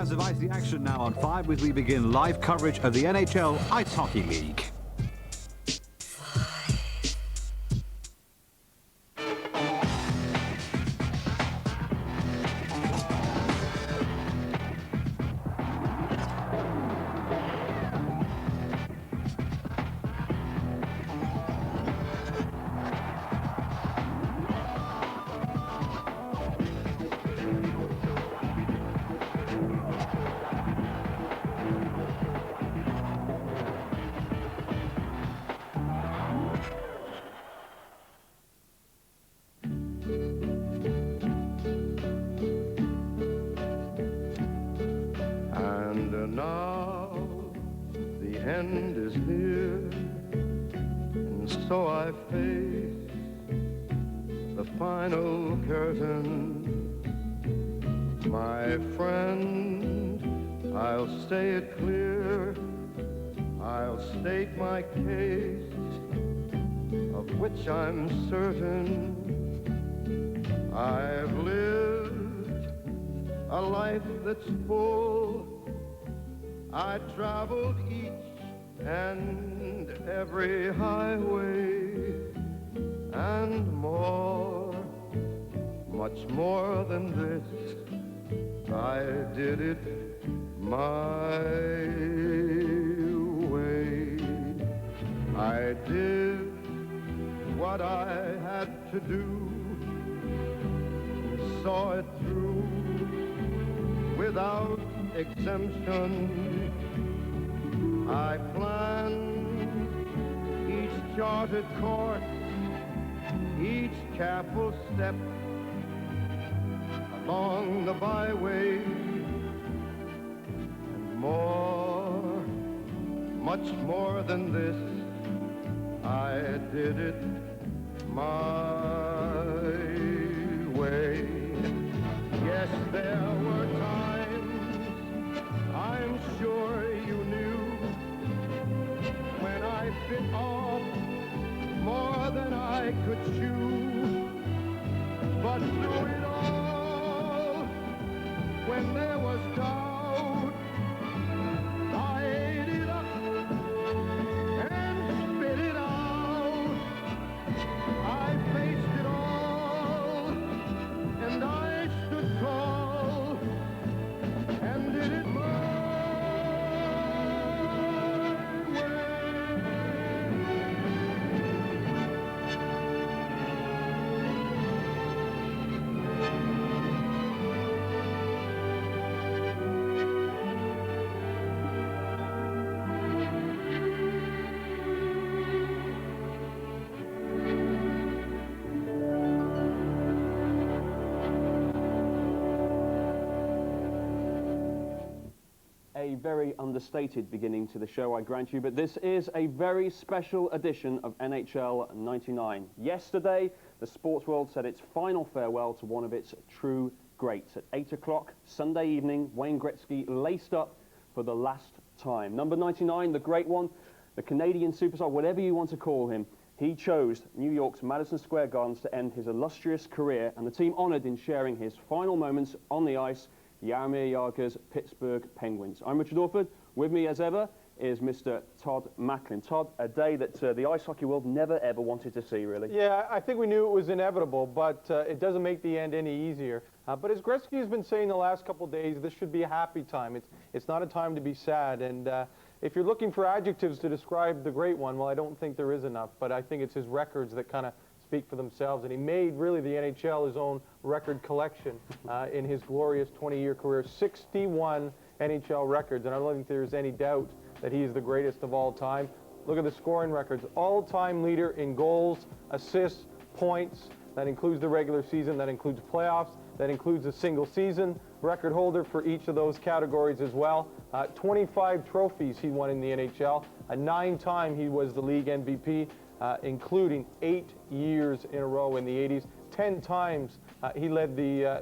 Fans of Ice the action now on 5 as we begin live coverage of the NHL Ice Hockey League. Now the end is near, and so I face the final curtain. My friend, I'll say it clear, I'll state my case, of which I'm certain. I've lived a life that's full. I traveled each and every highway and more, much more than this. I did it my way. I did what I had to do, saw it through without exemption. I planned each charted course, each careful step along the byway, and more, much more than this, I did it my way. Yes, there were times, I'm sure you knew, when I bit off more than I could chew. But through it all, when there was doubt, I ate it up and spit it out. I faced it all, and I stood tall, and did it my way. A very understated beginning to the show, I grant you, but this is a very special edition of NHL 99. Yesterday, the sports world said its final farewell to one of its true greats. At 8 o'clock Sunday evening, Wayne Gretzky laced up for the last time. Number 99, the great one, the Canadian superstar, whatever you want to call him, he chose New York's Madison Square Gardens to end his illustrious career, and the team honored in sharing his final moments on the ice, Jaromir Jagr's Pittsburgh Penguins. I'm Richard Orford. With me, as ever, is Mr. Todd Macklin. Todd, a day that the ice hockey world never, ever wanted to see, really. Yeah, I think we knew it was inevitable, but it doesn't make the end any easier. But as Gretzky has been saying the last couple of days, this should be a happy time. It's not a time to be sad. And if you're looking for adjectives to describe the great one, well, I don't think there is enough. But I think it's his records that kind of speak for themselves. And he made, really, the NHL his own record collection in his glorious 20-year career. 61 NHL records. And I don't think there's any doubt that he is the greatest of all time. Look at the scoring records. All-time leader in goals, assists, points. That includes the regular season. That includes playoffs. That includes a single season. Record holder for each of those categories as well. 25 trophies he won in the NHL. 9-time he was the league MVP, including 8 years in a row in the 80s. 10 times he led the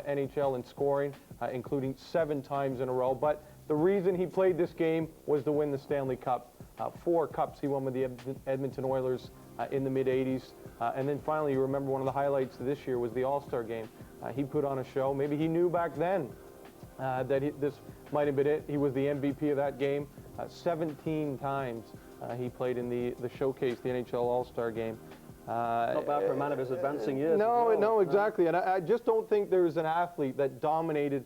NHL in scoring, including 7 times in a row. But the reason he played this game was to win the Stanley Cup. 4 cups he won with the Edmonton Oilers in the mid-80s. And then finally, you remember one of the highlights of this year was the All-Star game. He put on a show. Maybe he knew back then this might have been it. He was the MVP of that game. 17 times he played in the showcase, the NHL All-Star game. Not bad for a man of his advancing years. No, exactly. And I just don't think there's an athlete that dominated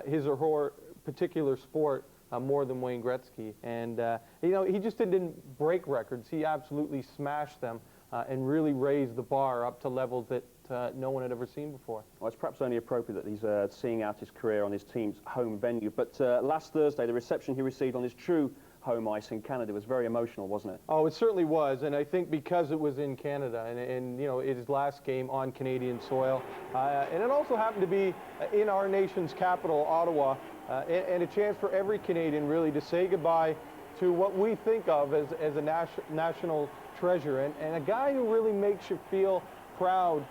his or her particular sport more than Wayne Gretzky. And, you know, he just didn't break records. He absolutely smashed them and really raised the bar up to levels that no one had ever seen before. Well, it's perhaps only appropriate that he's seeing out his career on his team's home venue. But last Thursday, the reception he received on his true home ice in Canada was very emotional, wasn't it? Oh, it certainly was, and I think because it was in Canada, and you know, his last game on Canadian soil, and it also happened to be in our nation's capital, Ottawa, and a chance for every Canadian really to say goodbye to what we think of as a national treasure, and a guy who really makes you feel proud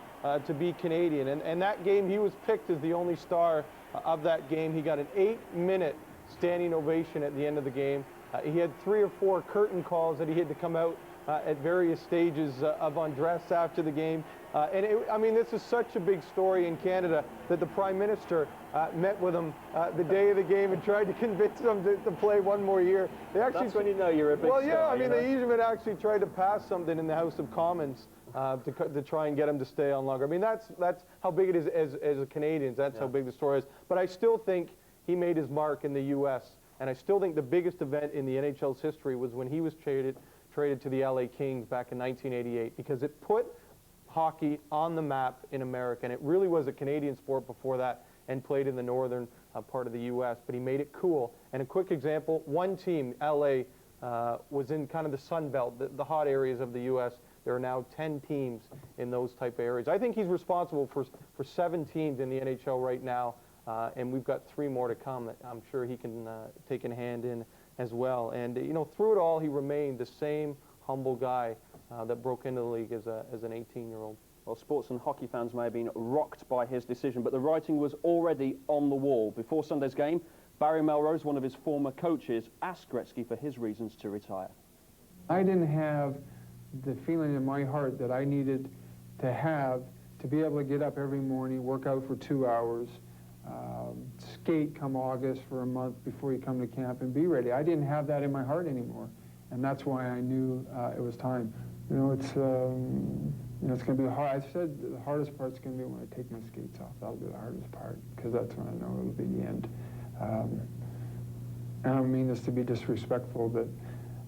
to be Canadian. And that game, he was picked as the only star of that game. He got an 8-minute standing ovation at the end of the game. He had 3 or 4 curtain calls that he had to come out at various stages of undress after the game. I mean, this is such a big story in Canada that the Prime Minister met with him the day of the game and tried to convince him to play one more year. That's when you know you're a big star. Well, yeah, I mean, they even actually tried to pass something in the House of Commons to try and get him to stay on longer. I mean, that's how big it is as a Canadians. That's how big the story is. But I still think he made his mark in the U.S., and I still think the biggest event in the NHL's history was when he was traded to the LA Kings back in 1988, because it put hockey on the map in America, and it really was a Canadian sport before that and played in the northern part of the U.S., but he made it cool. And a quick example, one team, LA, was in kind of the Sun Belt, the hot areas of the U.S. There are now 10 teams in those type of areas. I think he's responsible for 7 teams in the NHL right now, and we've got 3 more to come that I'm sure he can take a hand in as well. And, you know, through it all, he remained the same humble guy that broke into the league as an 18-year-old. Well, sports and hockey fans may have been rocked by his decision, but the writing was already on the wall. Before Sunday's game, Barry Melrose, one of his former coaches, asked Gretzky for his reasons to retire. I didn't have the feeling in my heart that I needed to have to be able to get up every morning, work out for 2 hours, skate come August for a month before you come to camp and be ready. I didn't have that in my heart anymore, and that's why I knew it was time. You know, it's it's going to be hard. I said the hardest part's going to be when I take my skates off. That'll be the hardest part, because that's when I know it'll be the end. And I don't mean this to be disrespectful, but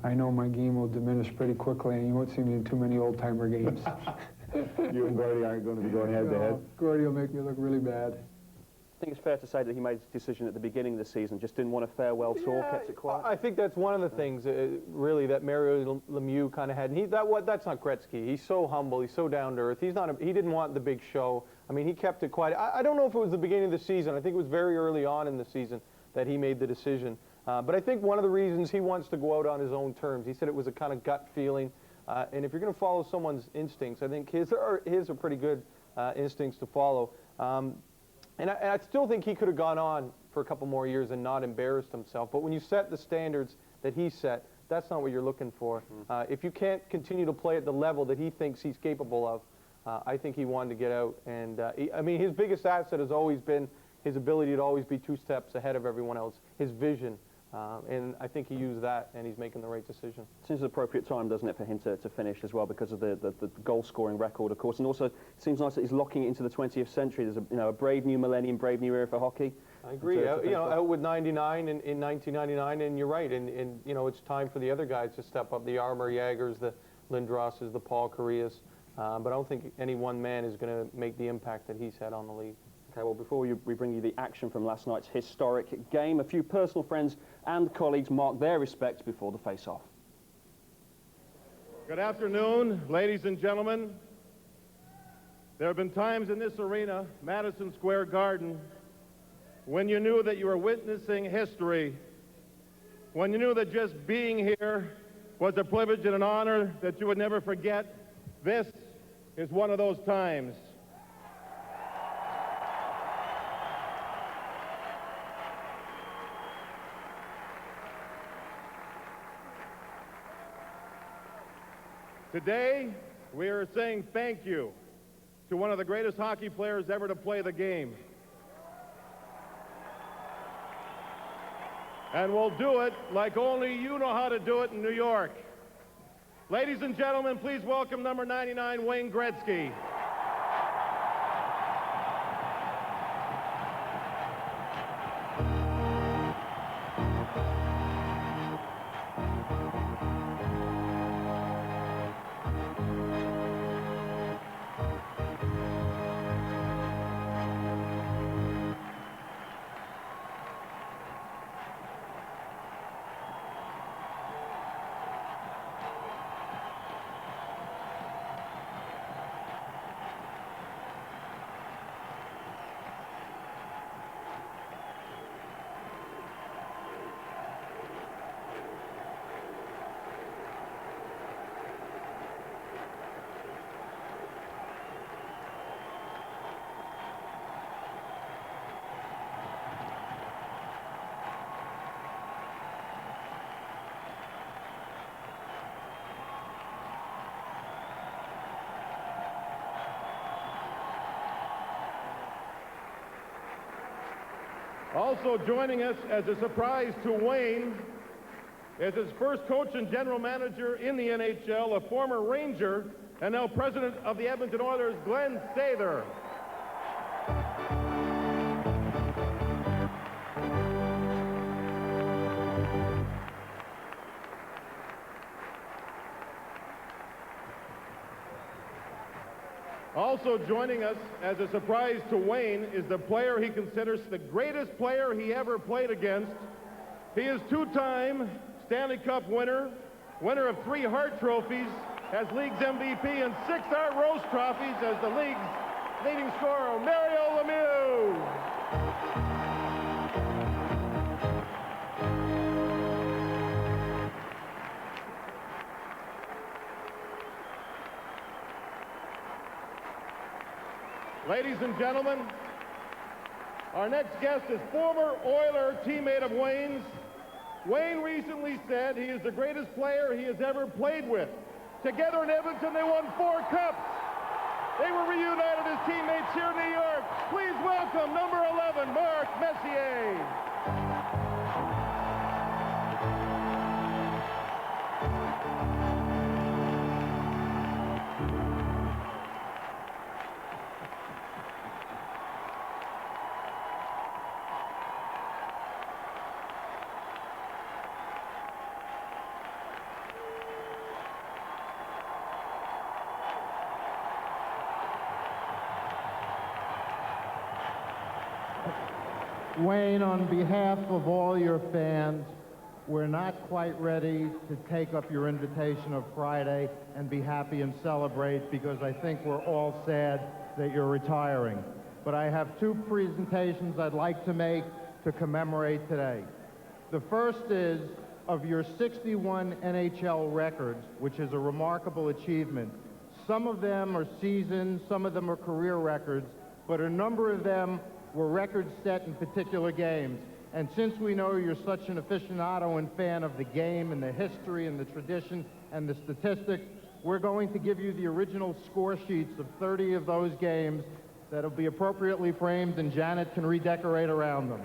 I know my game will diminish pretty quickly, and you won't see me in too many old-timer games. You and Gordy aren't going to be going head-to-head? Gordy will make me look really bad. I think it's fair to say that he made his decision at the beginning of the season, just didn't want a farewell tour, kept it quiet. I think that's one of the things, really, that Mario Lemieux kind of had. And that's not Gretzky. He's so humble. He's so down to earth. He didn't want the big show. I mean, he kept it quiet. I don't know if it was the beginning of the season. I think it was very early on in the season that he made the decision. But I think one of the reasons he wants to go out on his own terms, he said it was a kind of gut feeling. And if you're going to follow someone's instincts, I think his are pretty good instincts to follow. And I still think he could have gone on for a couple more years and not embarrassed himself. But when you set the standards that he set, that's not what you're looking for. If you can't continue to play at the level that he thinks he's capable of, I think he wanted to get out. And I mean, his biggest asset has always been his ability to always be 2 steps ahead of everyone else, his vision. And I think he used that, and he's making the right decision. Seems an appropriate time, doesn't it, for him to finish as well, because of the goal-scoring record, of course. And also, it seems nice that he's locking it into the 20th century. There's a brave new millennium, brave new era for hockey. I agree. Out with 99 in 1999, and you're right. And it's time for the other guys to step up. The Armour Jagers, the Lindrosses, the Paul Karias. But I don't think any one man is going to make the impact that he's had on the league. Okay, well, before we bring you the action from last night's historic game, a few personal friends and colleagues mark their respect before the face-off. Good afternoon, ladies and gentlemen. There have been times in this arena, Madison Square Garden, when you knew that you were witnessing history, when you knew that just being here was a privilege and an honor that you would never forget. This is one of those times. Today, we are saying thank you to one of the greatest hockey players ever to play the game. And we'll do it like only you know how to do it in New York. Ladies and gentlemen, please welcome number 99, Wayne Gretzky. Also joining us as a surprise to Wayne is his first coach and general manager in the NHL, a former Ranger and now president of the Edmonton Oilers, Glenn Sather. Also joining us as a surprise to Wayne is the player he considers the greatest player he ever played against. He is two-time Stanley Cup winner, winner of 3 Hart trophies, has league's MVP and 6 Art Rose trophies as the league's leading scorer, Mario Lemieux. Ladies and gentlemen, our next guest is former Oiler teammate of Wayne's. Wayne recently said he is the greatest player he has ever played with. Together in Edmonton, they won 4 cups. They were reunited as teammates here in New York. Please welcome number 11, Mark Messier. Wayne, on behalf of all your fans, we're not quite ready to take up your invitation of Friday and be happy and celebrate because I think we're all sad that you're retiring. But I have 2 presentations I'd like to make to commemorate today. The first is of your 61 NHL records, which is a remarkable achievement. Some of them are seasons, some of them are career records, but a number of them were records set in particular games. And since we know you're such an aficionado and fan of the game and the history and the tradition and the statistics, we're going to give you the original score sheets of 30 of those games that'll be appropriately framed, and Janet can redecorate around them.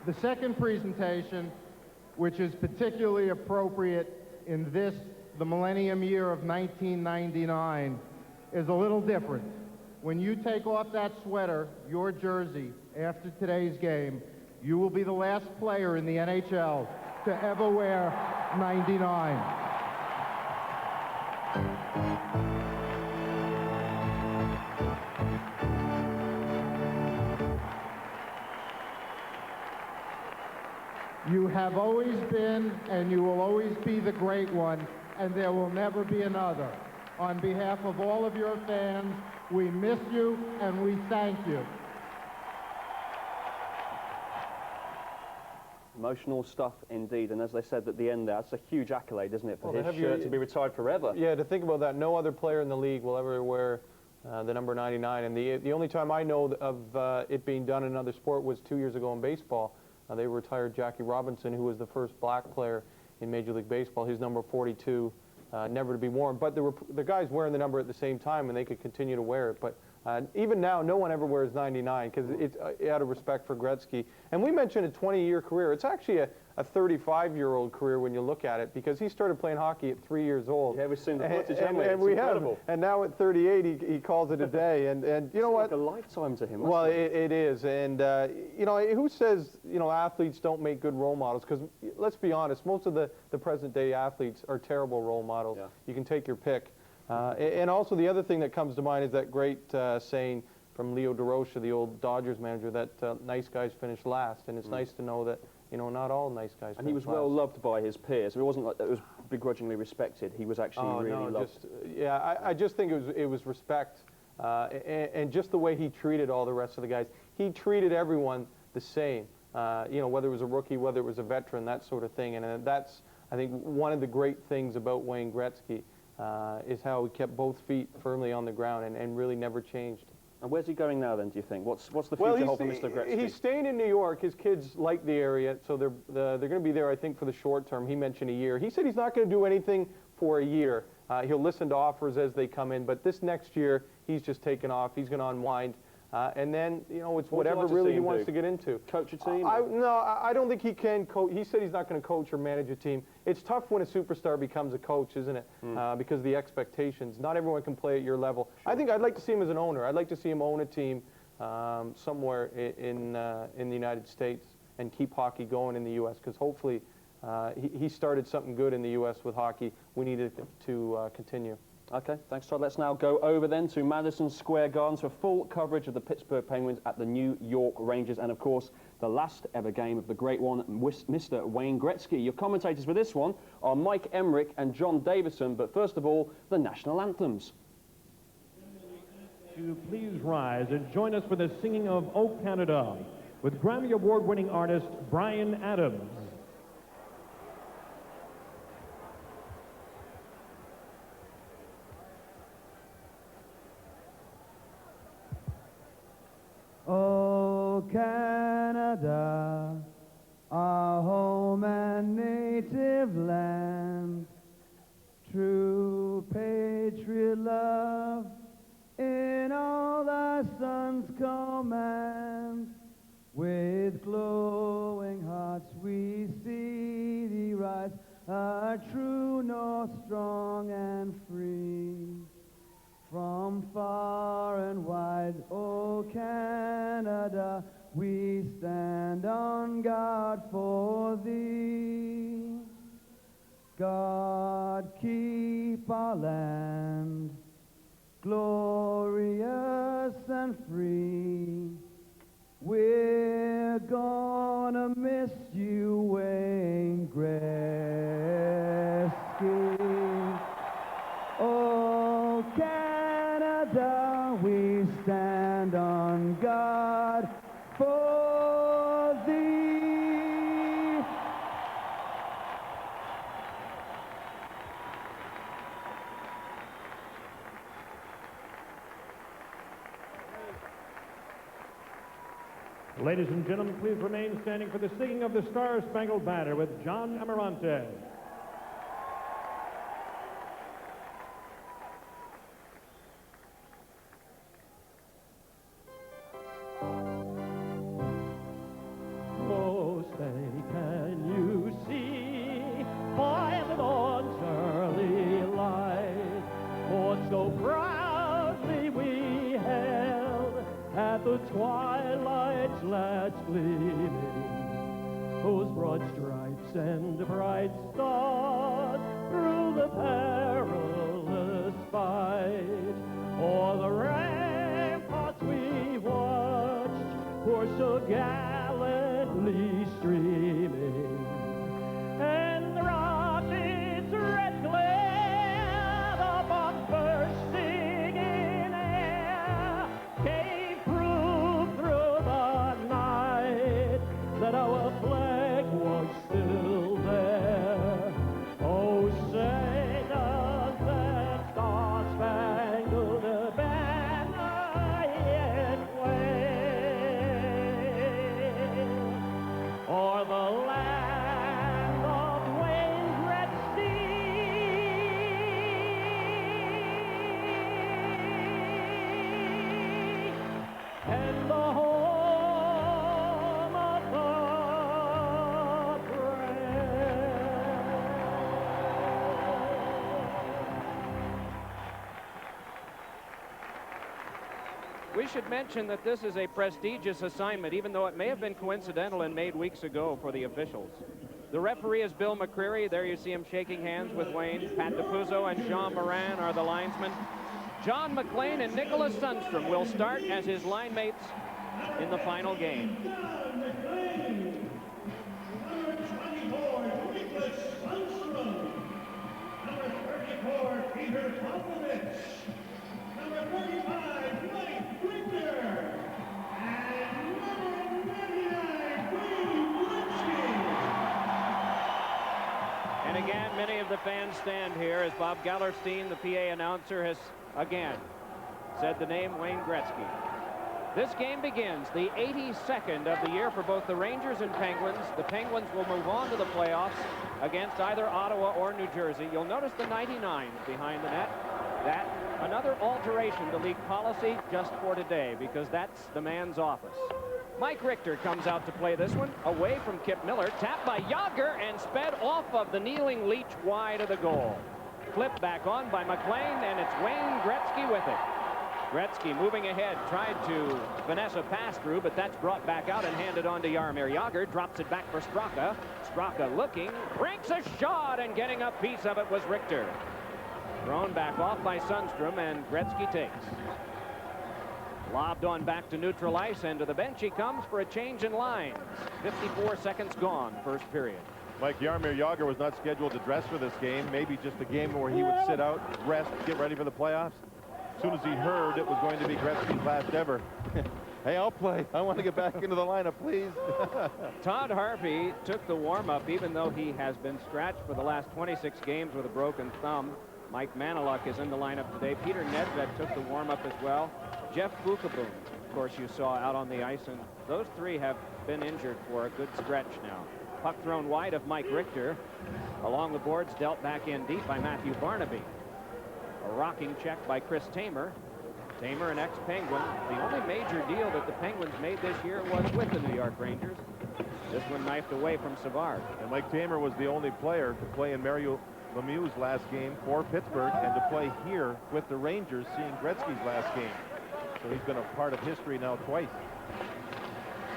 The second presentation, which is particularly appropriate in this, the millennium year of 1999, is a little different. When you take off that sweater, your jersey, after today's game, you will be the last player in the NHL to ever wear 99. You have always been, and you will always be the great one, and there will never be another. On behalf of all of your fans, we miss you and we thank you. Emotional stuff indeed, and as they said at the end there, that's a huge accolade, isn't it, for Well, his shirt to be retired forever. Yeah, to think about that, no other player in the league will ever wear the number 99, and the only time I know of it being done in another sport was 2 years ago in baseball. They retired Jackie Robinson, who was the first black player in Major League Baseball. His number 42, never to be worn. But there were the guys wearing the number at the same time, and they could continue to wear it. But even now, no one ever wears 99 because it's out of respect for Gretzky. And we mentioned a 20-year career. It's actually a 35-year-old career when you look at it, because he started playing hockey at 3 years old. Yeah, we've seen the footage, haven't we? And It's we incredible. have. And now at 38, he calls it a day. And you know what? It's like a lifetime to him. Well, it is. And, you know, who says, you know, athletes don't make good role models? Because let's be honest, most of the present-day athletes are terrible role models. Yeah. You can take your pick. And also the other thing that comes to mind is that great saying from Leo DeRocha, the old Dodgers manager, that nice guys finish last. And it's nice to know that, you know, not all nice guys. And he was well loved by his peers. It wasn't like it was begrudgingly respected. He was actually really loved. I just think it was respect, and just the way he treated all the rest of the guys. He treated everyone the same. You know, whether it was a rookie, whether it was a veteran, that sort of thing. And that's, I think, one of the great things about Wayne Gretzky is how he kept both feet firmly on the ground and really never changed. And where's he going now then, do you think? What's the future hold for Mr. Gretzky? He's staying in New York. His kids like the area, so they're going to be there, I think, for the short term. He mentioned a year. He said he's not going to do anything for a year. He'll listen to offers as they come in, but this next year, he's just taken off. He's going to unwind. And then, you know, it's whatever really he wants to get into. Coach a team? No, I don't think he can coach. He said he's not going to coach or manage a team. It's tough when a superstar becomes a coach, isn't it? Because of the expectations. Not everyone can play at your level. Sure. I think I'd like to see him as an owner. I'd like to see him own a team somewhere in the United States and keep hockey going in the U.S. because hopefully he started something good in the U.S. with hockey. We need it to continue. Okay, thanks, Todd. Let's now go over then to Madison Square Garden for full coverage of the Pittsburgh Penguins at the New York Rangers, and of course, the last ever game of the great one, Mr. Wayne Gretzky. Your commentators for this one are Mike Emmerich and John Davison, but first of all, the national anthems. To please rise and join us for the singing of "O Canada" with Grammy Award-winning artist Bryan Adams. O Canada, our home and native land, true patriot love in all thy sons command. With glowing hearts we see thee rise, a true north, strong and free. From far and wide, O Canada, we stand on guard for thee. God keep our land glorious and free. We're gonna miss you, Wayne Gretzky. Oh, Canada, we stand on guard for thee. Ladies and gentlemen, please remain standing for the singing of the Star-Spangled Banner with John Amarante. Oh, say, can you see by the dawn's early light what so proudly we held at the twilight's last gleaming, those broad stripes and bright stars through the perilous fight, o'er the ramparts we watched were so gallantly streaming, and the rocket's red glare, the bomb bursting in air, gave proof through the night that our flag was still there. Oh, say does that star-spangled banner yet wave? We should mention that this is a prestigious assignment, even though it may have been coincidental and made weeks ago for the officials. The referee is Bill McCreary. There you see him shaking hands with Wayne. Pat DePuzzo and Jean Morin are the linesmen. John McLean and Nicholas Sundstrom will start as his line mates in the final game. Number 24, Nicholas Sundstrom. Number 34, Peter Popovich. Number 35, Mike Richter. And number 99, Wayne Gretzky. And again, many of the fans stand here as Bob Gallerstein, the PA announcer, has again said the name Wayne Gretzky. This game begins the 82nd of the year for both the Rangers and Penguins. The Penguins will move on to the playoffs against either Ottawa or New Jersey. You'll notice the 99 behind the net. That another alteration to league policy just for today, because that's the man's office. Mike Richter comes out to play this one away from Kip Miller, tapped by Yager and sped off of the kneeling Leach wide of the goal. Flipped back on by McLean, and it's Wayne Gretzky with it. Gretzky moving ahead, tried to finesse a pass through, but that's brought back out and handed on to Jaromir Jagr. Drops it back for Straka. Straka looking, breaks a shot, and getting a piece of it was Richter. Thrown back off by Sundstrom, and Gretzky takes. Lobbed on back to neutral ice, and to the bench he comes for a change in lines. 54 seconds gone, first period. Mike, Jaromir Jagr was not scheduled to dress for this game. Maybe just a game where he would sit out, rest, get ready for the playoffs. As soon as he heard it was going to be Gretzky's last ever. Hey, I'll play. I want to get back into the lineup, please. Todd Harvey took the warm-up, even though he has been scratched for the last 26 games with a broken thumb. Mike Maniluk is in the lineup today. Peter Nedved took the warm-up as well. Jeff Bukaboom, of course, you saw out on the ice, and those three have been injured for a good stretch now. Puck thrown wide of Mike Richter. Along the boards, dealt back in deep by Matthew Barnaby. A rocking check by Chris Tamer. Tamer, an ex-Penguin. The only major deal that the Penguins made this year was with the New York Rangers. This one knifed away from Savard. And Mike Tamer was the only player to play in Mario Lemieux's last game for Pittsburgh and to play here with the Rangers, seeing Gretzky's last game. So he's been a part of history now twice.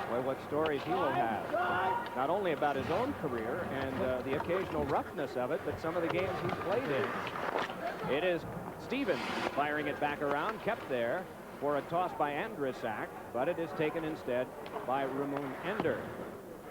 Boy, what stories he will have. Not only about his own career and the occasional roughness of it, but some of the games he's played in. It is Stevens firing it back around, kept there for a toss by Andrisak, but it is taken instead by Ramon Ender.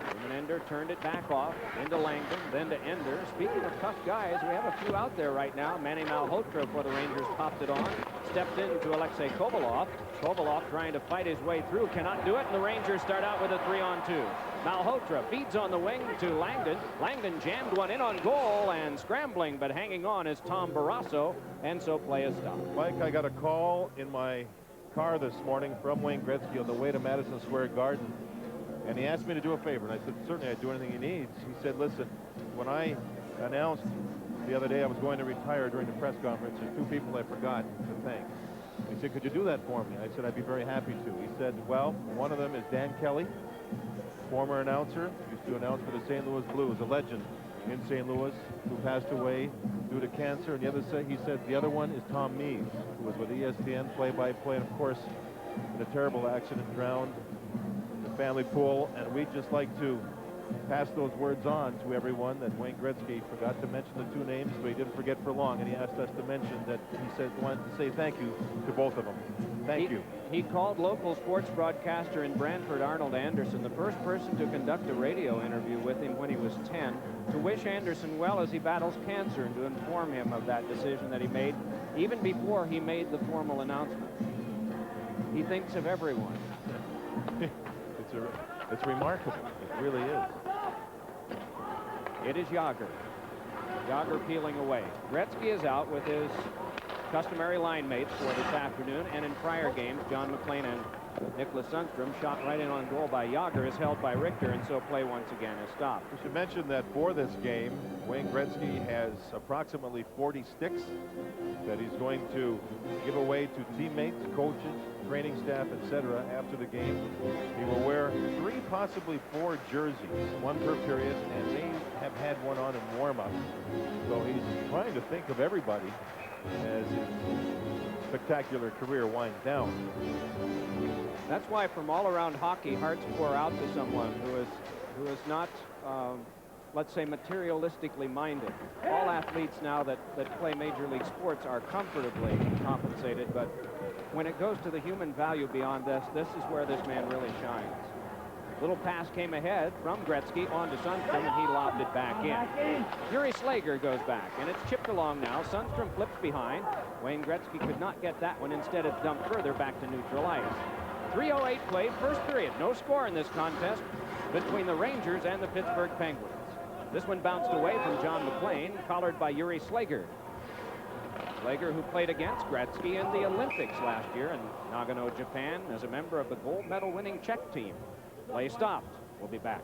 Ramon Ender turned it back off into Langdon, then to Ender. Speaking of tough guys, we have a few out there right now. Manny Malhotra for the Rangers popped it on, stepped into Alexei Kovalov. Kovalov trying to fight his way through, cannot do it, and the Rangers start out with a 3-on-2. Malhotra feeds on the wing to Langdon. Langdon jammed one in on goal, and scrambling but hanging on is Tom Barrasso, and so play is stopped. Mike, I got a call in my car this morning from Wayne Gretzky on the way to Madison Square Garden, and he asked me to do a favor, and I said, certainly I'd do anything he needs. He said, listen, when I announced the other day I was going to retire during the press conference, there's two people I forgot to thank. He said, could you do that for me? I said, I'd be very happy to. He said, well, one of them is Dan Kelly, former announcer, used to announce for the St. Louis Blues, a legend in St. Louis, who passed away due to cancer. And the other he said the other one is Tom Mees, who was with ESPN, play-by-play, and of course, in a terrible accident, drowned in the family pool. And we'd just like to pass those words on to everyone that Wayne Gretzky forgot to mention the two names, but he didn't forget for long, and he asked us to mention that he said wanted to say thank you to both of them. Thank you. He called local sports broadcaster in Brantford, Arnold Anderson, the first person to conduct a radio interview with him when he was 10, to wish Anderson well as he battles cancer and to inform him of that decision that he made even before he made the formal announcement. He thinks of everyone. It's remarkable. It really is. It is Jagr. Jagr peeling away. Gretzky is out with his customary line mates for this afternoon, and in prior games, John McLean and Nicholas Sundstrom, shot right in on goal by Jagr, is held by Richter, and so play once again is stopped. We should mention that for this game, Wayne Gretzky has approximately 40 sticks that he's going to give away to teammates, coaches, training staff, etc. after the game. He will wear 3, possibly 4 jerseys, 1 per period, and they have had one on in warm-up. So he's trying to think of everybody as he's spectacular career winds down. That's why from all around hockey, hearts pour out to someone who is not, let's say, materialistically minded. All athletes now that play major league sports are comfortably compensated, but when it goes to the human value beyond this, this is where this man really shines. Little pass came ahead from Gretzky on to Sundstrom, and he lobbed it back in. Yuri Slager goes back, and it's chipped along now. Sundstrom flips behind. Wayne Gretzky could not get that one. Instead, it's dumped further back to neutral ice. 3:08 played, first period. No score in this contest between the Rangers and the Pittsburgh Penguins. This one bounced away from John McClain, collared by Yuri Slager. Slager, who played against Gretzky in the Olympics last year in Nagano, Japan, as a member of the gold medal winning Czech team. Play stopped. We'll be back.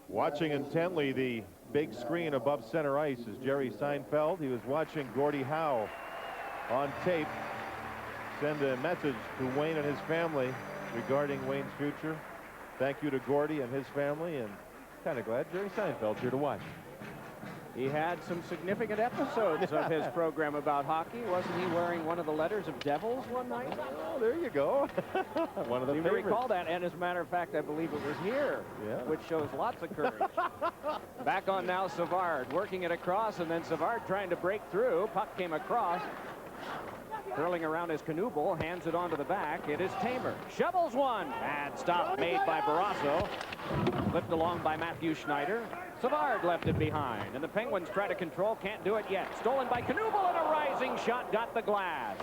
Watching intently the big screen above center ice is Jerry Seinfeld. He was watching Gordie Howe on tape send a message to Wayne and his family regarding Wayne's future. Thank you to Gordie and his family, and kind of glad Jerry Seinfeld's here to watch. He had some significant episodes of his program about hockey. Wasn't he wearing one of the letters of Devils one night? Oh, there you go. One of the You may recall that, and as a matter of fact, I believe it was here, which shows lots of courage. Back on now, Savard working it across, and then Savard trying to break through. Puck came across. Curling around his canoe ball, hands it onto the back. It is Tamer. Shovels one. Bad stop made by Barrasso. Flipped along by Matthew Schneider. Savard left it behind, and the Penguins try to control. Can't do it yet. Stolen by Knuble, and a rising shot got the glass.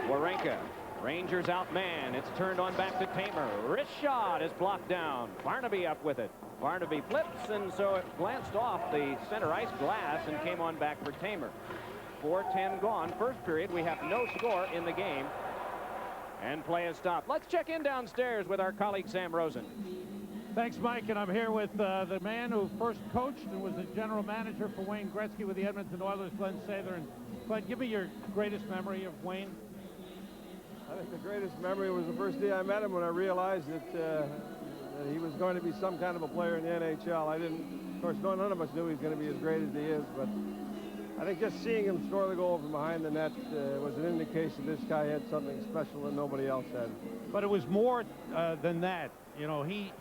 Warenka. Rangers outman. It's turned on back to Tamer. Wrist shot is blocked down. Barnaby up with it. Barnaby flips, and so it glanced off the center ice glass and came on back for Tamer. 4:10 gone. First period. We have no score in the game. And play is stopped. Let's check in downstairs with our colleague Sam Rosen. Thanks, Mike, and I'm here with the man who first coached and was the general manager for Wayne Gretzky with the Edmonton Oilers, Glenn Sather. And Glenn, give me your greatest memory of Wayne. I think the greatest memory was the first day I met him, when I realized that he was going to be some kind of a player in the NHL. I didn't, of course, none of us knew he was going to be as great as he is, but I think just seeing him score the goal from behind the net was an indication this guy had something special that nobody else had. But it was more than that. You know, he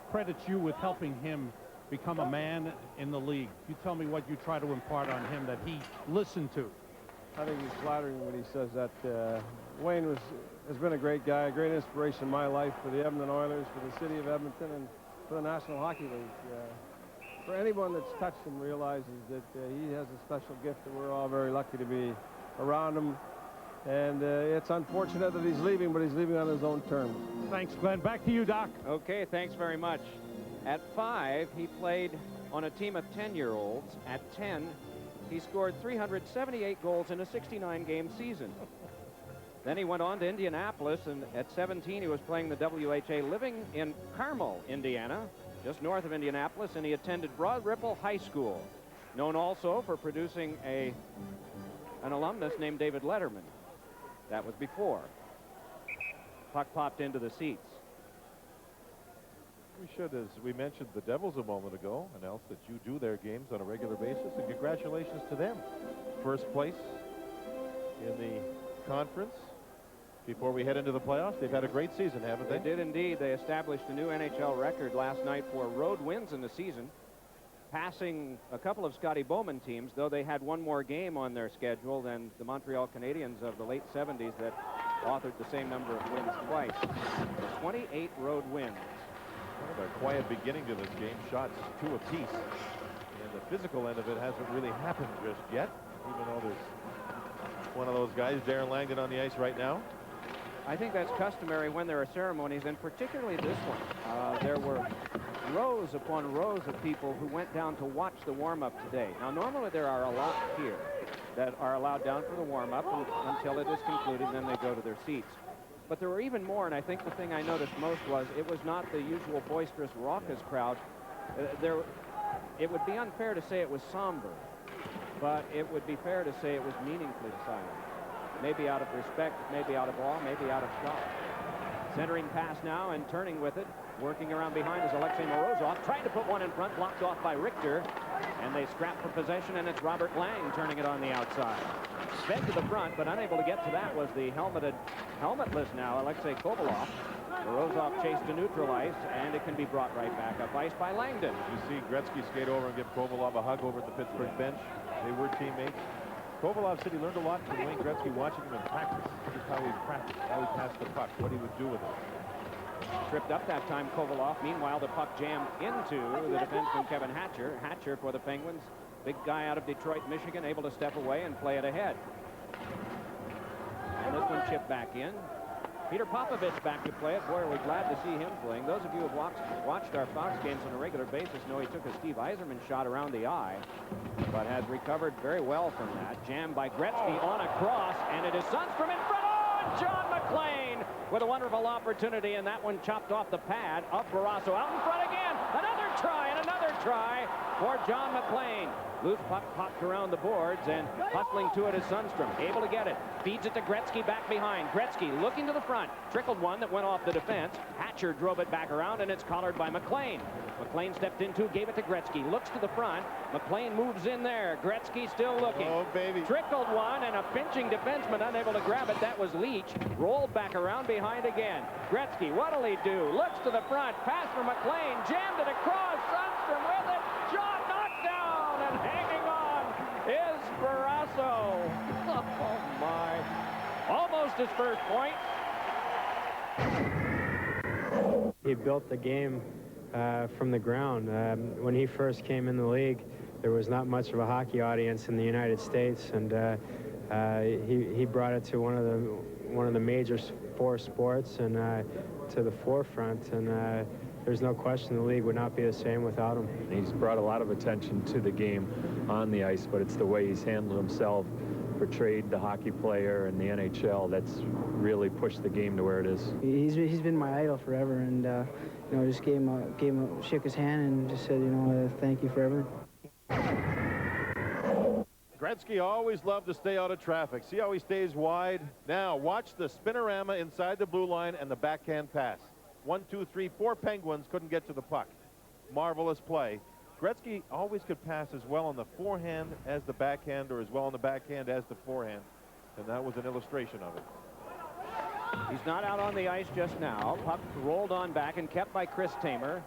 credits you with helping him become a man in the league. You tell me what you try to impart on him that he listened to. I think he's flattering when he says that. Wayne has been a great guy, a great inspiration in my life for the Edmonton Oilers, for the city of Edmonton, and for the National Hockey League. For anyone that's touched him realizes that he has a special gift, and we're all very lucky to be around him. And it's unfortunate that he's leaving, but he's leaving on his own terms. Thanks, Glenn. Back to you, Doc. Okay, thanks very much. At 5, he played on a team of 10-year-olds. At 10, he scored 378 goals in a 69-game season. Then he went on to Indianapolis, and at 17, he was playing the WHA, living in Carmel, Indiana, just north of Indianapolis, and he attended Broad Ripple High School, known also for producing an alumnus named David Letterman. That was before. Puck popped into the seats. We should, as we mentioned the Devils a moment ago, announce that you do their games on a regular basis, and congratulations to them. First place in the conference. Before we head into the playoffs, they've had a great season, haven't they? They did indeed. They established a new NHL record last night for road wins in the season, passing a couple of Scotty Bowman teams, though they had one more game on their schedule than the Montreal Canadiens of the late 70s that authored the same number of wins twice. 28 road wins. Kind of a quiet beginning to this game. Shots 2 apiece. And the physical end of it hasn't really happened just yet, even though there's one of those guys, Darren Langdon, on the ice right now. I think that's customary when there are ceremonies, and particularly this one. There were rows upon rows of people who went down to watch the warm-up today. Now, normally there are a lot here that are allowed down for the warm-up until it is concluded, and then they go to their seats. But there were even more, and I think the thing I noticed most was it was not the usual boisterous, raucous crowd. It would be unfair to say it was somber, but it would be fair to say it was meaningfully silent. maybe out of respect, maybe out of awe, maybe out of shock. Centering pass now and turning with it. Working around behind is Alexei Morozov, trying to put one in front, blocked off by Richter. And they scrap for possession, and it's Robert Lang turning it on the outside. Fed to the front, but unable to get to that was the helmetless now, Alexei Kovalov. Morozov chased to neutral ice, and it can be brought right back up ice by Langdon. You see Gretzky skate over and give Kovalov a hug over at the Pittsburgh bench. They were teammates. Kovalov said he learned a lot from Wayne Gretzky watching him in practice. Just how he practiced, how he passed the puck, what he would do with it. Tripped up that time, Kovalov. Meanwhile, the puck jammed into the defenseman Kevin Hatcher. Hatcher for the Penguins. Big guy out of Detroit, Michigan, able to step away and play it ahead. And this one chipped back in. Peter Popovich back to play it. Boy, are we glad to see him playing. Those of you who have watched our Fox games on a regular basis know he took a Steve Yzerman shot around the eye, but has recovered very well from that. Jammed by Gretzky on a cross, and it is Sundstrom in front. Oh, John McLean with a wonderful opportunity, and that one chopped off the pad of Barrasso. Out in front again. Another try for John McLean. Loose puck popped around the boards, and hustling to it is Sundstrom. Able to get it. Feeds it to Gretzky back behind. Gretzky looking to the front. Trickled one that went off the defense. Hatcher drove it back around, and it's collared by McLean. McLean stepped into, gave it to Gretzky. Looks to the front. McLean moves in there. Gretzky still looking. Oh, baby. Trickled one, and a pinching defenseman unable to grab it. That was Leach. Rolled back around behind again. Gretzky, what'll he do? Looks to the front. Pass for McLean. Jammed it across. Sundstrom with it. John knocked down, and hanging on is Barrasso. Oh, my. Almost his first point. He built the game from the ground. When he first came in the league, there was not much of a hockey audience in the United States, and he brought it to one of the major four sports and to the forefront. And there's no question the league would not be the same without him. He's brought a lot of attention to the game on the ice, but it's the way he's handled himself, portrayed the hockey player in the NHL, that's really pushed the game to where it is. He's been my idol forever, and you know, just shook his hand and just said, you know, thank you for everything. Gretzky always loved to stay out of traffic. See how he stays wide? Now watch the spinorama inside the blue line and the backhand pass. 1, 2, 3, 4 Penguins couldn't get to the puck. Marvelous play. Gretzky always could pass as well on the forehand as the backhand, or as well on the backhand as the forehand, and that was an illustration of it. He's not out on the ice just now. Puck rolled on back and kept by Chris Tamer,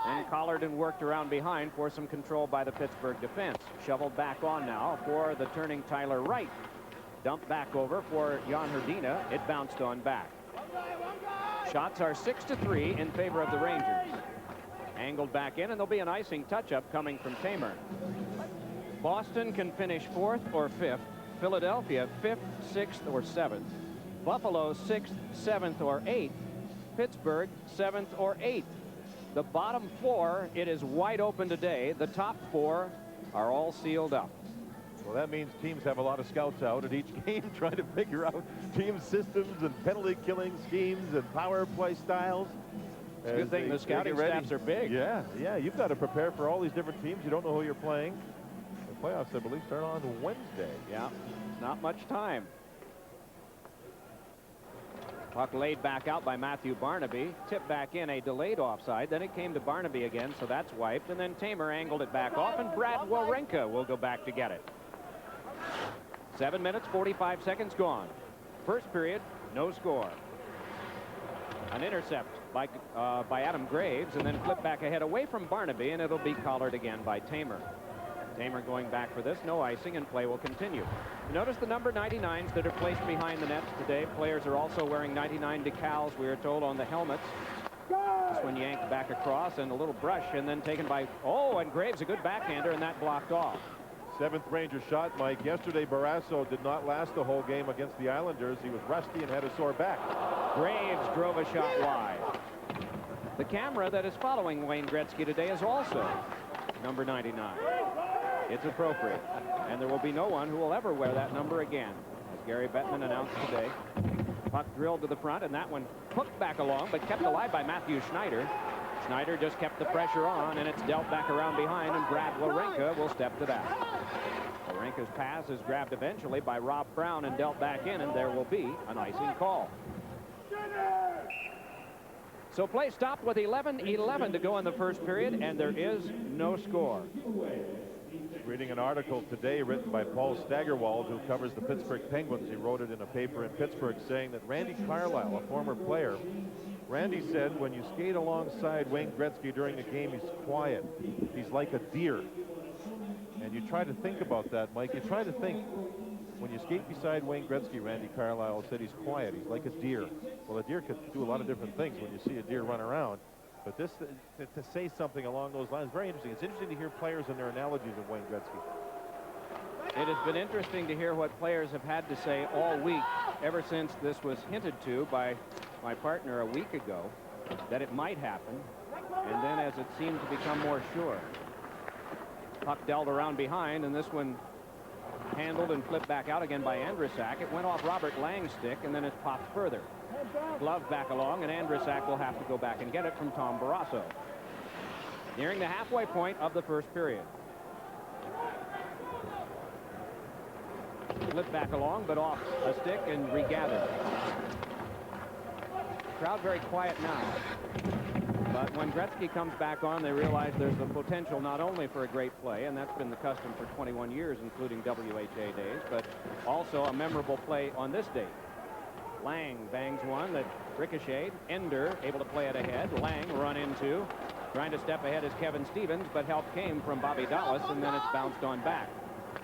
and collared and worked around behind for some control by the Pittsburgh defense. Shoveled back on now for the turning Tyler Wright. Dumped back over for Jan Hrdina. It bounced on back. Shots are 6-3 in favor of the Rangers. Angled back in, and there'll be an icing touch-up coming from Tamer. Boston can finish 4th or 5th. Philadelphia 5th, 6th, or 7th. Buffalo 6th, 7th, or 8th. Pittsburgh 7th or 8th. The bottom 4, it is wide open today. The top 4 are all sealed up. Well, that means teams have a lot of scouts out at each game trying to figure out team systems and penalty killing schemes and power play styles. It's a good thing the scouting staffs are big. Yeah, you've got to prepare for all these different teams. You don't know who you're playing. The playoffs, I believe, start on Wednesday. Yeah, not much time. Puck laid back out by Matthew Barnaby. Tipped back in, a delayed offside. Then it came to Barnaby again, so that's wiped. And then Tamer angled it back off, and Brad Wawrinka will go back to get it. 7 minutes, 45 seconds gone. First period, no score. An intercept by Adam Graves, and then flipped back ahead away from Barnaby, and it'll be collared again by Tamer. Tamer going back for this. No icing, and play will continue. You notice the number 99s that are placed behind the nets today. Players are also wearing 99 decals, we are told, on the helmets. This one yanked back across, and a little brush, and then taken by, oh, and Graves, a good backhander, and that blocked off. 7th Ranger shot, Mike. Yesterday, Barrasso did not last the whole game against the Islanders. He was rusty and had a sore back. Graves drove a shot wide. The camera that is following Wayne Gretzky today is also number 99. It's appropriate. And there will be no one who will ever wear that number again, as Gary Bettman announced today. Puck drilled to the front, and that one hooked back along, but kept alive by Matthew Schneider. Schneider just kept the pressure on, and it's dealt back around behind, and Brad Wawrinka will step to that. Wawrinka's pass is grabbed eventually by Rob Brown and dealt back in, and there will be an icing call. So play stopped with 11:11 to go in the first period, and there is no score. Reading an article today written by Paul Staggerwald, who covers the Pittsburgh Penguins. He wrote it in a paper in Pittsburgh saying that Randy Carlyle, a former player, Randy said when you skate alongside Wayne Gretzky during the game, he's quiet. He's like a deer. And you try to think about that, Mike. You try to think, when you skate beside Wayne Gretzky, Randy Carlyle said he's quiet. He's like a deer. Well, a deer could do a lot of different things when you see a deer run around. But this, to say something along those lines, very interesting. It's interesting to hear players and their analogies of Wayne Gretzky. It has been interesting to hear what players have had to say all week, ever since this was hinted to by my partner a week ago, that it might happen, and then as it seemed to become more sure. Puck dealt around behind, and this one handled and flipped back out again by Andrusak. It went off Robert Lang's stick, and then it's popped further. Glove back along, and Andrusak will have to go back and get it from Tom Barrasso. Nearing the halfway point of the first period. Flipped back along, but off a stick and regathered. Crowd very quiet now. But when Gretzky comes back on, they realize there's the potential not only for a great play, and that's been the custom for 21 years, including WHA days, but also a memorable play on this date. Lang bangs one that ricocheted. Ender able to play it ahead. Lang run into. Trying to step ahead is Kevin Stevens, but help came from Bobby Dallas, and then it's bounced on back.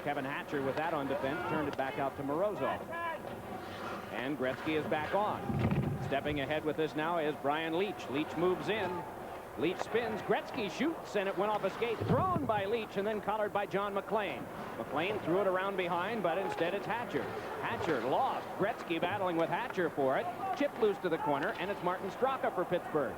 Kevin Hatcher with that on defense turned it back out to Morozov. And Gretzky is back on. Stepping ahead with this now is Brian Leach. Leach moves in. Leach spins. Gretzky shoots, and it went off a skate. Thrown by Leach and then collared by John McLean. McLean threw it around behind, but instead it's Hatcher. Hatcher lost. Gretzky battling with Hatcher for it. Chipped loose to the corner, and it's Martin Straka for Pittsburgh.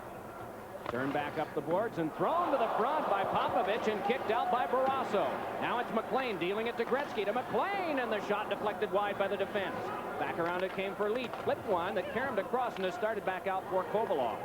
Turned back up the boards and thrown to the front by Popovich and kicked out by Barrasso. Now it's McLean dealing it to Gretzky to McLean, and the shot deflected wide by the defense. Back around it came for Leach. Flipped one that caromed across and has started back out for Kovalov.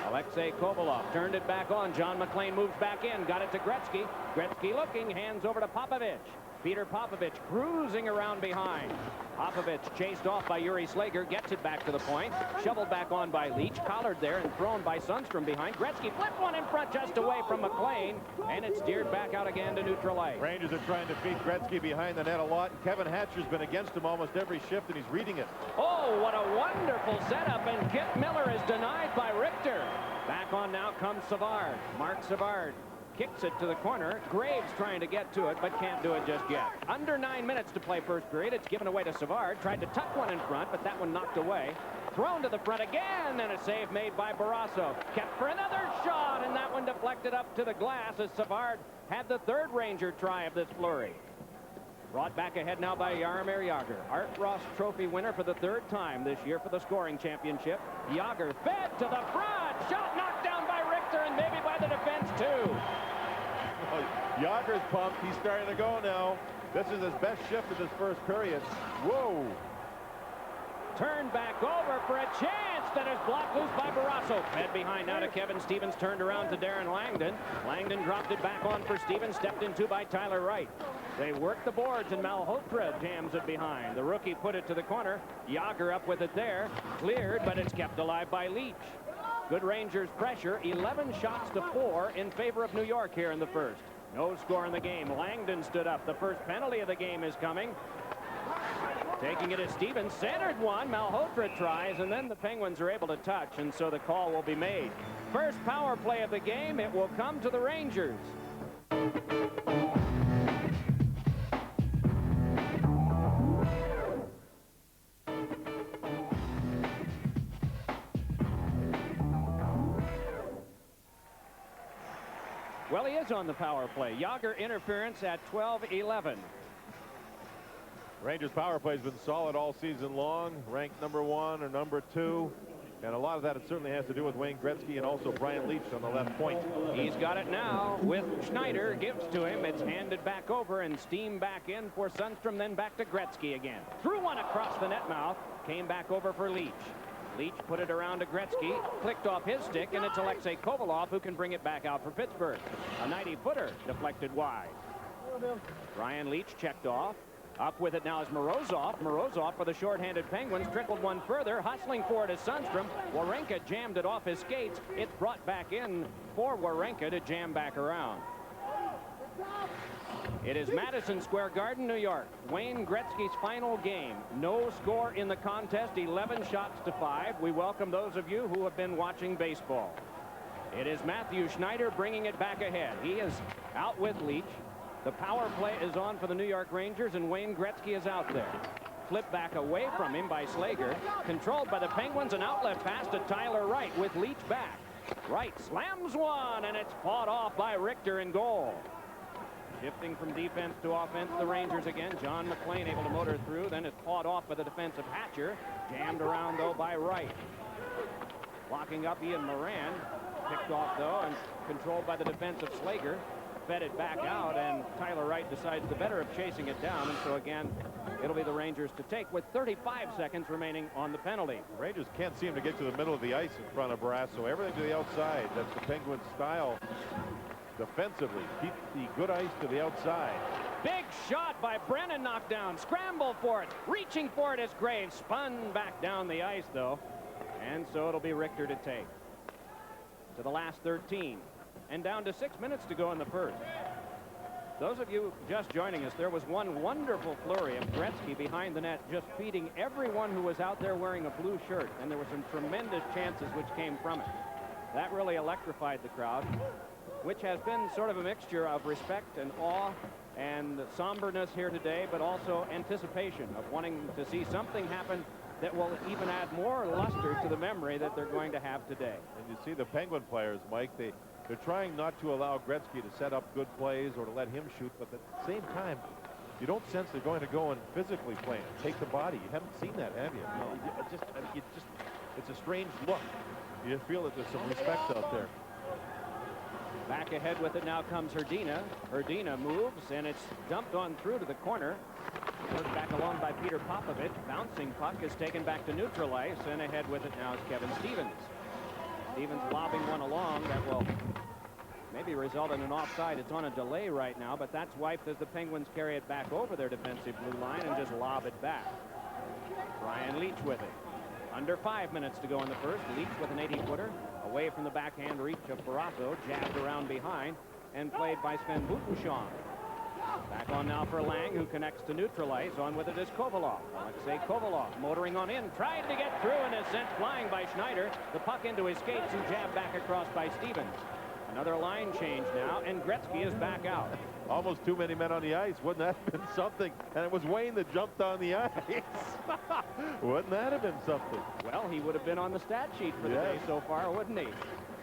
Alexei Kovalov turned it back on. John McLean moves back in. Got it to Gretzky. Gretzky looking. Hands over to Popovich. Peter Popovich cruising around behind. Popovich chased off by Yuri Slager. Gets it back to the point. Shoveled back on by Leach. Collared there and thrown by Sundstrom behind. Gretzky flipped one in front just away from McLean. And it's steered back out again to neutral ice. Rangers are trying to beat Gretzky behind the net a lot. And Kevin Hatcher's been against him almost every shift, and he's reading it. Oh, what a wonderful setup. And Kip Miller is denied by Richter. Back on now comes Savard. Mark Savard kicks it to the corner. Graves trying to get to it, but can't do it just yet. Under 9 minutes to play first period. It's given away to Savard. Tried to tuck one in front, but that one knocked away. Thrown to the front again, and a save made by Barrasso. Kept for another shot, and that one deflected up to the glass as Savard had the third Ranger try of this flurry. Brought back ahead now by Jaromir Jagr. Art Ross Trophy winner for the third time this year for the scoring championship. Jagr fed to the front. Shot knocked down by Richter and maybe by the defense too. Jagger's pumped. He's starting to go now. This is his best shift of this first period. Whoa. Turned back over for a chance that is blocked loose by Barrasso. Fed behind now to Kevin Stevens. Turned around to Darren Langdon. Langdon dropped it back on for Stevens. Stepped into by Tyler Wright. They work the boards, and Malhotra jams it behind. The rookie put it to the corner. Jagr up with it there. Cleared, but it's kept alive by Leach. Good Rangers pressure. 11 shots to 4 in favor of New York here in the first. No score in the game. Langdon stood up. The first penalty of the game is coming. Taking it as Stevens centered one. Malhotra tries, and then the Penguins are able to touch, and so the call will be made. First power play of the game. It will come to the Rangers. Well, he is on the power play. Jagr interference at 12-11. Rangers power play has been solid all season long, ranked #1 or #2, and a lot of that it certainly has to do with Wayne Gretzky and also Brian Leach on the left point. He's got it now with Schneider. Gives to him. It's handed back over and steam back in for Sundstrom, then back to Gretzky again. Threw one across the net mouth. Came back over for Leach. Leach put it around to Gretzky, clicked off his stick, and it's Alexei Kovalov who can bring it back out for Pittsburgh. A 90-footer deflected wide. Brian Leach checked off. Up with it now is Morozov. Morozov for the short-handed Penguins. Trickled one further. Hustling for it is Sundstrom. Wawrinka jammed it off his skates. It's brought back in for Wawrinka to jam back around. It is Madison Square Garden, New York. Wayne Gretzky's final game. No score in the contest. 11 shots to 5. We welcome those of you who have been watching baseball. It is Matthew Schneider bringing it back ahead. He is out with Leach. The power play is on for the New York Rangers, and Wayne Gretzky is out there. Flip back away from him by Slager. Controlled by the Penguins, an outlet pass to Tyler Wright with Leach back. Wright slams one, and it's fought off by Richter in goal. Shifting from defense to offense, the Rangers again. John McClain able to motor through. Then it's fought off by the defensive Hatcher. Jammed around, though, by Wright. Locking up Ian Moran. Picked off, though, and controlled by the defensive Slager. Fed it back out, and Tyler Wright decides the better of chasing it down. And so, again, it'll be the Rangers to take with 35 seconds remaining on the penalty. The Rangers can't seem to get to the middle of the ice in front of Barrasso. Everything to the outside. That's the Penguins' style. Defensively, keep the good ice to the outside. Big shot by Brennan, knocked down. Scramble for it. Reaching for it is Graves. Spun back down the ice, though. And so it'll be Richter to take. To the last 13. And down to 6 minutes to go in the first. Those of you just joining us, there was one wonderful flurry of Gretzky behind the net, just feeding everyone who was out there wearing a blue shirt. And there were some tremendous chances which came from it. That really electrified the crowd, which has been sort of a mixture of respect and awe and somberness here today, but also anticipation of wanting to see something happen that will even add more luster to the memory that they're going to have today. And you see the Penguin players, Mike, they're trying not to allow Gretzky to set up good plays or to let him shoot, but at the same time, you don't sense they're going to go and physically play it, take the body. You haven't seen that, have you? No. It's a strange look. You just feel that there's some respect out there. Back ahead with it now comes Hrdina. Hrdina moves, and it's dumped on through to the corner. Worked back along by Peter Popovich. Bouncing puck is taken back to neutral ice, and ahead with it now is Kevin Stevens. Stevens lobbing one along that will maybe result in an offside. It's on a delay right now, but that's wiped as the Penguins carry it back over their defensive blue line and just lob it back. Brian Leach with it. Under 5 minutes to go in the first. Leach with an 80-footer. Away from the backhand reach of Barrasso. Jabbed around behind and played by Sven Butushon. Back on now for Lang, who connects to neutral ice. On with it is Kovalov. Alexei Kovalov motoring on in. Tried to get through and is sent flying by Schneider. The puck into his skates and jabbed back across by Stevens. Another line change now, and Gretzky is back out. Almost too many men on the ice. Wouldn't that have been something? And it was Wayne that jumped on the ice. Wouldn't that have been something? Well, he would have been on the stat sheet for the day so far, wouldn't he?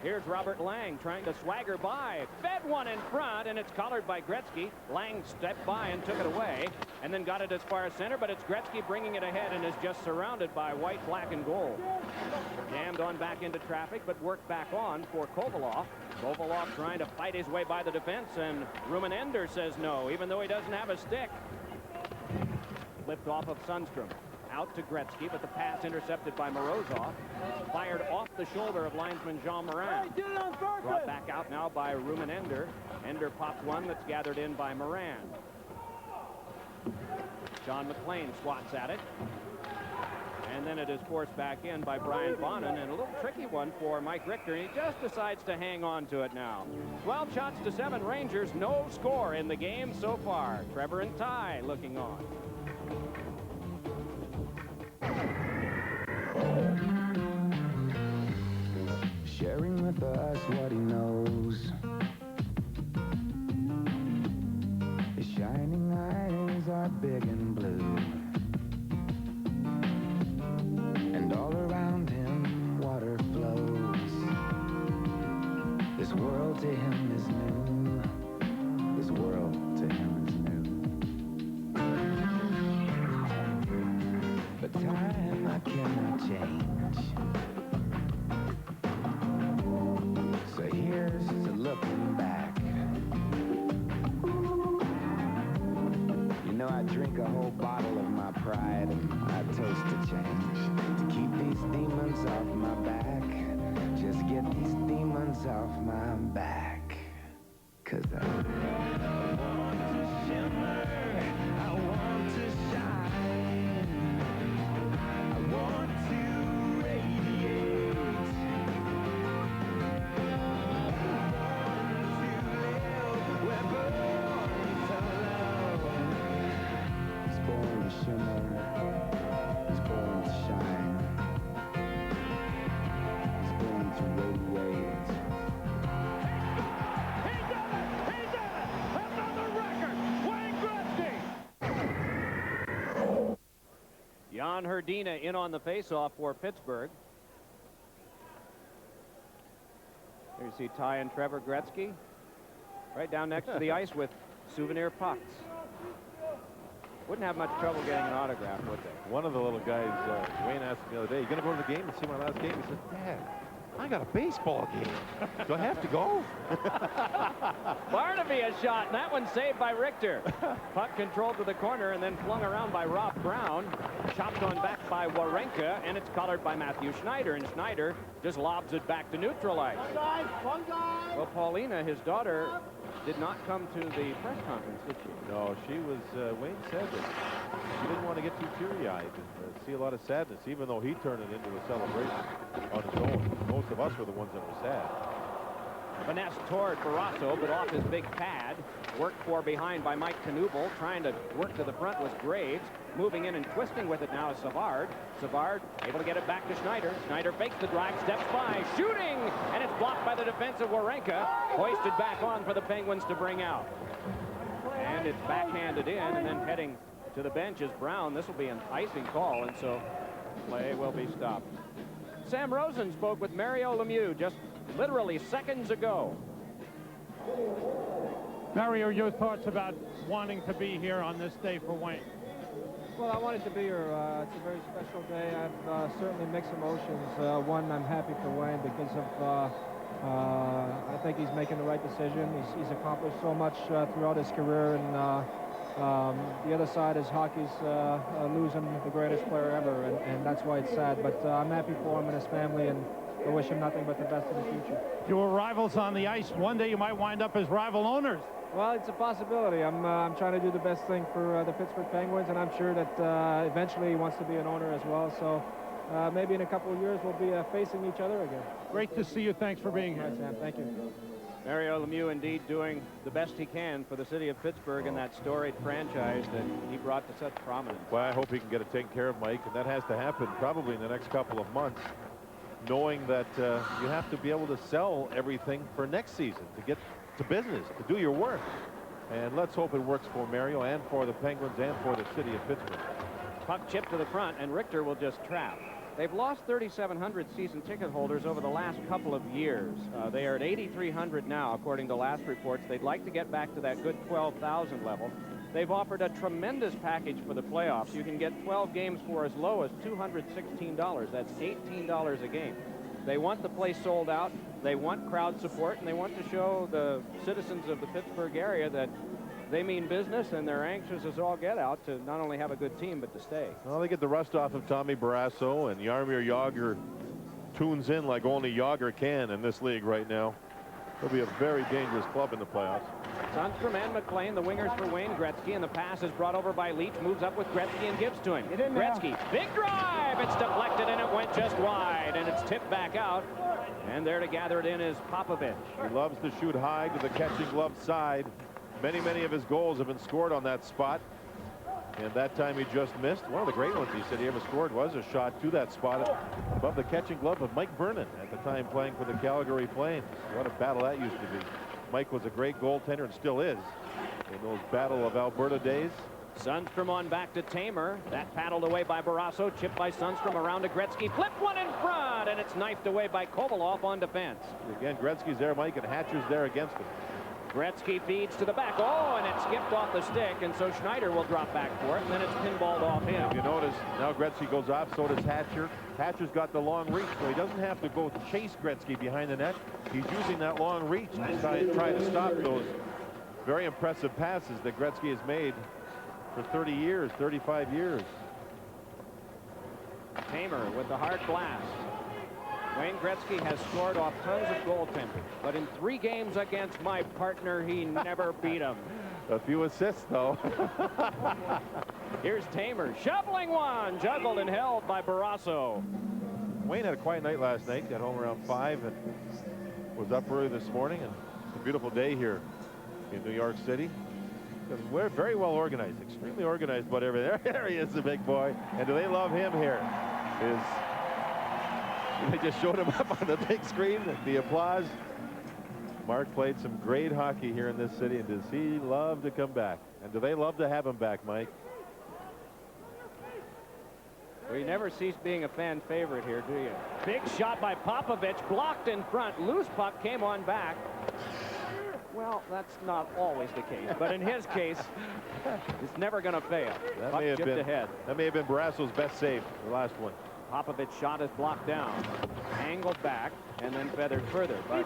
Here's Robert Lang trying to swagger by. Fed one in front, and it's collared by Gretzky. Lang stepped by and took it away, and then got it as far as center, but it's Gretzky bringing it ahead and is just surrounded by white, black, and gold. Jammed on back into traffic, but worked back on for Kovalov. Kovalov trying to fight his way by the defense, and Rumenender says no, even though he doesn't have a stick. Flipped off of Sundstrom. Out to Gretzky, but the pass intercepted by Morozov. Fired off the shoulder of linesman Jean Morin. Brought back out now by Rumenender. Ender popped one that's gathered in by Moran. John McClain swats at it. And then it is forced back in by Brian Bonin, and a little tricky one for Mike Richter. He just decides to hang on to it now. 12 shots to 7 Rangers. No score in the game so far. Trevor and Ty looking on. Sharing with us what he knows. His shining eyes are big and blue, and all around him water flows. This world to him is new. This world to him is new. But time I cannot change. So here's to looking back. You know, I drink a whole bottle of my pride, and I toast to change. To keep these demons off my back. Just get these demons off my back. 'Cause I John Herdina in on the faceoff for Pittsburgh. There you see Ty and Trevor Gretzky right down next to the ice with souvenir pucks. Wouldn't have much trouble getting an autograph, would they? One of the little guys, Wayne asked me the other day, "You going to go to the game and see my last game?" He said, "Dad, I got a baseball game. Do I have to go?" Barnaby a shot, and that one saved by Richter. Puck controlled to the corner and then flung around by Rob Brown. Chopped on back by Warenka, and it's collared by Matthew Schneider, and Schneider just lobs it back to neutral ice. Well, Paulina, his daughter, did not come to the press conference, did she? No, she was, Wayne said that she didn't want to get too teary-eyed and see a lot of sadness, even though he turned it into a celebration on his own. Most of us were the ones that were sad. Finesse toward Barrasso, but off his big pad. Worked for behind by Mike Knuble. Trying to work to the front was Graves. Moving in and twisting with it now is Savard. Savard able to get it back to Schneider. Schneider fakes the drive, steps by, shooting, and it's blocked by the defense of Warenka. Hoisted back on for the Penguins to bring out. And it's backhanded in, and then heading to the bench is Brown. This will be an icing call, and so play will be stopped. Sam Rosen spoke with Mario Lemieux just literally seconds ago. Mario, your thoughts about wanting to be here on this day for Wayne? Well, I wanted to be here. It's a very special day. I've certainly mixed emotions. One, I'm happy for Wayne because of I think he's making the right decision. He's accomplished so much throughout his career, and the other side is hockey's losing the greatest player ever, and that's why it's sad. But I'm happy for him and his family, and I wish him nothing but the best in the future. You were rivals on the ice. One day you might wind up as rival owners. Well, it's a possibility. I'm trying to do the best thing for the Pittsburgh Penguins, and I'm sure that eventually he wants to be an owner as well. So maybe in a couple of years we'll be facing each other again. Great to see you. Thanks for being here. All right, Sam. Thank you. Mario Lemieux indeed doing the best he can for the city of Pittsburgh and that storied franchise that he brought to such prominence. Well, I hope he can get it taken care of, Mike, and that has to happen probably in the next couple of months, knowing that you have to be able to sell everything for next season to get to business, to do your work. And let's hope it works for Mario and for the Penguins and for the city of Pittsburgh. Puck chipped to the front, and Richter will just trap. They've lost 3,700 season ticket holders over the last couple of years. They are at 8,300 now, according to last reports. They'd like to get back to that good 12,000 level. They've offered a tremendous package for the playoffs. You can get 12 games for as low as $216. That's $18 a game. They want the place sold out. They want crowd support, and they want to show the citizens of the Pittsburgh area that they mean business, and they're anxious as all get out to not only have a good team, but to stay. Well, they get the rust off of Tommy Barrasso, and Jaromir Jagr tunes in like only Jagr can in this league right now. It'll be a very dangerous club in the playoffs. Sundstrom and McLean, the wingers for Wayne Gretzky, and the pass is brought over by Leach, moves up with Gretzky and gives to him. Gretzky, big drive, it's deflected and it went just wide, and it's tipped back out, and there to gather it in is Popovich. He loves to shoot high to the catching glove side. Many of his goals have been scored on that spot, and that time he just missed. One of the great ones he said he ever scored was a shot to that spot above the catching glove of Mike Vernon at the time playing for the Calgary Flames. What a battle that used to be. Mike was a great goaltender and still is in those Battle of Alberta days. Sundstrom on back to Tamer. That paddled away by Barrasso, chipped by Sundstrom around to Gretzky, flipped one in front, and it's knifed away by Kovalov on defense. Again, Gretzky's there, Mike, and Hatcher's there against him. Gretzky feeds to the back. Oh, and it skipped off the stick, and so Schneider will drop back for it, and then it's pinballed off him. If you notice, now Gretzky goes off, so does Hatcher. Hatcher's got the long reach, so he doesn't have to go chase Gretzky behind the net. He's using that long reach to try to stop those very impressive passes that Gretzky has made for 30 years, 35 years. Tamer with the hard blast. Wayne Gretzky has scored off tons of goaltenders, but in 3 games against my partner, he never beat him. A few assists, though. Here's Tamer shoveling one, juggled and held by Barrasso. Wayne had a quiet night last night, got home around 5 and was up early this morning, and it's a beautiful day here in New York City. We're very well organized, extremely organized, but there he is, the big boy. And do they love him here? They just showed him up on the big screen, the applause. Mark played some great hockey here in this city, and does he love to come back? And do they love to have him back, Mike? Well, you never cease being a fan favorite here, do you? Big shot by Popovich, blocked in front. Loose puck came on back. Well, that's not always the case, but in his case, it's never going to fail. That Puck may have chipped been ahead. That may have been Barrasso's best save, the last one. Popovich's shot is blocked down, angled back, and then feathered further. But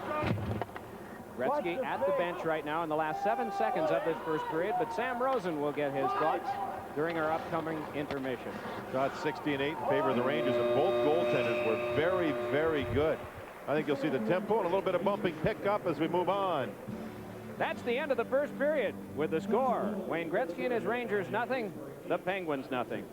Gretzky at the bench right now in the last 7 seconds of this first period, but Sam Rosen will get his thoughts during our upcoming intermission. Shot 60 and 8 in favor of the Rangers, and both goaltenders were very, very good. I think you'll see the tempo and a little bit of bumping pick up as we move on. That's the end of the first period with the score. Wayne Gretzky and his Rangers nothing, the Penguins nothing.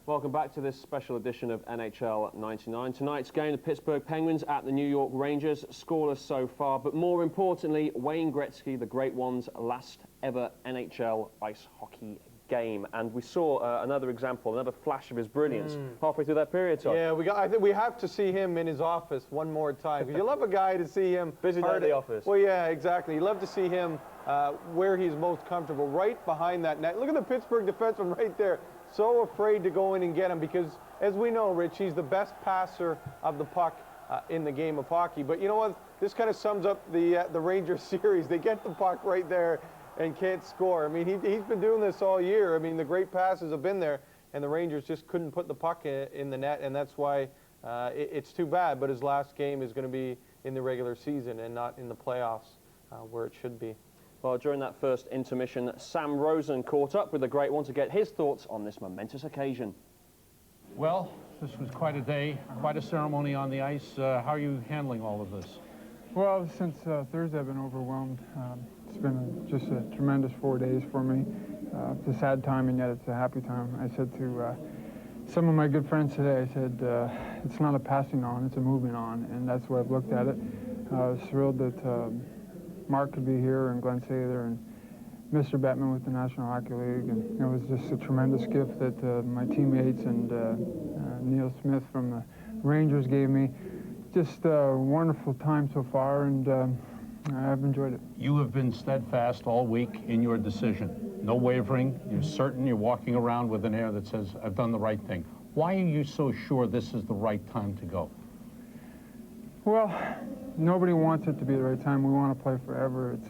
Welcome back to this special edition of NHL 99. Tonight's game, the Pittsburgh Penguins at the New York Rangers, scoreless so far, but more importantly, Wayne Gretzky, the Great One's last ever NHL ice hockey game. And we saw another example, another flash of his brilliance halfway through that period, Todd. Yeah, I think we have to see him in his office one more time. Because you love a guy to see him busy day at the office. Well, yeah, exactly. You love to see him where he's most comfortable, right behind that net. Look at the Pittsburgh defenseman right there. So afraid to go in and get him because, as we know, Rich, he's the best passer of the puck in the game of hockey. But you know what? This kind of sums up the Rangers series. They get the puck right there and can't score. I mean, he's been doing this all year. I mean, the great passes have been there, and the Rangers just couldn't put the puck in the net, and that's why it's too bad. But his last game is going to be in the regular season and not in the playoffs where it should be. Well, during that first intermission, Sam Rosen caught up with the Great One to get his thoughts on this momentous occasion. Well, this was quite a day, quite a ceremony on the ice. How are you handling all of this? Well, since Thursday, I've been overwhelmed. It's been just a tremendous 4 days for me. It's a sad time, and yet it's a happy time. I said to some of my good friends today, I said, it's not a passing on, it's a moving on, and that's the way I've looked at it. I was thrilled that Mark could be here, and Glenn Sather, and Mr. Bettman with the National Hockey League, and it was just a tremendous gift that my teammates and Neil Smith from the Rangers gave me. Just a wonderful time so far, and I've enjoyed it. You have been steadfast all week in your decision. No wavering. You're certain. You're walking around with an air that says, I've done the right thing. Why are you so sure this is the right time to go? Well, nobody wants it to be the right time. We want to play forever. It's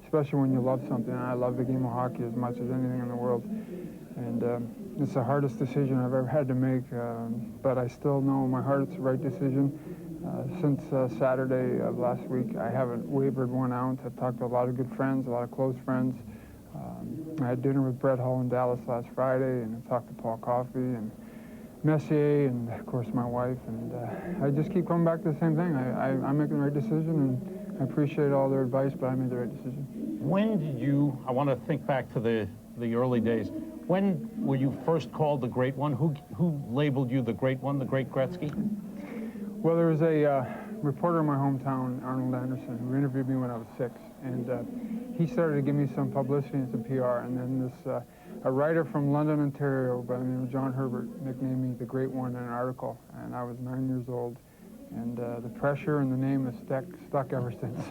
especially when you love something. And I love the game of hockey as much as anything in the world. And it's the hardest decision I've ever had to make. But I still know in my heart it's the right decision. Since Saturday of last week, I haven't wavered 1 ounce. I've talked to a lot of good friends, a lot of close friends. I had dinner with Brett Hull in Dallas last Friday, and I talked to Paul Coffey and Messier, and of course my wife. And I just keep coming back to the same thing. I'm making the right decision, and I appreciate all their advice, but I made the right decision. When did you, I want to think back to the early days. When were you first called the Great One? Who labeled you the Great One, the Great Gretzky? Well, there was a reporter in my hometown, Arnold Anderson, who interviewed me when I was 6, and he started to give me some publicity and some PR, and then this a writer from London, Ontario, by the name of John Herbert, nicknamed me the Great One in an article, and I was 9 years old, and the pressure and the name has stuck ever since.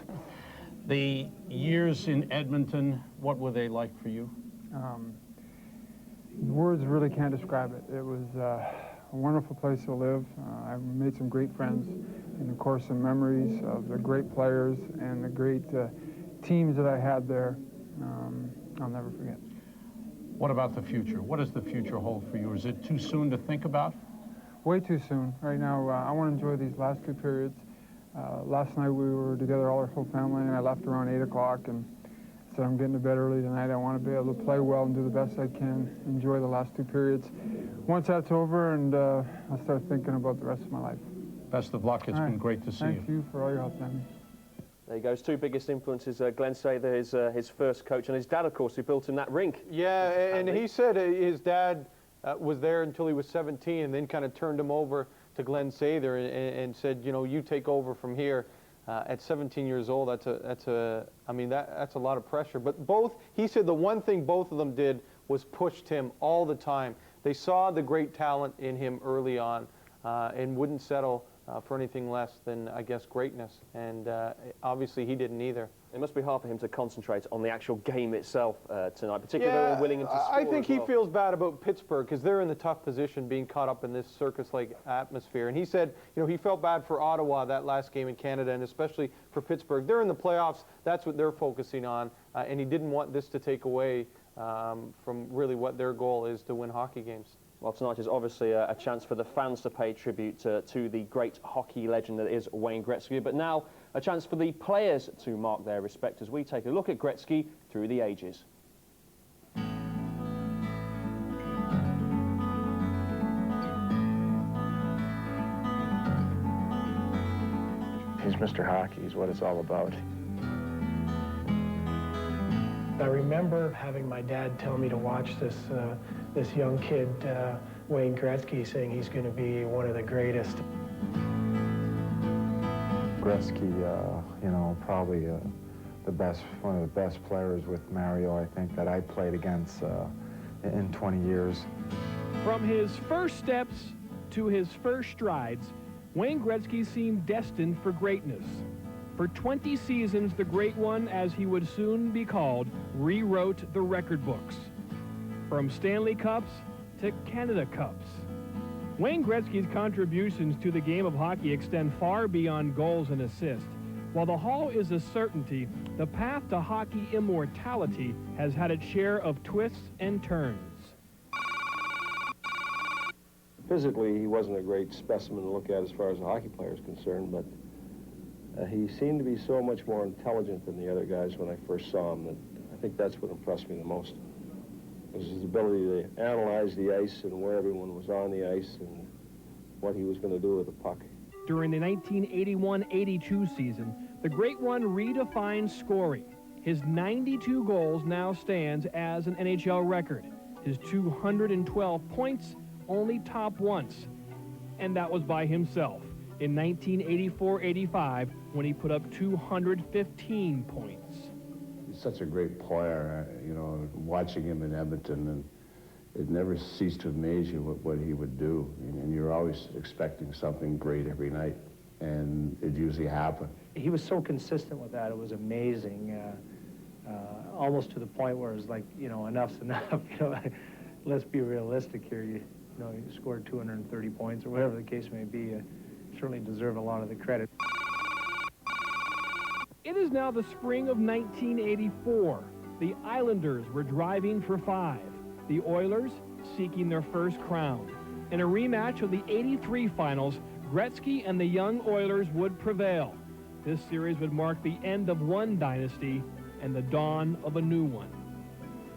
The years in Edmonton, what were they like for you? Words really can't describe it. It was a wonderful place to live. I've made some great friends, and of course some memories of the great players and the great teams that I had there. I'll never forget. What about the future? What does the future hold for you? Is it too soon to think about? Way too soon. Right now, I want to enjoy these last 2 periods. Last night we were together, all our whole family, and I left around 8 o'clock and said I'm getting to bed early tonight. I want to be able to play well and do the best I can, enjoy the last 2 periods. Once that's over, and I'll start thinking about the rest of my life. Best of luck. It's been great to see you. Thank you for all your help, Danny. There you go. His 2 biggest influences, Glenn Sather, his first coach, and his dad, of course, who built him that rink. Yeah, and he said his dad was there until he was 17, and then kind of turned him over to Glenn Sather and said, you know, you take over from here. At 17 years old, that's a lot of pressure. But he said the one thing both of them did was pushed him all the time. They saw the great talent in him early on and wouldn't settle for anything less than, I guess, greatness. And obviously he didn't either. It must be hard for him to concentrate on the actual game itself tonight, particularly if they were willing to score. I think as well. he feels bad about Pittsburgh because they're in the tough position being caught up in this circus-like atmosphere. And he said, you know, he felt bad for Ottawa that last game in Canada, and especially for Pittsburgh. They're in the playoffs. That's what they're focusing on. And he didn't want this to take away from really what their goal is, to win hockey games. Well, tonight is obviously a chance for the fans to pay tribute to the great hockey legend that is Wayne Gretzky, but now a chance for the players to mark their respect as we take a look at Gretzky through the ages. He's Mr. Hockey, is what it's all about. I remember having my dad tell me to watch this young kid, Wayne Gretzky, saying he's going to be one of the greatest. Gretzky, you know, probably one of the best players with Mario, I think, that I played against in 20 years. From his first steps to his first strides, Wayne Gretzky seemed destined for greatness. For 20 seasons, the Great One, as he would soon be called, rewrote the record books. From Stanley Cups to Canada Cups. Wayne Gretzky's contributions to the game of hockey extend far beyond goals and assists. While the Hall is a certainty, the path to hockey immortality has had its share of twists and turns. Physically, he wasn't a great specimen to look at as far as a hockey player is concerned, but he seemed to be so much more intelligent than the other guys when I first saw him that I think that's what impressed me the most. Was his ability to analyze the ice and where everyone was on the ice and what he was going to do with the puck. During the 1981-82 season, the Great One redefined scoring. His 92 goals now stands as an NHL record. His 212 points only topped once, and that was by himself in 1984-85 when he put up 215 points. He's such a great player, you know, watching him in Edmonton, and it never ceased to amaze you what he would do. And you're always expecting something great every night, and it usually happened. He was so consistent with that, it was amazing, almost to the point where it was like, you know, enough's enough. You know, let's be realistic here. You know, you scored 230 points or whatever the case may be. Certainly deserve a lot of the credit. It is now the spring of 1984. The Islanders were driving for 5. The Oilers seeking their first crown. In a rematch of the '83 finals, Gretzky and the young Oilers would prevail. This series would mark the end of one dynasty and the dawn of a new one.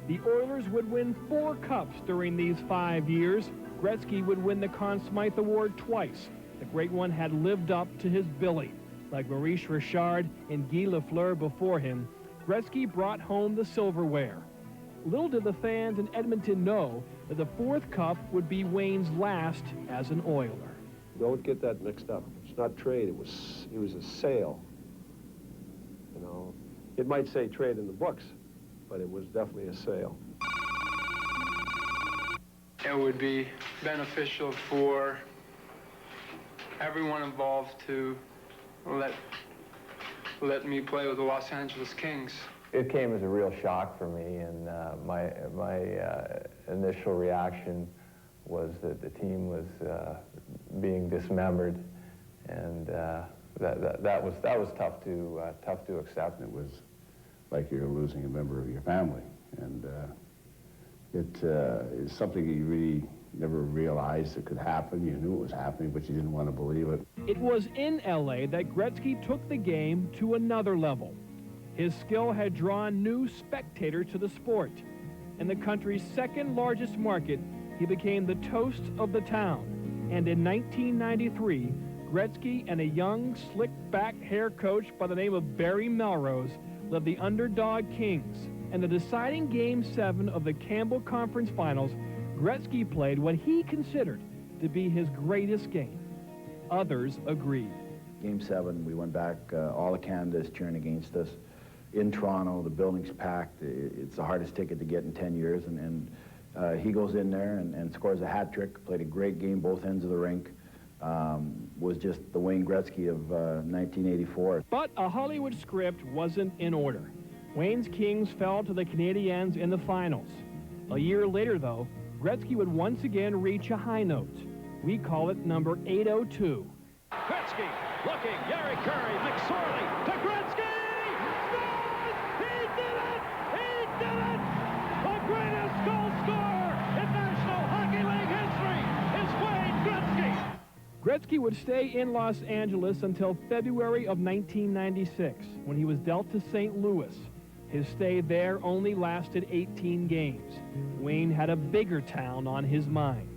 The Oilers would win 4 cups during these 5 years. Gretzky would win the Conn Smythe Award twice. The Great One had lived up to his billing. Like Maurice Richard and Guy Lafleur before him, Gretzky brought home the silverware. Little did the fans in Edmonton know that the 4th cup would be Wayne's last as an Oiler. Don't get that mixed up. It's not trade. It was a sale. You know, it might say trade in the books, but it was definitely a sale. It would be beneficial for everyone involved to let me play with the Los Angeles Kings. It came as a real shock for me, and my initial reaction was that the team was being dismembered, and that was tough to accept. It was like you're losing a member of your family, and it is something you really never realized it could happen. You knew it was happening, but you didn't want to believe it. It was in LA that Gretzky took the game to another level. His skill had drawn new spectators to the sport. In the country's 2nd largest market, he became the toast of the town. And in 1993, Gretzky and a young, slick-back hair coach by the name of Barry Melrose led the underdog Kings. In the deciding Game 7 of the Campbell Conference Finals, Gretzky played what he considered to be his greatest game. Others agreed. Game 7, we went back, all of Canada is cheering against us. In Toronto, the building's packed. It's the hardest ticket to get in 10 years, and he goes in there and scores a hat trick, played a great game both ends of the rink. was just the Wayne Gretzky of 1984. But a Hollywood script wasn't in order. Wayne's Kings fell to the Canadiens in the finals. A year later, though, Gretzky would once again reach a high note. We call it number 802. Gretzky looking, Gary Curry, McSorley to Gretzky! Scores! He did it! He did it! The greatest goal scorer in National Hockey League history is Wayne Gretzky! Gretzky would stay in Los Angeles until February of 1996, when he was dealt to St. Louis. His stay there only lasted 18 games. Wayne had a bigger town on his mind.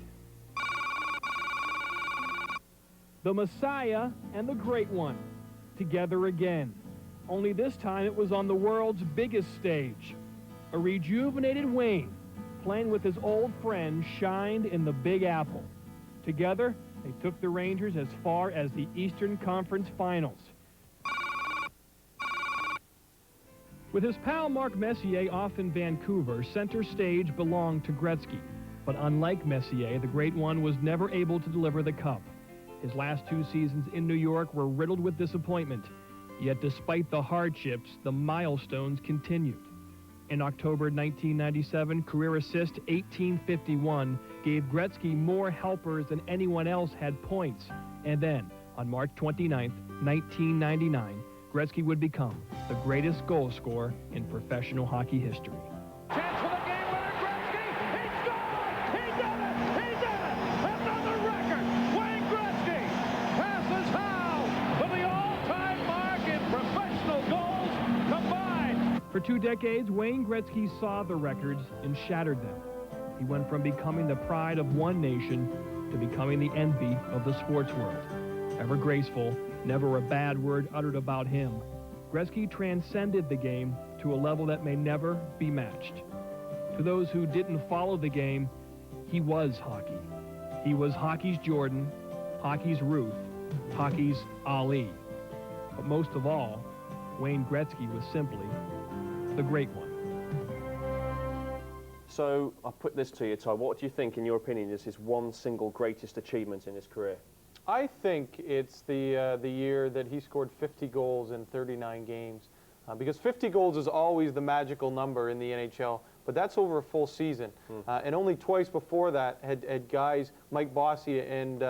The Messiah and the Great One, together again. Only this time it was on the world's biggest stage. A rejuvenated Wayne, playing with his old friend, shined in the Big Apple. Together, they took the Rangers as far as the Eastern Conference Finals. With his pal Mark Messier off in Vancouver, center stage belonged to Gretzky. But unlike Messier, the Great One was never able to deliver the cup. His last 2 seasons in New York were riddled with disappointment. Yet despite the hardships, the milestones continued. In October 1997, career assist 1851 gave Gretzky more helpers than anyone else had points. And then, on March 29, 1999, Gretzky would become the greatest goal scorer in professional hockey history. Chance for the game winner, Gretzky! He scored! He did it! He did it! Another record! Wayne Gretzky passes Howe for the all-time mark in professional goals combined! For 2 decades, Wayne Gretzky saw the records and shattered them. He went from becoming the pride of one nation to becoming the envy of the sports world. Ever graceful, never a bad word uttered about him, Gretzky transcended the game to a level that may never be matched. To those who didn't follow the game, he was hockey. He was hockey's Jordan, hockey's Ruth, hockey's Ali. But most of all, Wayne Gretzky was simply the Great One. So I put this to you, Todd. What do you think, in your opinion, is his one single greatest achievement in his career? I think it's the year that he scored 50 goals in 39 games. Because 50 goals is always the magical number in the NHL, but that's over a full season. And only twice before that had guys, Mike Bossy and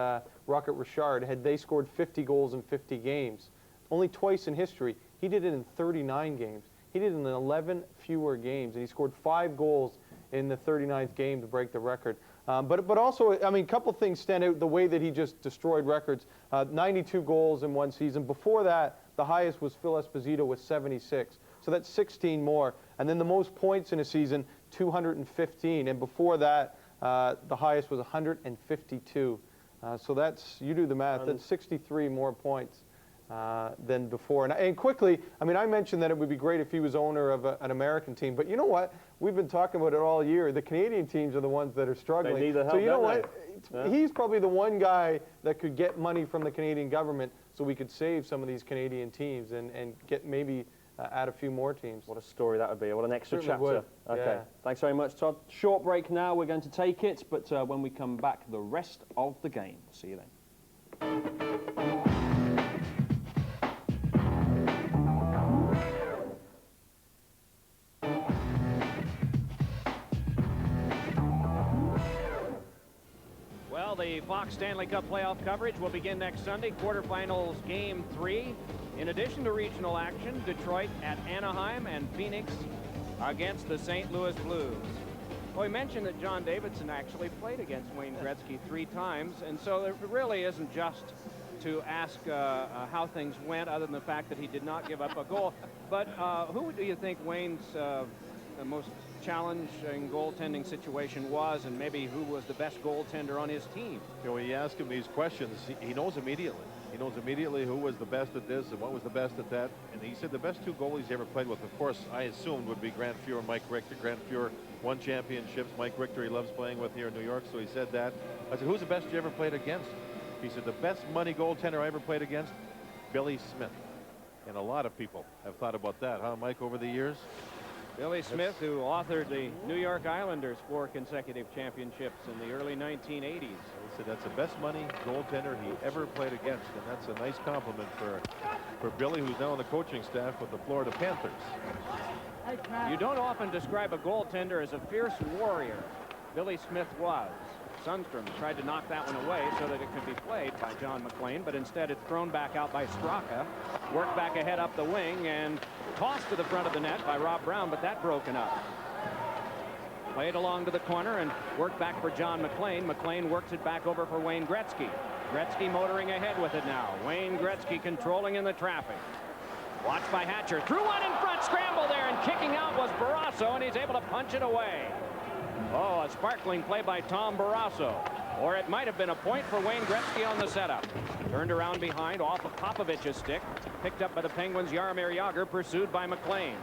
Rocket Richard, had they scored 50 goals in 50 games. Only twice in history. He did it in 39 games. He did it in 11 fewer games, and he scored 5 goals in the 39th game to break the record. But also, I mean, a couple things stand out, the way that he just destroyed records. 92 goals in one season. Before that, the highest was Phil Esposito with 76. So that's 16 more. And then the most points in a season, 215. And before that, the highest was 152. So that's, you do the math, that's 63 more points than before. And quickly, I mean, I mentioned that it would be great if he was owner of an American team. But you know what? We've been talking about it all year. The Canadian teams are the ones that are struggling. They need the help, so you know don't what? they? He's probably the one guy that could get money from the Canadian government so we could save some of these Canadian teams and get maybe add a few more teams. What a story that would be. What an extra Certainly chapter. would. Okay. Yeah. Thanks very much, Todd. Short break now. We're going to take it, but when we come back, the rest of the game. See you then. The Fox Stanley Cup playoff coverage will begin next Sunday, quarterfinals game 3. In addition to regional action, Detroit at Anaheim and Phoenix against the St. Louis Blues. Well, we mentioned that John Davidson actually played against Wayne Gretzky 3 times, and so it really isn't just to ask how things went, other than the fact that he did not give up a goal. But who do you think Wayne's most challenging goaltending situation was, and maybe who was the best goaltender on his team? You know, when you ask him these questions, he knows immediately. He knows immediately who was the best at this and what was the best at that. And he said the best 2 goalies he ever played with, of course, I assumed would be Grant Fuhr and Mike Richter. Grant Fuhr won championships. Mike Richter he loves playing with here in New York, so he said that. I said, who's the best you ever played against? He said, the best money goaltender I ever played against, Billy Smith. And a lot of people have thought about that, huh, Mike, over the years? Billy Smith, who authored the New York Islanders 4 consecutive championships in the early 1980s. He said that's the best money goaltender he ever played against, and that's a nice compliment for Billy, who's now on the coaching staff with the Florida Panthers. You don't often describe a goaltender as a fierce warrior. Billy Smith was. Sundstrom tried to knock that one away so that it could be played by John McLean, but instead it's thrown back out by Straka. Worked back ahead up the wing and tossed to the front of the net by Rob Brown, but that broken up. Played along to the corner and worked back for John McLean. McLean works it back over for Wayne Gretzky. Gretzky motoring ahead with it now. Wayne Gretzky controlling in the traffic. Watched by Hatcher. Threw one in front. Scramble there, and kicking out was Barrasso, and he's able to punch it away. Oh, a sparkling play by Tom Barrasso. Or it might have been a point for Wayne Gretzky on the setup. Turned around behind off of Popovich's stick. Picked up by the Penguins' Jaromir Jagr, pursued by McLean.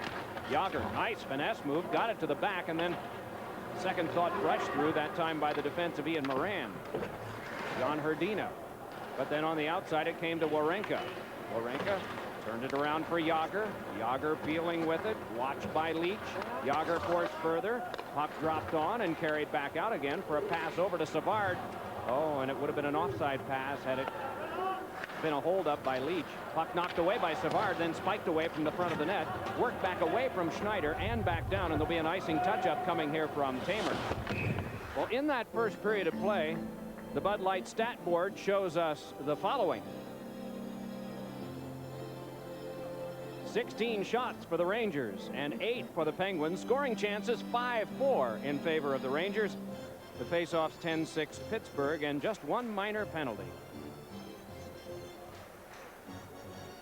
Jagr, nice finesse move, got it to the back, and then second thought rushed through, that time by the defensive Ian Moran. John Herdina. But then on the outside it came to Warenka. Warenka turned it around for Jagr. Jagr peeling with it. Watched by Leach. Jagr forced further. Puck dropped on and carried back out again for a pass over to Savard. Oh, and it would have been an offside pass had it been a holdup by Leach. Puck knocked away by Savard, then spiked away from the front of the net. Worked back away from Schneider and back down, and there'll be an icing touch-up coming here from Tamer. Well, in that first period of play, the Bud Light stat board shows us the following. 16 shots for the Rangers and 8 for the Penguins. Scoring chances 5-4 in favor of the Rangers. The faceoffs 10-6 Pittsburgh, and just one minor penalty.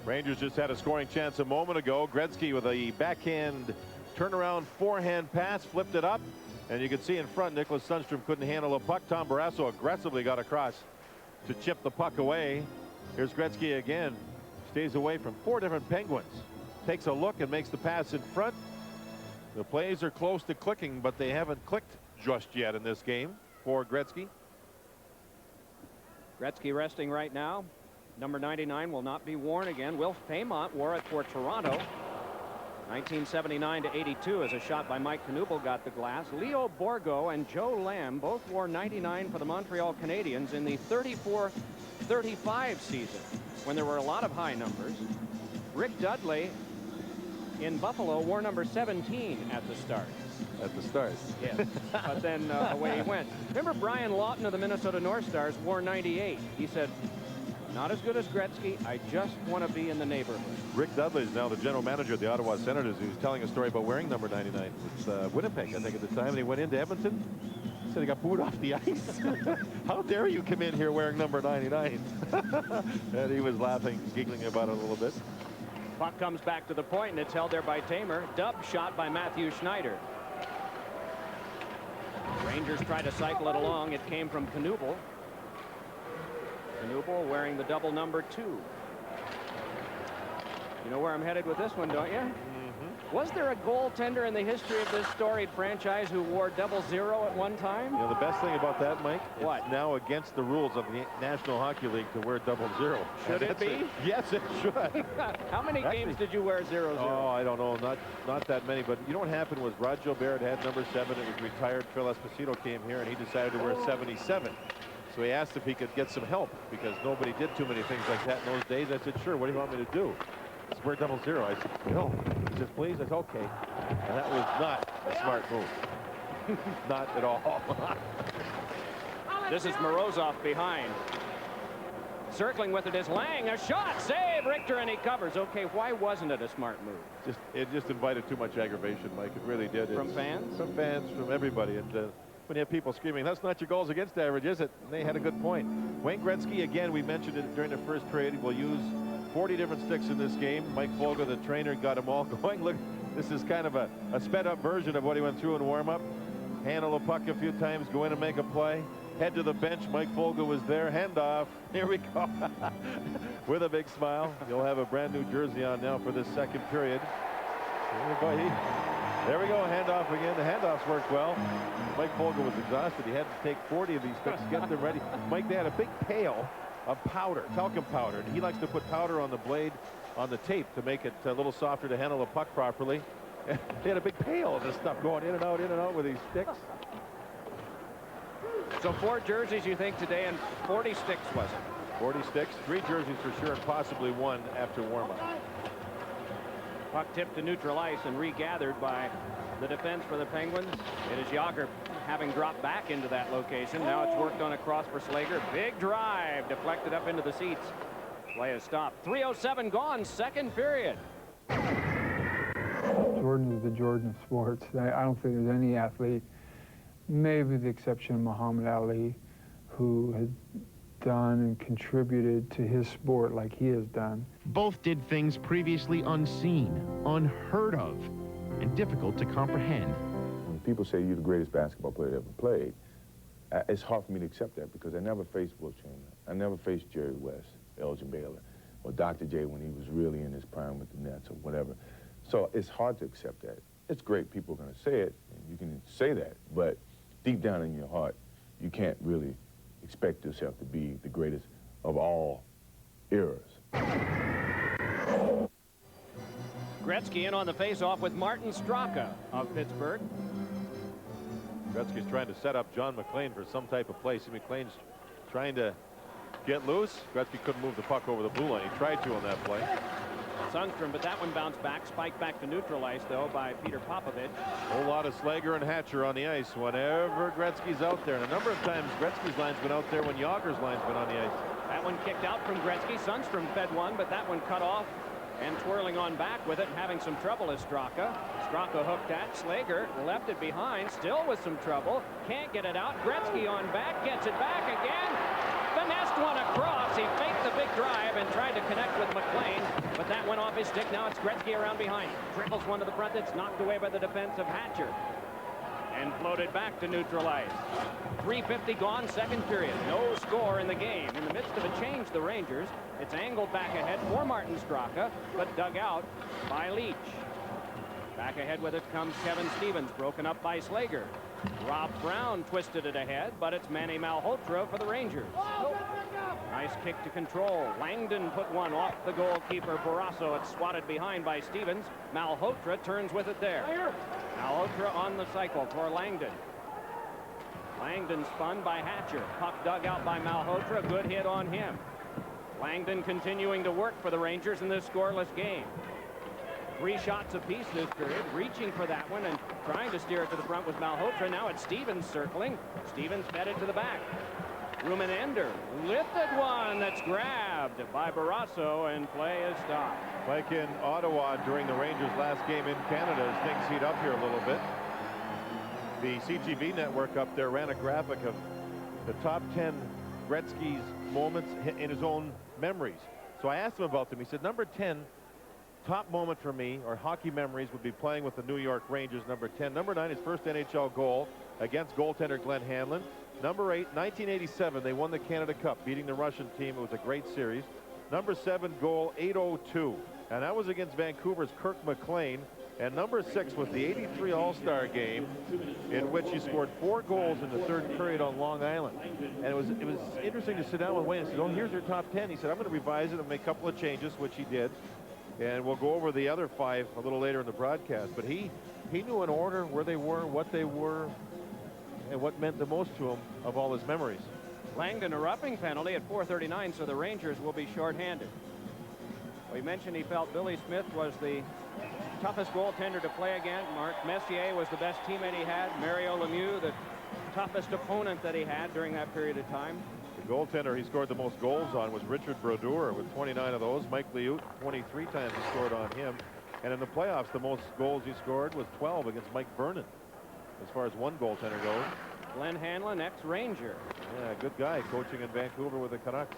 Rangers just had a scoring chance a moment ago. Gretzky with a backhand turnaround forehand pass, flipped it up, and you can see in front Nicholas Sundstrom couldn't handle a puck. Tom Barrasso aggressively got across to chip the puck away. Here's Gretzky again. Stays away from 4 different Penguins. Takes a look and makes the pass in front. The plays are close to clicking, but they haven't clicked just yet in this game for Gretzky. Gretzky resting right now. Number 99 will not be worn again. Will Faymont wore it for Toronto. 1979 to 82 as a shot by Mike Knuble got the glass. Leo Borgo and Joe Lamb both wore 99 for the Montreal Canadiens in the 34-35 season when there were a lot of high numbers. Rick Dudley in Buffalo wore number 17 at the start. At the start. Yes. But then away he went. Remember Brian Lawton of the Minnesota North Stars wore 98. He said, not as good as Gretzky. I just want to be in the neighborhood. Rick Dudley is now the general manager of the Ottawa Senators. He was telling a story about wearing number 99. It's Winnipeg, I think, at the time. And he went into Edmonton. He said he got booed off the ice. How dare you come in here wearing number 99? And he was laughing, giggling about it a little bit. Puck comes back to the point, and it's held there by Tamer. Dub shot by Matthew Schneider. Rangers try to cycle it along. It came from Knuble. Knuble wearing the double number 2. You know where I'm headed with this one, don't you? Was there a goaltender in the history of this storied franchise who wore 00 at one time? You know, the best thing about that, Mike, what? It's now against the rules of the National Hockey League to wear 00. Should it be? Yes, it should. How many games did you wear 00? Oh, I don't know. Not that many. But you know what happened was Rod Gilbert had number 7. It was retired. Phil Esposito came here, and he decided to wear 77. So he asked if he could get some help because nobody did too many things like that in those days. I said, sure, what do you want me to do? Let's wear 00. I said, no. He says, please. I said, okay. And that was not a smart move. Not at all. This is Morozov behind. Circling with it is Lang. A shot. Save Richter, and he covers. Okay, why wasn't it a smart move? It just invited too much aggravation, Mike. It really did. From fans? From fans, from everybody. And when you have people screaming, that's not your goals against average, is it? And they had a good point. Wayne Gretzky, again, we mentioned it during the first period, will use 40 different sticks in this game. Mike Folga, the trainer, got them all going. Look, this is kind of a sped-up version of what he went through in warm-up. Handle a puck a few times, go in and make a play. Head to the bench. Mike Folga was there. Handoff. Here we go. With a big smile. You'll have a brand new jersey on now for this second period. There we go. Handoff again. The handoffs worked well. Mike Folga was exhausted. He had to take 40 of these sticks to get them ready. Mike, they had a big pail of powder, talcum powder, and he likes to put powder on the blade on the tape to make it a little softer to handle a puck properly. They had a big pail of this stuff going in and out with these sticks. So 4 jerseys, you think, today, and 40 sticks, was it? 40 sticks, 3 jerseys for sure, and possibly 1 after warm-up. Puck tipped to neutral ice and regathered by the defense for the Penguins. It is Jágr having dropped back into that location. Now it's worked on across for Slager. Big drive, deflected up into the seats. Play is stopped. 3:07 gone, second period. Jordan is the Jordan of sports. I don't think there's any athlete, maybe with the exception of Muhammad Ali, who has done and contributed to his sport like he has done. Both did things previously unseen, unheard of, and difficult to comprehend. When people say you're the greatest basketball player ever played, it's hard for me to accept that because I never faced Will Chamberlain. I never faced Jerry West, Elgin Baylor, or Dr. J when he was really in his prime with the Nets or whatever. So it's hard to accept that. It's great people are going to say it, and you can say that, but deep down in your heart, you can't really expect yourself to be the greatest of all eras. Gretzky in on the face-off with Martin Straka of Pittsburgh. Gretzky's trying to set up John McClain for some type of play. See, McClain's trying to get loose. Gretzky couldn't move the puck over the blue line. He tried to on that play. Sundstrom, but that one bounced back, spiked back to neutral ice, though, by Peter Popovich. A whole lot of Slager and Hatcher on the ice whenever Gretzky's out there. And a number of times Gretzky's line's been out there when Jágr's line's been on the ice. That one kicked out from Gretzky. Sundstrom fed one, but that one cut off. And twirling on back with it and having some trouble is Straka. Straka hooked at Slager, left it behind, still with some trouble. Can't get it out. Gretzky on back, gets it back again. Finessed one across. He faked the big drive and tried to connect with McClain, but that went off his stick. Now it's Gretzky around behind. Dribbles one to the front that's knocked away by the defense of Hatcher. And floated back to neutral ice. 3:50 gone, second period. No score in the game. In the midst of a change, the Rangers. It's angled back ahead for Martin Straka, but dug out by Leach. Back ahead with it comes Kevin Stevens, broken up by Slager. Rob Brown twisted it ahead, but it's Manny Malhotra for the Rangers. Nice kick to control. Langdon put one off the goalkeeper Barrasso. It's swatted behind by Stevens. Malhotra turns with it there. Malhotra on the cycle for Langdon. Langdon spun by Hatcher. Puck dug out by Malhotra. Good hit on him. Langdon continuing to work for the Rangers in this scoreless game. 3 shots apiece this period. Reaching for that one and trying to steer it to the front was Malhotra. Now it's Stevens circling. Stevens fed it to the back. Rumenender lifted one that's grabbed by Barrasso, and play is stopped. Like in Ottawa during the Rangers' last game in Canada, as things heat up here a little bit. The CTV network up there ran a graphic of the top 10 Gretzky's moments in his own memories. So I asked him about them. He said, number 10, top moment for me, or hockey memories, would be playing with the New York Rangers, number 10. Number 9, his first NHL goal against goaltender Glenn Hanlon. Number 8, 1987, they won the Canada Cup, beating the Russian team. It was a great series. Number 7 goal, 802. And that was against Vancouver's Kirk McLean. And number 6 was the 83 All-Star game, in which he scored 4 goals in the third period on Long Island. And it was interesting to sit down with Wayne and say, oh, here's your top 10. He said, I'm going to revise it and make a couple of changes, which he did. And we'll go over the other 5 a little later in the broadcast. But he knew in order where they were, what they were, and what meant the most to him of all his memories. Langdon, a roughing penalty at 4:39, so the Rangers will be shorthanded. We mentioned he felt Billy Smith was the toughest goaltender to play against. Marc Messier was the best teammate he had. Mario Lemieux, the toughest opponent that he had during that period of time. The goaltender he scored the most goals on was Richard Brodeur with 29 of those. Mike Liut, 23 times he scored on him. And in the playoffs, the most goals he scored was 12 against Mike Vernon, as far as one goaltender goes. Glenn Hanlon, ex-Ranger. Yeah, good guy, coaching in Vancouver with the Canucks.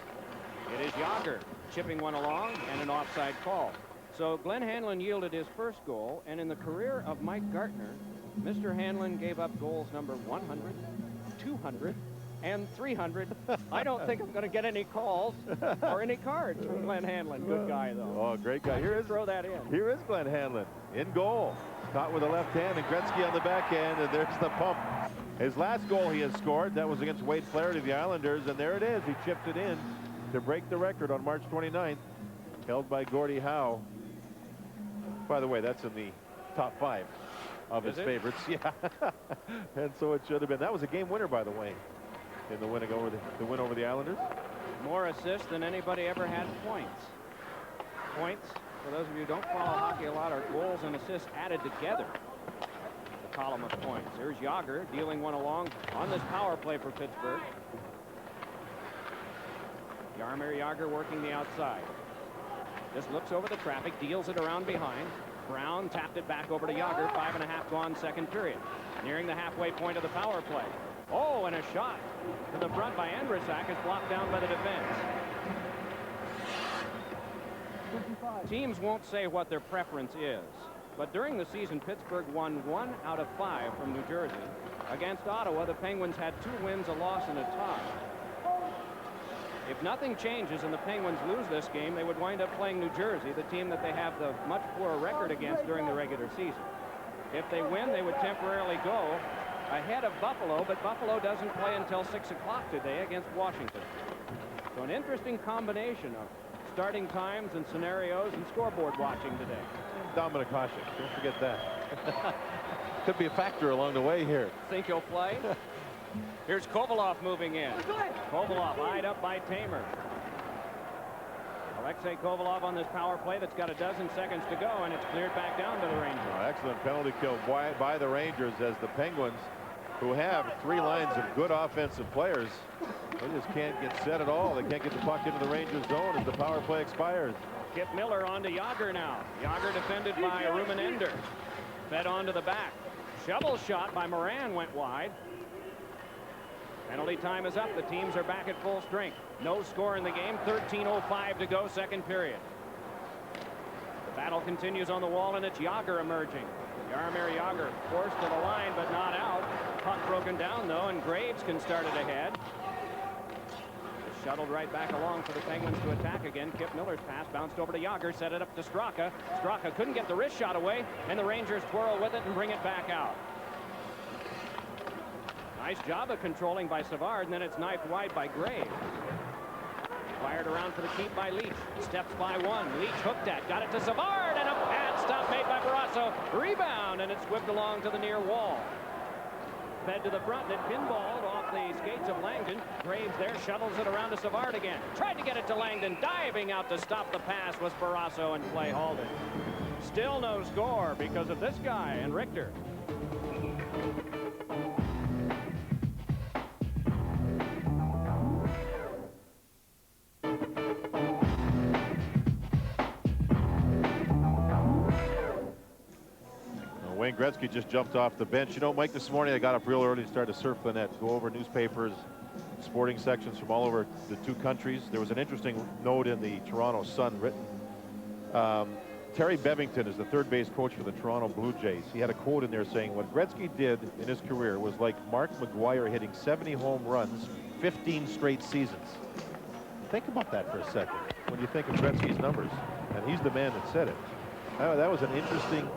It is Jágr chipping one along, and an offside call. So Glenn Hanlon yielded his first goal, and in the career of Mike Gartner, Mr. Hanlon gave up goals number 100, 200, and 300. I don't think I'm going to get any calls or any cards from Glenn Hanlon. Good guy, though. Oh, great guy. Throw that in. Here is Glenn Hanlon in goal. Caught with the left hand, and Gretzky on the back end, and there's the pump. His last goal he has scored, that was against Wade Flaherty of the Islanders, and there it is. He chipped it in to break the record on March 29th, held by Gordie Howe. By the way, that's in the top 5 of his favorites. Yeah, and so it should have been. That was a game winner, by the way, in the win over the Islanders. More assists than anybody ever had points. Points, for those of you who don't follow hockey a lot, are goals and assists added together. The column of points. Here's Yager dealing one along on this power play for Pittsburgh. Jaromir Jagr working the outside. Just looks over the traffic, deals it around behind. Brown tapped it back over to Jagr. 5.5 gone, second period. Nearing the halfway point of the power play. Oh, and a shot to the front by Andrusak is blocked down by the defense. Teams won't say what their preference is, but during the season, Pittsburgh won 1 out of 5 from New Jersey. Against Ottawa, the Penguins had 2 wins, a loss, and a tie. If nothing changes and the Penguins lose this game, they would wind up playing New Jersey, the team that they have the much poorer record against during the regular season. If they win, they would temporarily go ahead of Buffalo, but Buffalo doesn't play until 6 o'clock today against Washington. So an interesting combination of starting times and scenarios and scoreboard watching today. Dominic Hasek, don't forget that. Could be a factor along the way here. Think he'll play? Here's Kovalov moving in. Kovalov eyed up by Tamer. Alexei Kovalov on this power play that's got 12 seconds to go, and it's cleared back down to the Rangers. Excellent penalty kill by the Rangers, as the Penguins, who have 3 lines of good offensive players, they just can't get set at all. They can't get the puck into the Rangers zone as the power play expires. Kip Miller onto Jagr now. Jagr defended by Rumenender. Fed onto the back. Shovel shot by Moran went wide. Penalty time is up. The teams are back at full strength. No score in the game. 13:05 to go, second period. The battle continues on the wall, and it's Jagr emerging. Jaromir Jagr forced to the line, but not out. Puck broken down, though, and Graves can start it ahead. Shuttled right back along for the Penguins to attack again. Kip Miller's pass bounced over to Jagr, set it up to Straka. Straka couldn't get the wrist shot away, and the Rangers twirl with it and bring it back out. Nice job of controlling by Savard, and then it's knifed wide by Graves. Fired around for the keep by Leach. Steps by one. Leach hooked at. Got it to Savard, and a pad stop made by Barrasso. Rebound, and it's whipped along to the near wall. Fed to the front, and it pinballed off the skates of Langdon. Graves there shuttles it around to Savard again. Tried to get it to Langdon. Diving out to stop the pass was Barrasso, and play halted. Still no score because of this guy and Richter. Wayne Gretzky just jumped off the bench. You know, Mike, this morning I got up real early to start to surf the net, go over newspapers, sporting sections from all over the 2 countries. There was an interesting note in the Toronto Sun written. Terry Bevington is the third base coach for the Toronto Blue Jays. He had a quote in there saying, what Gretzky did in his career was like Mark McGuire hitting 70 home runs 15 straight seasons. Think about that for a second when you think of Gretzky's numbers, and he's the man that said it. That was an interesting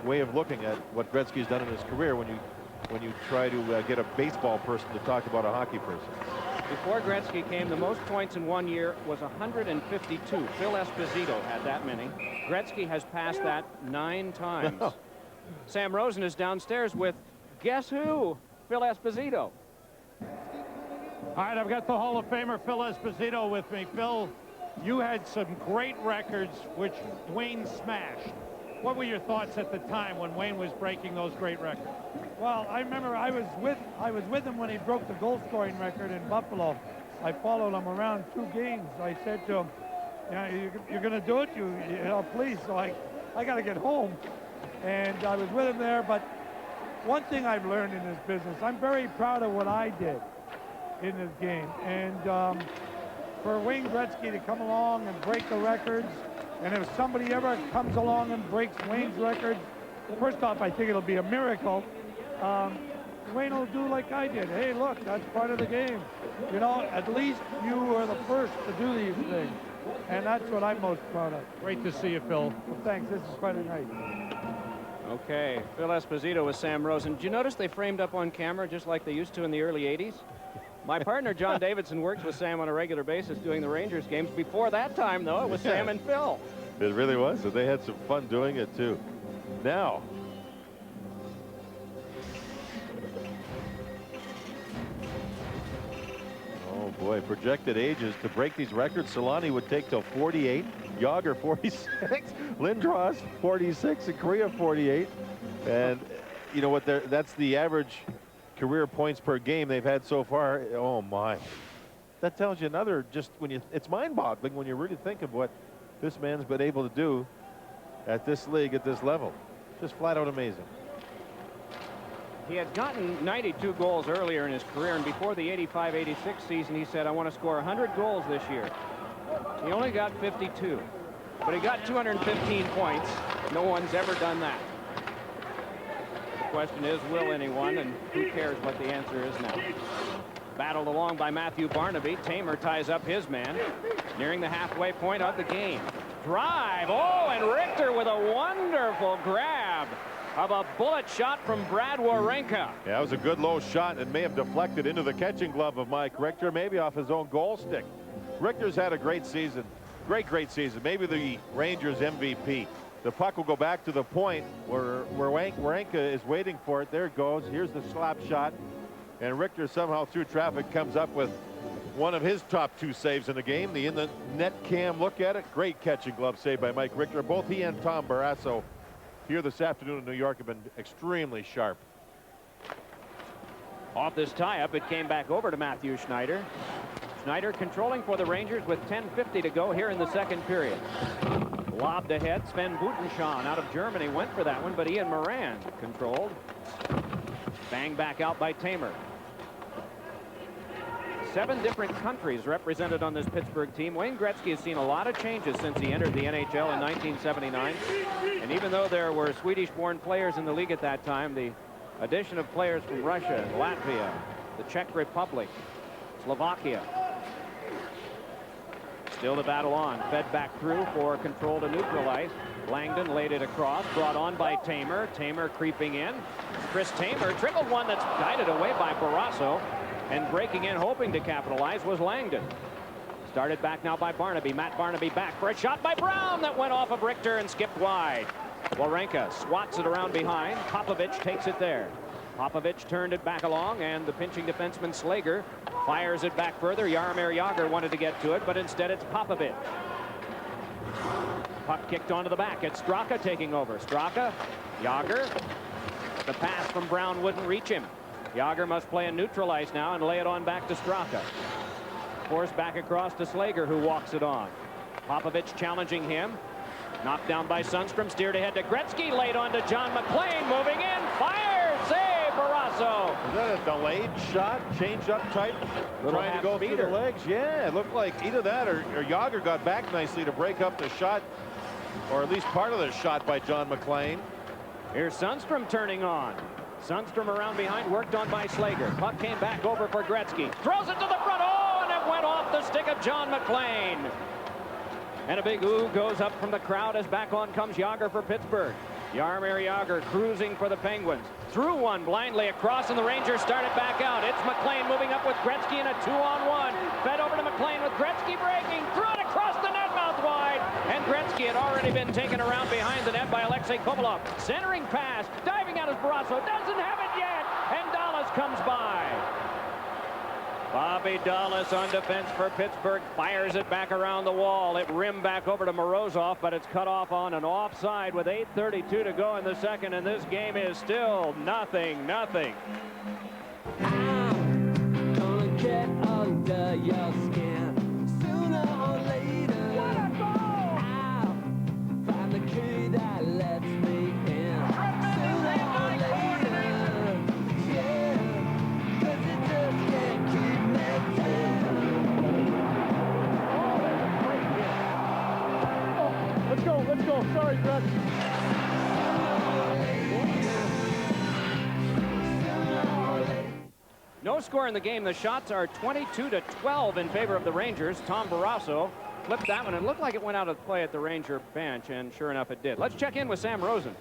way of looking at what Gretzky's done in his career when you try to get a baseball person to talk about a hockey person. Before Gretzky came, the most points in one year was 152. Phil Esposito had that many. Gretzky has passed that 9 times. No. Sam Rosen is downstairs with, guess who? Phil Esposito. All right, I've got the Hall of Famer Phil Esposito with me. Phil, you had some great records which Wayne smashed. What were your thoughts at the time when Wayne was breaking those great records? Well, I remember I was with him when he broke the goal scoring record in Buffalo. I followed him around 2 games. I said to him, "Yeah, you're going to do it, you know, please." So I got to get home, and I was with him there. But one thing I've learned in this business, I'm very proud of what I did in this game, and for Wayne Gretzky to come along and break the records. And if somebody ever comes along and breaks Wayne's record, first off, I think it'll be a miracle. Wayne will do like I did. Hey, look, that's part of the game. You know, at least you were the first to do these things. And that's what I'm most proud of. Great to see you, Phil. Well, thanks. This is quite a night. Okay, Phil Esposito with Sam Rosen. Did you notice they framed up on camera just like they used to in the early 80s? My partner, John Davidson, works with Sam on a regular basis doing the Rangers games. Before that time, though, it was Sam and Phil. It really was. So they had some fun doing it, too. now. Oh boy, projected ages to break these records. Solani would take till 48, Yager 46, Lindros 46, and Korea 48. And you know what? That's the average career points per game they've had so far. Oh my, that tells you another. Just when you, it's mind-boggling when you really think of what this man's been able to do at this league, at this level. Just flat out amazing. He had gotten 92 goals earlier in his career, and before the 85-86 season, he said, I want to score 100 goals this year. He only got 52, but he got 215 points. No one's ever done that. The question is, will anyone, and who cares what the answer is now. Battled along by Matthew Barnaby. Tamer ties up his man, nearing the halfway point of the game. Drive, oh, and Richter with a wonderful grab of a bullet shot from Brad Wawrinka. Yeah, it was a good low shot and may have deflected into the catching glove of Mike Richter, maybe off his own goal stick. Richter's had a great season, great season, maybe the Rangers MVP. The puck will go back to the point where Wawrinka is waiting for it. There it goes. Here's the slap shot, and Richter somehow through traffic comes up with one of his top 2 saves in the game. The in the net cam look at it. Great catching glove save by Mike Richter. Both he and Tom Barrasso here this afternoon in New York have been extremely sharp. Off this tie-up, it came back over to Matthew Schneider. Schneider controlling for the Rangers with 10:50 to go here in the second period. Lobbed ahead. Sven Butenschan out of Germany went for that one, but Ian Moran controlled. Bang back out by Tamer. 7 different countries represented on this Pittsburgh team. Wayne Gretzky has seen a lot of changes since he entered the NHL in 1979. And even though there were Swedish-born players in the league at that time, the addition of players from Russia, Latvia, the Czech Republic, Slovakia. Still the battle on. Fed back through for control to neutral ice. Langdon laid it across, brought on by Tamer. Tamer creeping in. Chris Tamer trickled one that's guided away by Barrasso. And breaking in, hoping to capitalize, was Langdon. Started back now by Barnaby. Matt Barnaby back for a shot by Brown that went off of Richter and skipped wide. Wawrinka swats it around behind. Popovich takes it there. Popovich turned it back along, and the pinching defenseman Slager fires it back further. Jaromir Jagr wanted to get to it, but instead it's Popovich. Puck kicked onto the back. It's Straka taking over. Straka, Jagr. The pass from Brown wouldn't reach him. Jagr must play in neutral ice now and lay it on back to Straka. Forced back across to Slager, who walks it on. Popovich challenging him. Knocked down by Sundstrom, steered ahead to Gretzky, laid on to John McLean, moving in, fire, save, Barrasso. Is that a delayed shot, change-up type, trying to go through the legs? Yeah, it looked like either that or Jagr got back nicely to break up the shot, or at least part of the shot by John McLean. Here's Sundstrom turning on. Sundstrom around behind, worked on by Slager. Puck came back over for Gretzky. Throws it to the front. Oh, and it went off the stick of John McLean. And a big ooh goes up from the crowd as back on comes Jagr for Pittsburgh. Jaromir Jagr cruising for the Penguins. Threw one blindly across, and the Rangers started back out. It's McLean moving up with Gretzky in a 2-on-1. Fed over to McLean with Gretzky breaking. Threw it across the net, mouth wide. And Gretzky had already been taken around behind the net by Alexei Kovalov. Centering pass. Diving out as Barrasso. Doesn't have it yet. And Dallas comes by. Bobby Dallas on defense for Pittsburgh, fires it back around the wall. It rimmed back over to Morozov, but it's cut off on an offside with 8:32 to go in the second, and this game is still 0-0. I'm gonna get under your skin sooner or later. What a goal! I'll find the key that lets me in sooner or later. Yeah, 'cause it just can't keep me down. Let's go. Sorry, Greg. No score in the game. The shots are 22-12 in favor of the Rangers. Tom Barrasso flipped that one and looked like it went out of play at the Ranger bench, and sure enough it did. Let's check in with Sam Rosen.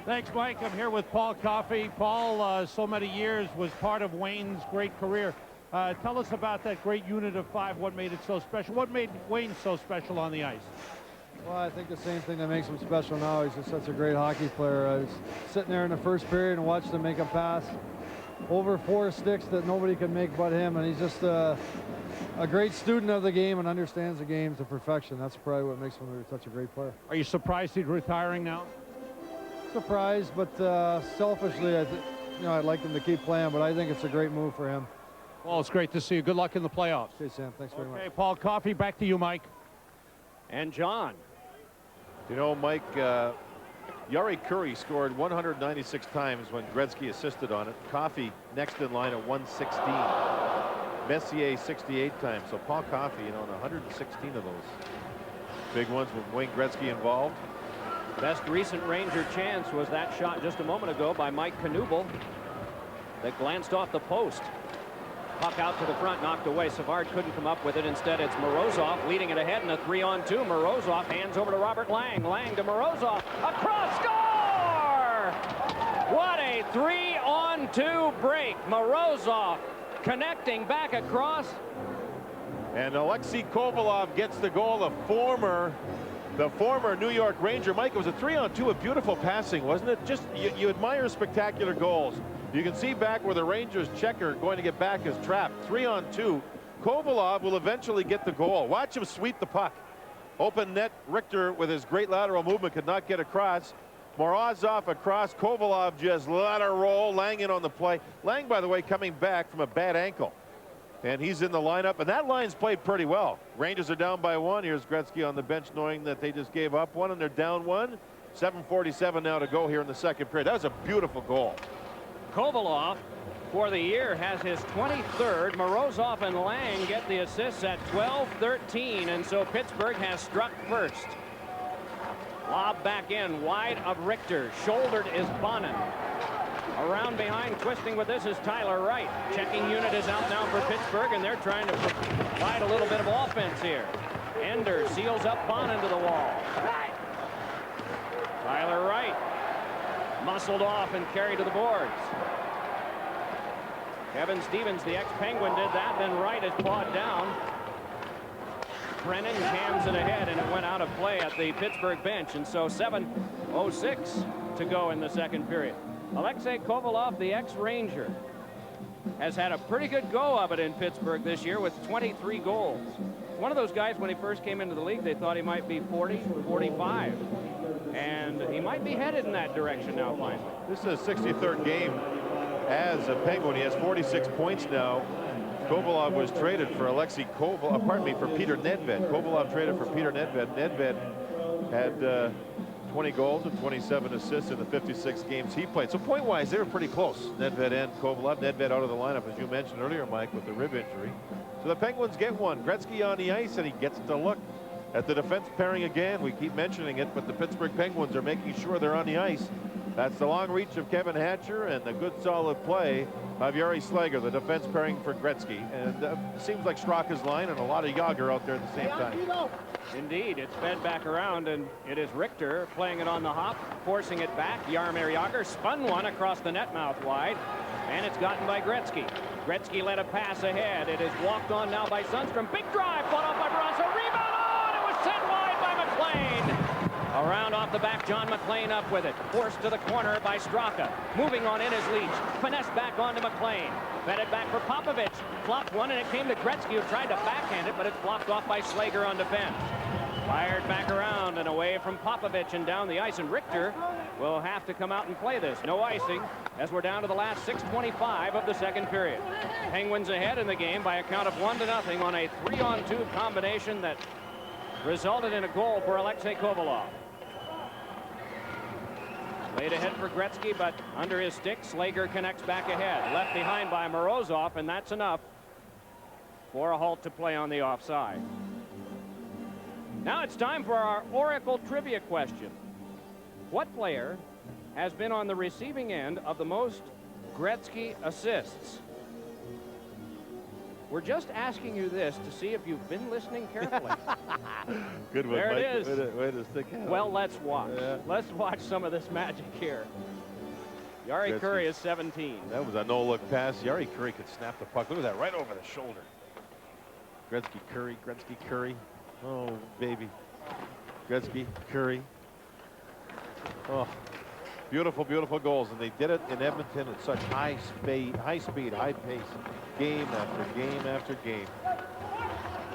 Thanks, Mike. I'm here with Paul Coffey. Paul, so many years, was part of Wayne's great career. Tell us about that great unit of 5. What made it so special? What made Wayne so special on the ice? Well, I think the same thing that makes him special now. He's just such a great hockey player. I was sitting there in the first period and watched him make a pass over 4 sticks that nobody could make but him, and he's just a great student of the game and understands the game to perfection. That's probably what makes him such a great player. Are you surprised he's retiring now? Surprised, but selfishly, I'd like him to keep playing, but I think it's a great move for him. Well, it's great to see you. Good luck in the playoffs. Okay, Sam. Thanks very much. Okay, Paul Coffey, back to you, Mike. And John. You know, Mike, Yari Curry scored 196 times when Gretzky assisted on it. Coffey next in line at 116. Messier 68 times. So Paul Coffey, you know, in 116 of those big ones with Wayne Gretzky involved. Best recent Ranger chance was that shot just a moment ago by Mike Knuble that glanced off the post. Puck out to the front, knocked away. Savard couldn't come up with it. Instead, it's Morozov leading it ahead in a 3-on-2. Morozov hands over to Robert Lang. Lang to Morozov. Across, score! What a 3-on-2 break. Morozov connecting back across. And Alexei Kovalov gets the goal. The former New York Ranger. Mike, it was a 3-on-2 of beautiful passing, wasn't it? Just you admire spectacular goals. You can see back where the Rangers checker going to get back is trapped. 3-on-2. Kovalov will eventually get the goal. Watch him sweep the puck. Open net. Richter with his great lateral movement could not get across. Morozov across. Kovalov just let her roll. Lang in on the play. Lang, by the way, coming back from a bad ankle. And he's in the lineup, and that line's played pretty well. Rangers are down by 1. Here's Gretzky on the bench knowing that they just gave up 1 and they're down 1. 7:47 now to go here in the second period. That was a beautiful goal. Kovalov for the year has his 23rd. Morozov and Lang get the assists at 12-13, and so Pittsburgh has struck first. Lob back in wide of Richter. Shouldered is Bonin. Around behind, twisting with this is Tyler Wright. Checking unit is out now for Pittsburgh, and they're trying to provide a little bit of offense here. Ender seals up Bonin to the wall. Tyler Wright muscled off and carried to the boards. Kevin Stevens, the ex-Penguin, did that. Then Wright is pawed down. Brennan jams it ahead, and it went out of play at the Pittsburgh bench. And so 7:06 to go in the second period. Alexei Kovalov, the ex-Ranger, has had a pretty good go of it in Pittsburgh this year with 23 goals. One of those guys, when he first came into the league, they thought he might be 40, 45. And he might be headed in that direction now, finally. This is his 63rd game as a Penguin. He has 46 points now. Kovalov was traded for for Peter Nedved. Kovalov traded for Peter Nedved. Nedved had 20 goals and 27 assists in the 56 games he played. So point-wise, they were pretty close, Nedved and Kovalov. Nedved out of the lineup, as you mentioned earlier, Mike, with the rib injury. So the Penguins get one. Gretzky on the ice, and he gets to look at the defense pairing again. We keep mentioning it, but the Pittsburgh Penguins are making sure they're on the ice. That's the long reach of Kevin Hatcher and the good solid play of Jari Slager, the defense pairing for Gretzky. And it seems like Straka's line and a lot of Yager out there at the same time. Indeed, it's fed back around, and it is Richter playing it on the hop, forcing it back. Jaromir Jagr spun one across the net mouth wide, and it's gotten by Gretzky. Gretzky led a pass ahead. It is walked on now by Sundstrom. Big drive, fought off by Brasso. Rebound, and it was sent wide by McLean. Around off the back, John McLean up with it. Forced to the corner by Straka. Moving on in is Leach. Finesse back on to McLean. Fed it back for Popovich. Flopped one, and it came to Gretzky, who tried to backhand it, but it's blocked off by Slager on defense. Fired back around and away from Popovich and down the ice, and Richter will have to come out and play this. No icing, as we're down to the last 6:25 of the second period. Penguins ahead in the game by a count of 1-0 on a 3-on-2 combination that resulted in a goal for Alexei Kovalov. Laid ahead for Gretzky, but under his stick, Slager connects back ahead. Left behind by Morozov, and that's enough for a halt to play on the offside. Now it's time for our Oracle trivia question. What player has been on the receiving end of the most Gretzky assists? We're just asking you this to see if you've been listening carefully. Good one, there Mike. it is. Way to stick out. Well, let's watch. Yeah. Let's watch some of this magic here. Jari Curry is 17. That was a no-look pass. Jari Curry could snap the puck. Look at that, right over the shoulder. Gretzky Curry. Oh, baby. Gretzky, Curry. Oh, beautiful, beautiful goals. And they did it in Edmonton at such high speed, high pace, game after game after game.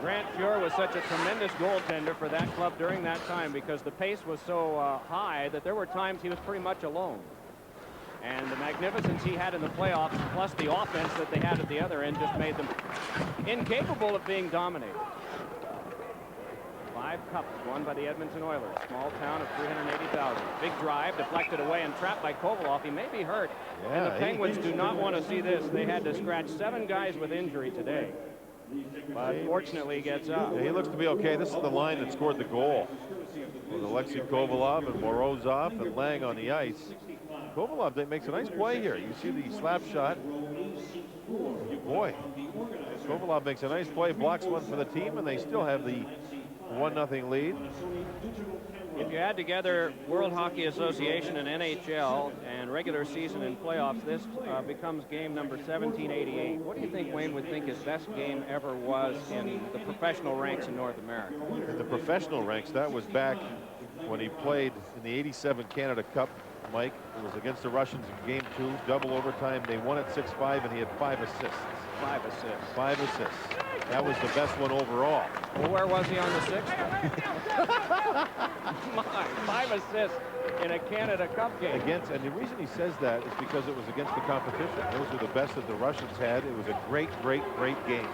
Grant Fuhr was such a tremendous goaltender for that club during that time because the pace was so high that there were times he was pretty much alone. And the magnificence he had in the playoffs, plus the offense that they had at the other end, just made them incapable of being dominated. 5 cups won by the Edmonton Oilers. Small town of 380,000. Big drive, deflected away and trapped by Kovalov. He may be hurt. Yeah, and the Penguins do not want to see this. They had to scratch 7 guys with injury today. But fortunately, he gets up. Yeah, he looks to be okay. This is the line that scored the goal. With Alexei Kovalov and Morozov and Lang on the ice. Kovalov makes a nice play here. You see the slap shot. Boy, Kovalov makes a nice play, blocks one for the team, and they still have the 1-0 lead. If you add together World Hockey Association and NHL and regular season and playoffs, this becomes game number 1788. What do you think Wayne would think his best game ever was in the professional ranks in North America? In the professional ranks, that was back when he played in the '87 Canada Cup, Mike. It was against the Russians in game 2, double overtime. They won it 6-5, and he had 5 assists. 5 assists. 5 assists. That was the best one overall. Well, where was he on the 6th? My, 5 assists in a Canada Cup game. And the reason he says that is because it was against the competition. Those were the best that the Russians had. It was a great, great, great game.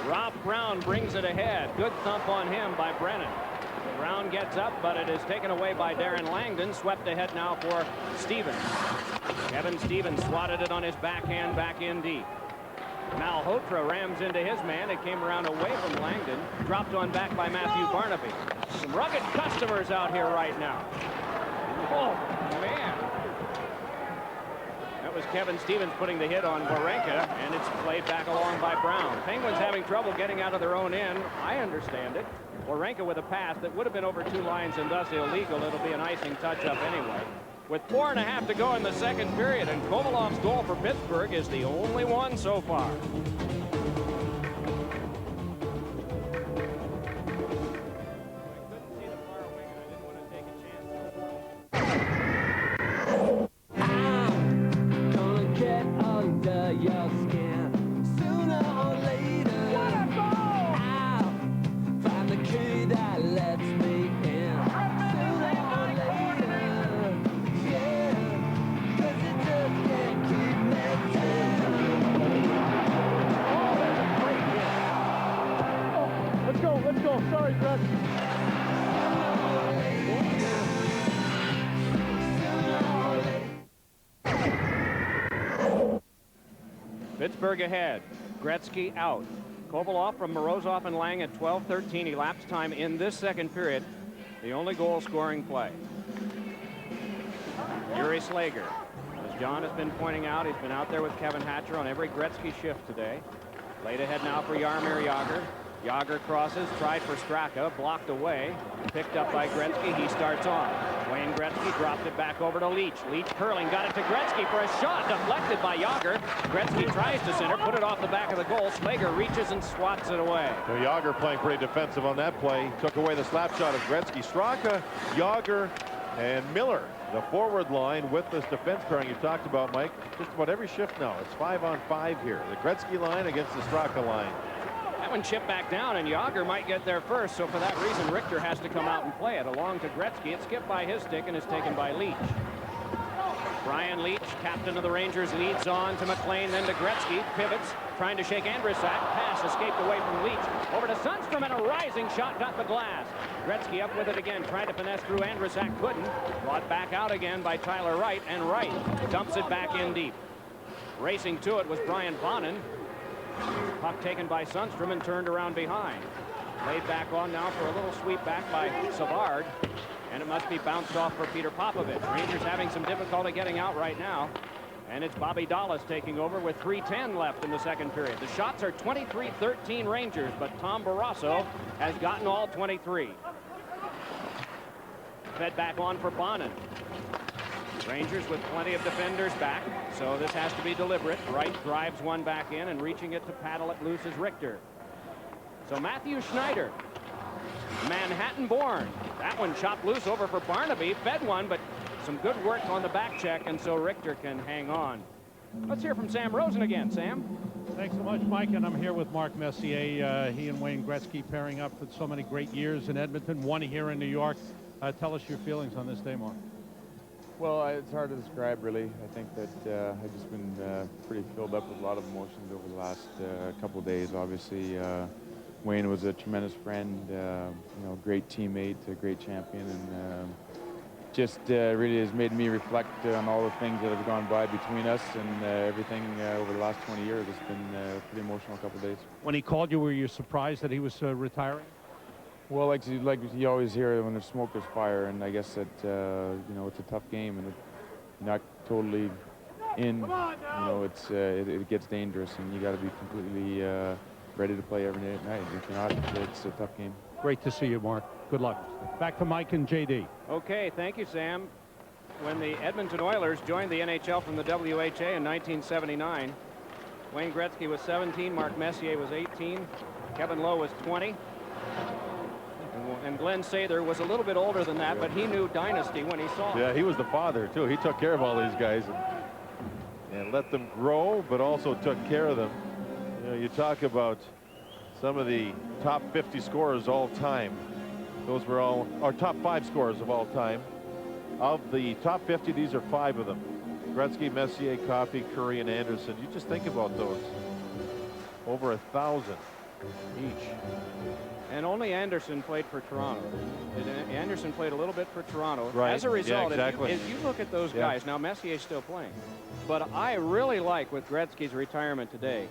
Ralph Brown brings it ahead. Good thump on him by Brennan. Brown gets up, but it is taken away by Darren Langdon. Swept ahead now for Stevens. Kevin Stevens swatted it on his backhand back in deep. Malhotra rams into his man. It came around away from Langdon. Dropped on back by Matthew Barnaby. Some rugged customers out here right now. Oh, man. That was Kevin Stevens putting the hit on Warenka, and it's played back along by Brown. Penguins having trouble getting out of their own end. I understand it. Warenka with a pass that would have been over 2 lines and thus illegal. It'll be an icing touch-up anyway. With 4.5 to go in the second period, and Kovalov's goal for Pittsburgh is the only one so far. I'm gonna get under your skin sooner or later. I'll find the key that lets me in sooner or later. Yeah, 'cause it just can't keep me down. Oh, that's a great hit. Oh, let's go, let's go. Sorry, Gretzky. Pittsburgh ahead. Gretzky out. Kovalov from Morozov and Lang at 12:13 elapsed time in this second period. The only goal-scoring play. Yuri Slager. As John has been pointing out, he's been out there with Kevin Hatcher on every Gretzky shift today. Played ahead now for Jaromir Jagr. Jagr crosses, tried for Straka, blocked away, picked up by Gretzky. He starts on. Wayne Gretzky dropped it back over to Leach. Leach curling, got it to Gretzky for a shot, deflected by Jagr. Gretzky tries to center, put it off the back of the goal. Slager reaches and swats it away. Jagr playing pretty defensive on that play. Took away the slap shot of Gretzky. Straka, Jagr, and Miller. The forward line with this defense pairing you talked about, Mike. Just about every shift now. It's 5-on-5 here. The Gretzky line against the Straka line. That one chipped back down, and Jagr might get there first, so for that reason, Richter has to come out and play it. Along to Gretzky. It's skipped by his stick and is taken by Leach. Brian Leach, captain of the Rangers, leads on to McLean, then to Gretzky. Pivots, trying to shake Andrusak. Pass escaped away from Leach. Over to Sundstrom, and a rising shot got the glass. Gretzky up with it again, trying to finesse through Andrusak. Couldn't. Brought back out again by Tyler Wright, and Wright dumps it back in deep. Racing to it was Brian Bonin. Puck taken by Sundstrom and turned around behind. Laid back on now for a little sweep back by Savard. And it must be bounced off for Peter Popovich. Rangers having some difficulty getting out right now. And it's Bobby Dallas taking over with 3:10 left in the second period. The shots are 23-13 Rangers, but Tom Barrasso has gotten all 23. Fed back on for Bonin. Rangers with plenty of defenders back, so this has to be deliberate. Wright drives one back in, and reaching it to paddle it loose is Richter. So Matthew Schneider Manhattan-born. That one chopped loose over for Barnaby. Fed one, but some good work on the back check, and so Richter can hang on. Let's hear from Sam Rosen again. Sam? Thanks so much, Mike, and I'm here with Mark Messier. He and Wayne Gretzky pairing up for so many great years in Edmonton, one here in New York. Tell us your feelings on this day, Mark. Well, it's hard to describe, really. I think that I've just been pretty filled up with a lot of emotions over the last couple of days. Obviously, Wayne was a tremendous friend, you know, great teammate, a great champion, and just really has made me reflect on all the things that have gone by between us and everything over the last 20 years. It's been a pretty emotional couple of days. When he called you, were you surprised that he was retiring? Well, like you always hear, when there's smoke, there's fire, and I guess that you know, it's a tough game, and you're not totally in. You know, it gets dangerous, and you got to be completely ready to play every night. If you're not, it's a tough game. Great to see you, Mark. Good luck. Back to Mike and JD. Okay, thank you, Sam. When the Edmonton Oilers joined the NHL from the WHA in 1979, Wayne Gretzky was 17, Mark Messier was 18, Kevin Lowe was 20. And Glenn Sather was a little bit older than that, but he knew Dynasty when he saw it. Yeah, he was the father, too. He took care of all these guys and let them grow, but also took care of them. You know, you talk about some of the top 50 scorers all time. Those were all our top 5 scorers of all time. Of the top 50, these are 5 of them. Gretzky, Messier, Coffey, Curry, and Anderson. You just think about those. Over 1,000 each. And only Anderson played for Toronto. Anderson played a little bit for Toronto. Right. As a result, yeah, exactly. if you look at those guys, now Messier's still playing. But I really like, with Gretzky's retirement today,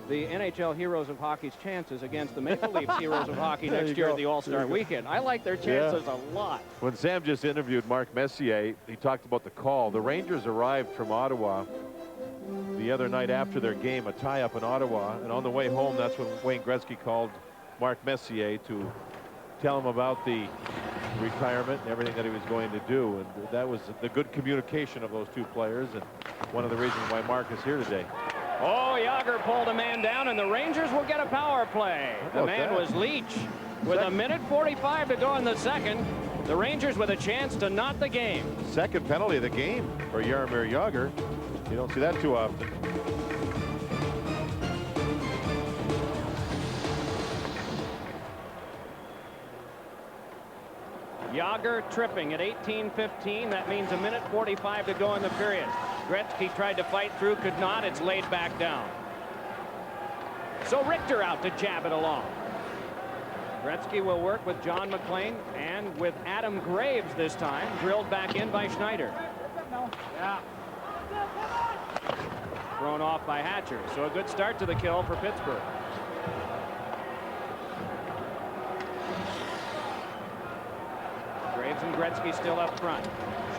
the NHL Heroes of Hockey's chances against the Maple Leafs Heroes of Hockey next year at the All-Star Weekend. I like their chances a lot. When Sam just interviewed Mark Messier, he talked about the call. The Rangers arrived from Ottawa the other night after their game, a tie-up in Ottawa, and on the way home, that's when Wayne Gretzky called Mark Messier to tell him about the retirement and everything that he was going to do, and that was the good communication of those two players, and one of the reasons why Mark is here today. Oh, Yager pulled a man down, and the Rangers will get a power play. The man was Leach. With a minute 45 to go in the second, the Rangers with a chance to knot the game. Second penalty of the game for Jaromir Yager. You don't see that too often. Yager tripping at 18:15. That means a minute 45 to go in the period. Gretzky tried to fight through, could not. It's laid back down. So Richter out to jab it along. Gretzky will work with John McLean and with Adam Graves this time, drilled back in by Schneider. Yeah. Thrown off by Hatcher. So a good start to the kill for Pittsburgh. Graves and Gretzky still up front.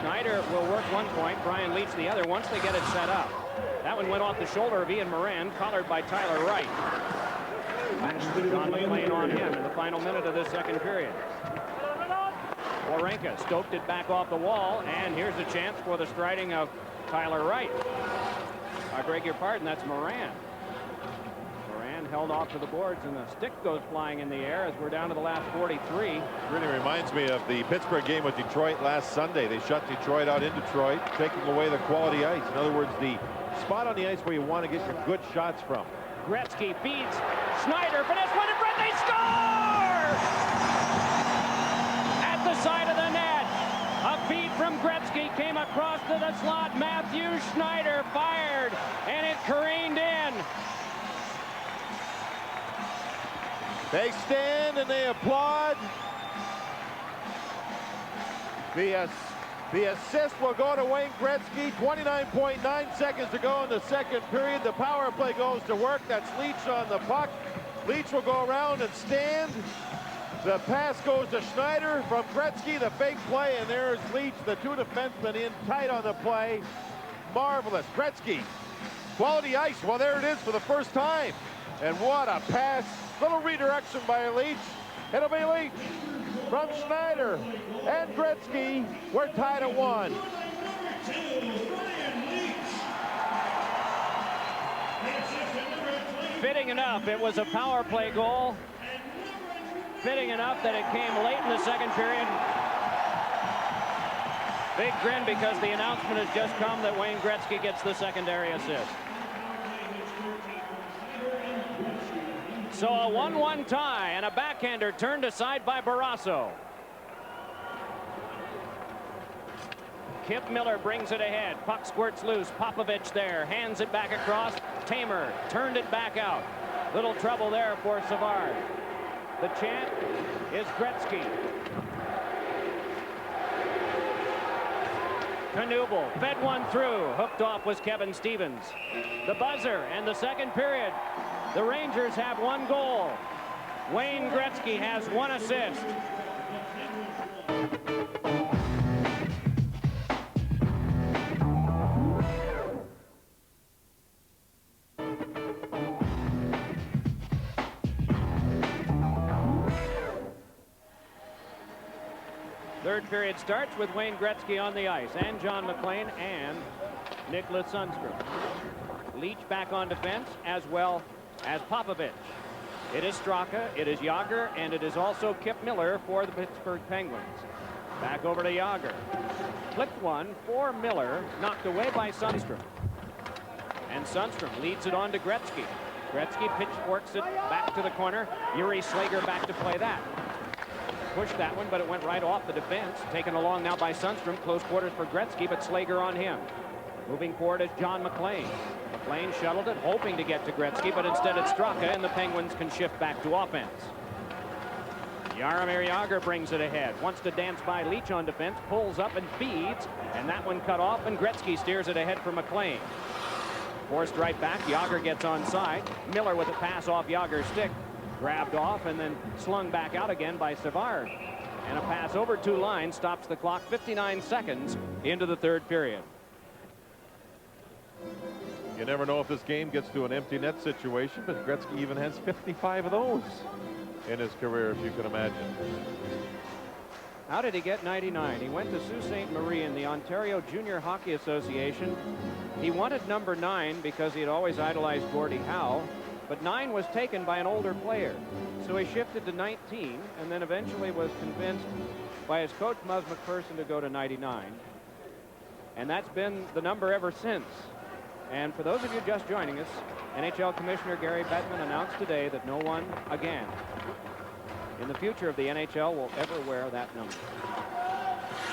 Schneider will work one point, Brian Leach the other once they get it set up. That one went off the shoulder of Ian Moran, collared by Tyler Wright. John McLean on him in the final minute of this second period. Wawrinka stoked it back off the wall, and here's a chance for the striding of Tyler Wright. I beg your pardon, that's Moran. Moran held off to the boards, and the stick goes flying in the air as we're down to the last 43. Really reminds me of the Pittsburgh game with Detroit last Sunday. They shut Detroit out in Detroit, taking away the quality ice. In other words, the spot on the ice where you want to get your good shots from. Gretzky feeds Schneider, but it's one in front, they score! At the side of the net, a feed from Gretzky came across to the slot. Matthew Schneider fired, and it careened in. They stand and they applaud. The assist will go to Wayne Gretzky. 29.9 seconds to go in the second period. The power play goes to work. That's Leach on the puck. Leach will go around and stand. The pass goes to Schneider from Gretzky. The fake play, and there's Leach, the two defensemen in tight on the play. Marvelous. Gretzky, quality ice. Well, there it is for the first time. And what a pass. Little redirection by Leach. It'll be Leach from Schneider and Gretzky. We're tied at 1. Fitting enough, it was a power play goal. fitting enough that it came late in the second period. Big grin because the announcement has just come that Wayne Gretzky gets the secondary assist. So a 1-1 tie and a backhander turned aside by Barrasso. Kip Miller brings it ahead. Puck squirts loose. Popovich there. Hands it back across. Tamer turned it back out. Little trouble there for Savard. The chant is Gretzky. Knuble fed one through. Hooked off was Kevin Stevens. The buzzer and the second period. The Rangers have 1 goal. Wayne Gretzky has 1 assist. Third period starts with Wayne Gretzky on the ice, and John McLean and Nicklas Sundstrom. Leach back on defense, as well as Popovich. It is Straka, it is Jágr, and it is also Kip Miller for the Pittsburgh Penguins. Back over to Jágr. Flipped one for Miller, knocked away by Sundstrom. And Sundstrom leads it on to Gretzky. Gretzky pitchforks it back to the corner. Yuri Slager back to play that. Pushed that one, but it went right off the defense. Taken along now by Sundstrom. Close quarters for Gretzky, but Slager on him. Moving forward is John McLean. McLean shuttled it, hoping to get to Gretzky, but instead it's Straka, and the Penguins can shift back to offense. Jaromir Jágr brings it ahead. Wants to dance by Leach on defense, pulls up and feeds, and that one cut off, and Gretzky steers it ahead for McLean. Forced right back. Jágr gets onside. Miller with a pass off Jágr's stick. Grabbed off and then slung back out again by Savard. And a pass over 2 lines stops the clock 59 seconds into the third period. You never know if this game gets to an empty net situation, but Gretzky even has 55 of those in his career, if you can imagine. How did he get 99? He went to Sault Ste. Marie in the Ontario Junior Hockey Association. He wanted number 9 because he had always idolized Gordie Howe, but 9 was taken by an older player. So he shifted to 19 and then eventually was convinced by his coach, Muzz McPherson, to go to 99. And that's been the number ever since. And for those of you just joining us, NHL Commissioner Gary Bettman announced today that no one again in the future of the NHL will ever wear that number.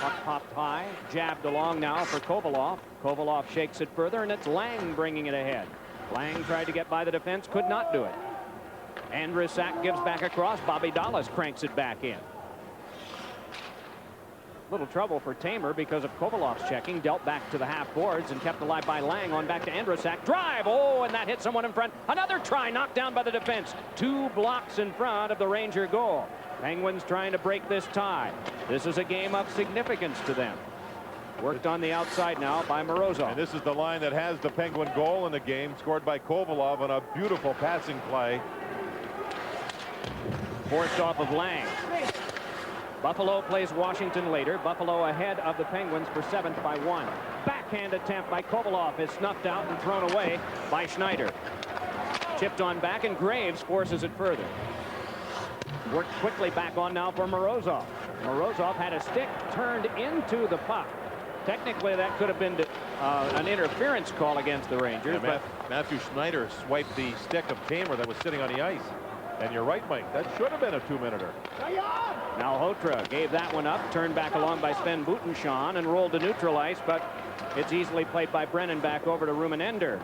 Puck popped high, jabbed along now for Kovalov. Kovalov shakes it further, and it's Lang bringing it ahead. Lang tried to get by the defense, could not do it. Andrusak gives back across. Bobby Dallas cranks it back in. Little trouble for Tamer because of Kovalov's checking. Dealt back to the half boards and kept alive by Lang. On back to Andrusak. Drive! Oh, and that hit someone in front. Another try knocked down by the defense. 2 blocks in front of the Ranger goal. Penguins trying to break this tie. This is a game of significance to them. Worked on the outside now by Morozov. And this is the line that has the Penguin goal in the game, scored by Kovalov on a beautiful passing play. Forced off of Lang. Buffalo plays Washington later. Buffalo ahead of the Penguins for 7th by 1. Backhand attempt by Kovalov is snuffed out and thrown away by Schneider. Chipped on back, and Graves forces it further. Worked quickly back on now for Morozov. Morozov had a stick turned into the puck. Technically, that could have been an interference call against the Rangers. Yeah, Matthew Schneider swiped the stick of Tamer that was sitting on the ice. And you're right, Mike. That should have been a 2-minuter. Malhotra gave that one up, turned back along by Sven Butenshawn and rolled to neutral ice, but it's easily played by Brennan back over to Rumenender.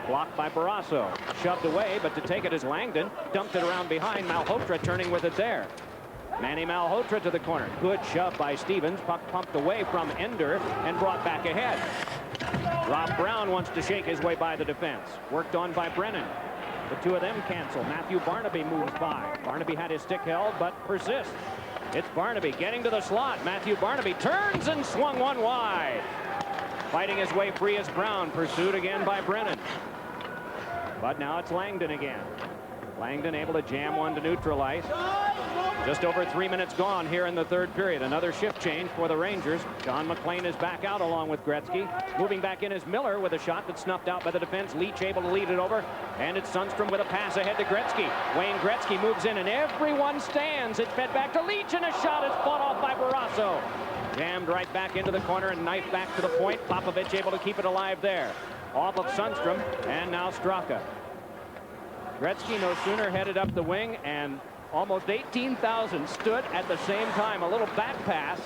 Blocked by Barrasso. Shoved away, but to take it is Langdon. Dumped it around behind. Malhotra turning with it there. Manny Malhotra to the corner. Good shove by Stevens. Puck pumped away from Ender and brought back ahead. Rob Brown wants to shake his way by the defense. Worked on by Brennan. The two of them cancel. Matthew Barnaby moves by. Barnaby had his stick held, but persists. It's Barnaby getting to the slot. Matthew Barnaby turns and swung one wide. Fighting his way free is Brown, pursued again by Brennan. But now it's Langdon again. Langdon able to jam one to neutral ice. Just over 3 minutes gone here in the third period. Another shift change for the Rangers. John McLean is back out along with Gretzky. Moving back in is Miller with a shot that's snuffed out by the defense. Leach able to lead it over. And it's Sundstrom with a pass ahead to Gretzky. Wayne Gretzky moves in and everyone stands. It's fed back to Leach and a shot is fought off by Barrasso. Jammed right back into the corner and knifed back to the point. Popovich able to keep it alive there. Off of Sundstrom and now Straka. Gretzky no sooner headed up the wing and almost 18,000 stood at the same time. A little back pass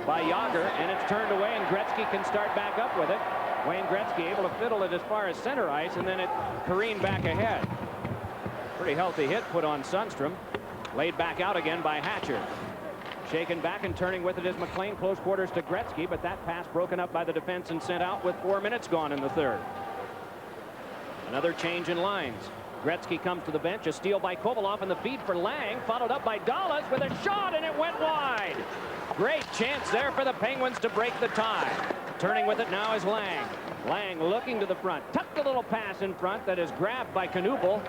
by Yager, and it's turned away, and Gretzky can start back up with it. Wayne Gretzky able to fiddle it as far as center ice, and then it careened back ahead. Pretty healthy hit put on Sundstrom. Laid back out again by Hatcher. Shaken back and turning with it is McLean. Close quarters to Gretzky, but that pass broken up by the defense and sent out with 4 minutes gone in the third. Another change in lines. Gretzky comes to the bench. A steal by Kovalov in the feed for Lang, followed up by Dallas with a shot, and it went wide. Great chance there for the Penguins to break the tie. Turning with it now is Lang. Lang looking to the front. Tucked a little pass in front that is grabbed by Knuble.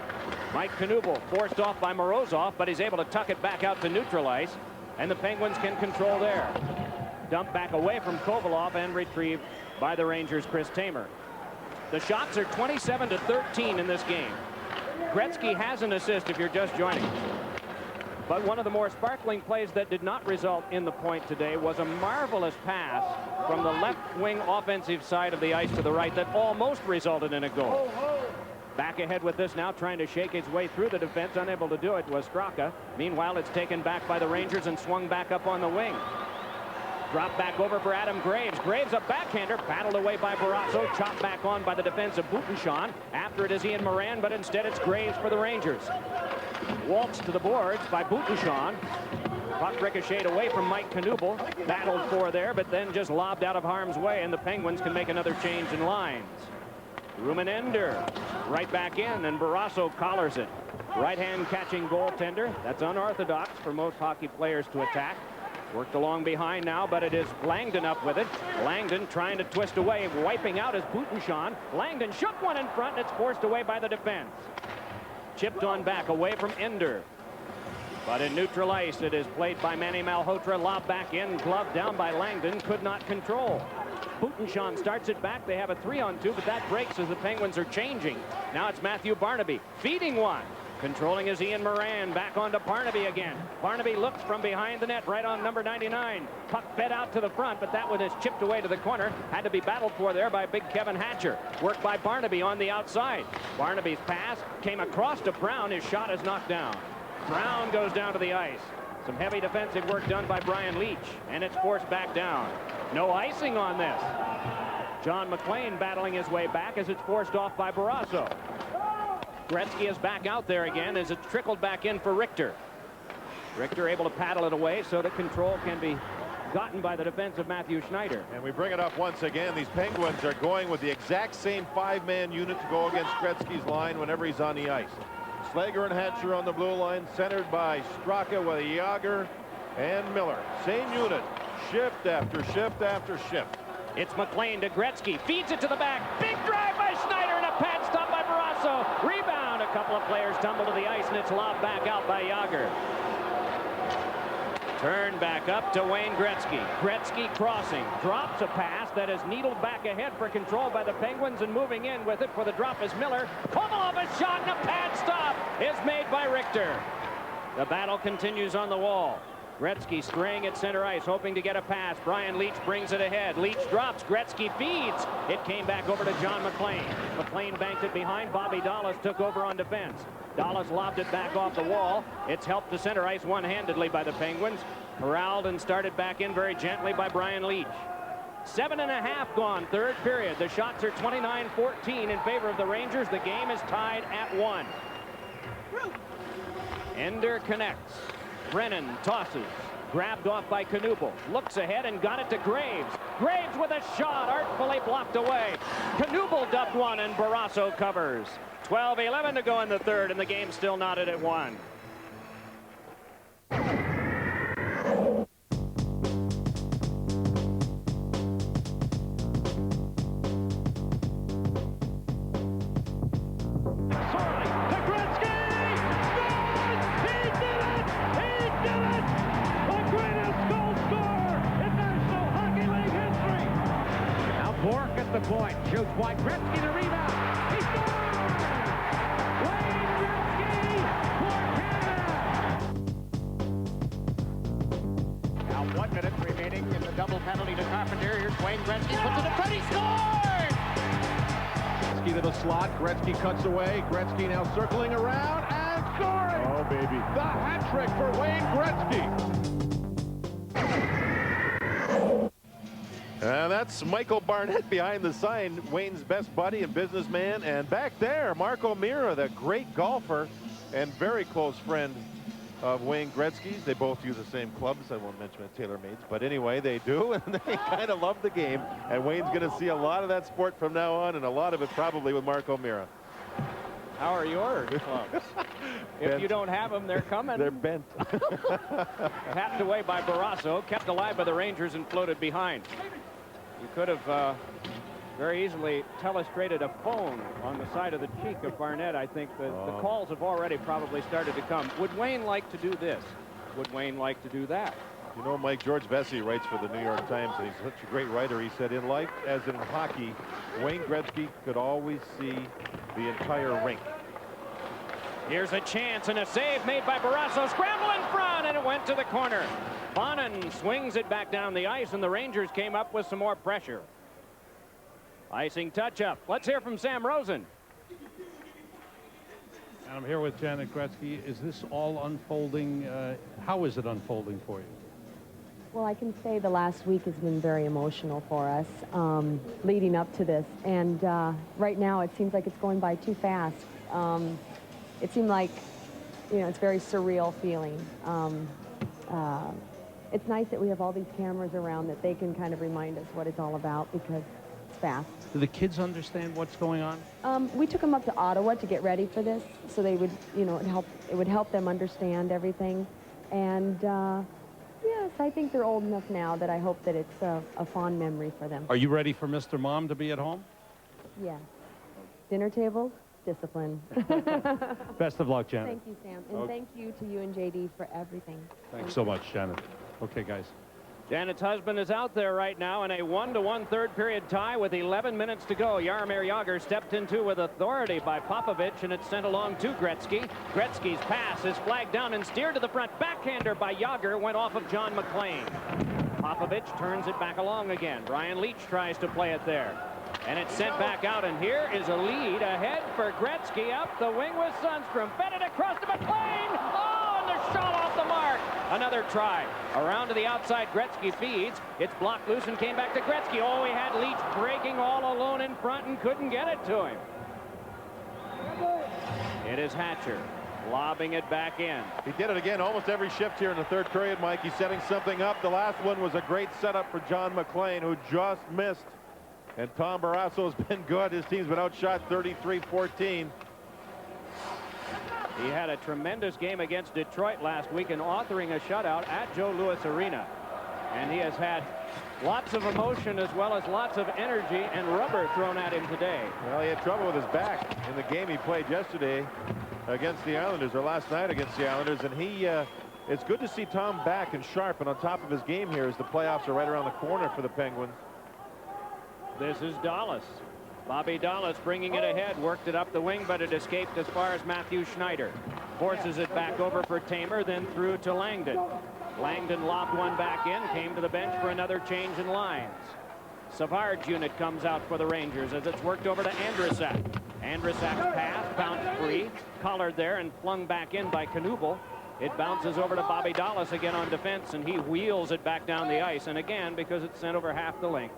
Mike Knuble forced off by Morozov, but he's able to tuck it back out to neutral ice, and the Penguins can control there. Dumped back away from Kovalov and retrieved by the Rangers' Chris Tamer. The shots are 27-13 in this game. Gretzky has an assist if you're just joining. But one of the more sparkling plays that did not result in the point today was a marvelous pass from the left wing offensive side of the ice to the right that almost resulted in a goal. Back ahead with this now, trying to shake his way through the defense. Unable to do it was Straka. Meanwhile, it's taken back by the Rangers and swung back up on the wing. Drop back over for Adam Graves. Graves, a backhander, battled away by Barrasso, chopped back on by the defense of Boutenchon. After it is Ian Moran, but instead it's Graves for the Rangers. Waltzed to the boards by Boutenchon. Puck ricocheted away from Mike Knuble. Battled for there, but then just lobbed out of harm's way, and the Penguins can make another change in lines. Rumenender right back in, and Barrasso collars it. Right-hand catching goaltender. That's unorthodox for most hockey players to attack. Worked along behind now, but it is Langdon up with it. Langdon trying to twist away, wiping out his Boutenchon. Langdon shook one in front, and it's forced away by the defense. Chipped on back away from Ender. But in neutral ice, it is played by Manny Malhotra. Lob back in, glove down by Langdon, could not control. Boutenchon starts it back. They have a 3-on-2, but that breaks as the Penguins are changing. Now it's Matthew Barnaby feeding one. Controlling is Ian Moran. Back onto Barnaby again. Barnaby looks from behind the net right on number 99. Puck fed out to the front, but that one is chipped away to the corner. Had to be battled for there by big Kevin Hatcher. Worked by Barnaby on the outside. Barnaby's pass came across to Brown. His shot is knocked down. Brown goes down to the ice. Some heavy defensive work done by Brian Leach, and it's forced back down. No icing on this. John McLean battling his way back as it's forced off by Barrasso. Gretzky is back out there again as it's trickled back in for Richter. Richter able to paddle it away so that control can be gotten by the defense of Matthew Schneider. And we bring it up once again. These Penguins are going with the exact same 5-man unit to go against Gretzky's line whenever he's on the ice. Slager and Hatcher on the blue line, centered by Straka with Yager and Miller. Same unit, shift after shift after shift. It's McLean to Gretzky, feeds it to the back. Big drive by Schneider and a pad stop by Barrasso. Rebound, a couple of players tumble to the ice, and it's lobbed back out by Yager. Turn back up to Wayne Gretzky. Gretzky crossing, drops a pass that is needled back ahead for control by the Penguins, and moving in with it for the drop is Miller. Kovalov, a shot, and a pad stop is made by Richter. The battle continues on the wall. Gretzky straying at center ice, hoping to get a pass. Brian Leach brings it ahead. Leach drops. Gretzky feeds. It came back over to John McLean. McLean banked it behind. Bobby Dallas took over on defense. Dallas lobbed it back off the wall. It's helped to center ice one-handedly by the Penguins. Corralled and started back in very gently by Brian Leach. 7.5 gone, third period. The shots are 29-14 in favor of the Rangers. The game is tied at 1. Ender connects. Brennan tosses. Grabbed off by Knuble. Looks ahead and got it to Graves. Graves with a shot, artfully blocked away. Knuble dubbed one, and Barrasso covers. 12-11 to go in the third, and the game's still knotted at 1. point. Shoots wide. Gretzky the rebound. He scores! Wayne Gretzky for Canada! Now 1 minute remaining in the double penalty to Carpenter. Here's Wayne Gretzky. Puts it in front. He scores! Gretzky to the slot. Gretzky cuts away. Gretzky now circling around and scoring! Oh, baby. The hat trick for Wayne Gretzky. And that's Michael Barnett behind the sign, Wayne's best buddy and businessman. And back there, Mark O'Meara, the great golfer and very close friend of Wayne Gretzky's. They both use the same clubs. I won't mention it, TaylorMade's, but anyway, they do, and they kind of love the game. And Wayne's going to see a lot of that sport from now on, and a lot of it probably with Mark O'Meara. How are your clubs? If you don't have them, they're coming. They're bent. Happened away by Barrasso, kept alive by the Rangers, and floated behind. You could have very easily telestrated a phone on the side of the cheek of Barnett. I think the calls have already probably started to come. Would Wayne like to do this? Would Wayne like to do that? You know, Mike, George Vesey writes for the New York Times, and he's such a great writer. He said, in life, as in hockey, Wayne Gretzky could always see the entire rink. Here's a chance and a save made by Barrasso. Scramble in front, and it went to the corner. Bonin swings it back down the ice, and the Rangers came up with some more pressure. Icing touch-up. Let's hear from Sam Rosen. And I'm here with Janet Gretzky. Is this all unfolding? How is it unfolding for you? Well, I can say the last week has been very emotional for us, leading up to this. And right now, it seems like it's going by too fast. It seemed like, you know, it's a very surreal feeling. It's nice that we have all these cameras around that they can kind of remind us what it's all about, because it's fast. Do the kids understand what's going on? We took them up to Ottawa to get ready for this, so they would, you know, it would help them understand everything. And yes, I think they're old enough now that I hope that it's a fond memory for them. Are you ready for Mr. Mom to be at home? Yeah. Dinner table, discipline. Best of luck, Janet. Thank you, Sam. And thank you to you and JD for everything. Thanks so much, Janet. Okay, guys. Janet's husband is out there right now in a 1-1 third period tie with 11 minutes to go. Jaromir Jagr stepped into with authority by Popovich, and it's sent along to Gretzky. Gretzky's pass is flagged down and steered to the front. Backhander by Jagr went off of John McClain. Popovich turns it back along again. Brian Leetch tries to play it there. And it's sent back out, and here is a lead ahead for Gretzky. Up the wing with Sundstrom. Fed it across to McClain. Oh, and the shot off the mark. Another try. Around to the outside, Gretzky feeds. It's blocked loose and came back to Gretzky. Oh, he had Leetch breaking all alone in front and couldn't get it to him. It is Hatcher lobbing it back in. He did it again almost every shift here in the third period, Mike. He's setting something up. The last one was a great setup for John McClain, who just missed. And Tom Barrasso has been good. His team's been outshot 33-14. He had a tremendous game against Detroit last week in authoring a shutout at Joe Louis Arena. And he has had lots of emotion as well as lots of energy and rubber thrown at him today. Well, he had trouble with his back in the game he played yesterday against the Islanders, or last night against the Islanders. And it's good to see Tom back and sharp and on top of his game here as the playoffs are right around the corner for the Penguins. This is Dallas. Bobby Dallas bringing it ahead, worked it up the wing, but it escaped as far as Matthew Schneider. Forces it back over for Tamer, then through to Langdon. Langdon lobbed one back in, came to the bench for another change in lines. Savard's unit comes out for the Rangers as it's worked over to Andrusek. Andrusak's pass bounced free, collared there and flung back in by Knuble. It bounces over to Bobby Dallas again on defense, and he wheels it back down the ice. And again, because it's sent over half the length,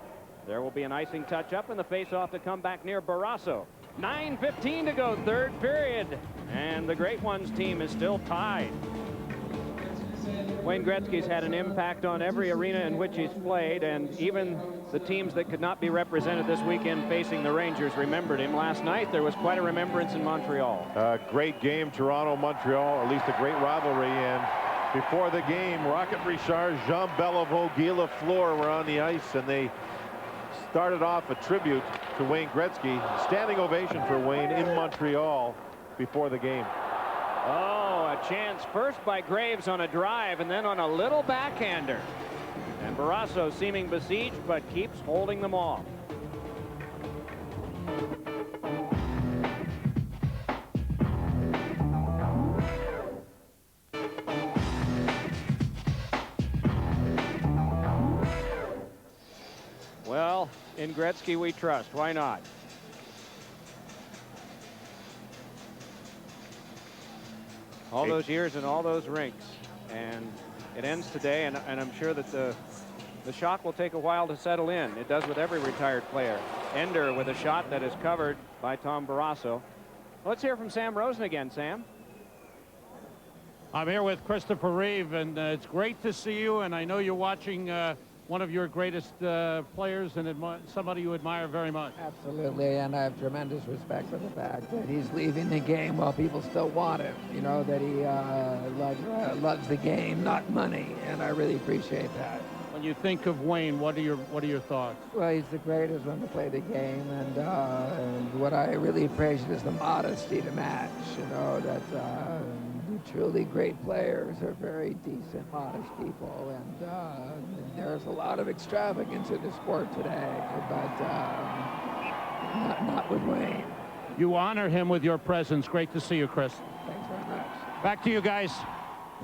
there will be an icing touch-up and the face-off to come back near Barrasso. 9:15 to go, third period. And the Great Ones team is still tied. Wayne Gretzky's had an impact on every arena in which he's played, and even the teams that could not be represented this weekend facing the Rangers remembered him. Last night, there was quite a remembrance in Montreal. Great game, Toronto-Montreal, at least a great rivalry. And before the game, Rocket Richard, Jean Beliveau, Guy Lafleur were on the ice, and they started off a tribute to Wayne Gretzky. Standing ovation for Wayne in Montreal before the game. Oh, a chance first by Graves on a drive and then on a little backhander. And Barrasso seeming besieged but keeps holding them off. In Gretzky we trust. Why not? All those years and all those rinks. And it ends today, and I'm sure that the shock will take a while to settle in. It does with every retired player. Ender with a shot that is covered by Tom Barrasso. Let's hear from Sam Rosen again, Sam. I'm here with Christopher Reeve, and it's great to see you, and I know you're watching one of your greatest players and somebody you admire very much. Absolutely, and I have tremendous respect for the fact that he's leaving the game while people still want him. You know, that he loves the game, not money, and I really appreciate that. When you think of Wayne, what are your thoughts? Well, he's the greatest one to play the game, and what I really appreciate is the modesty to match. You know, that truly great players are very decent, modest people, and there's a lot of extravagance in the sport today, but not with Wayne. You honor him with your presence. Great to see you, Chris. Thanks very much. Back to you guys.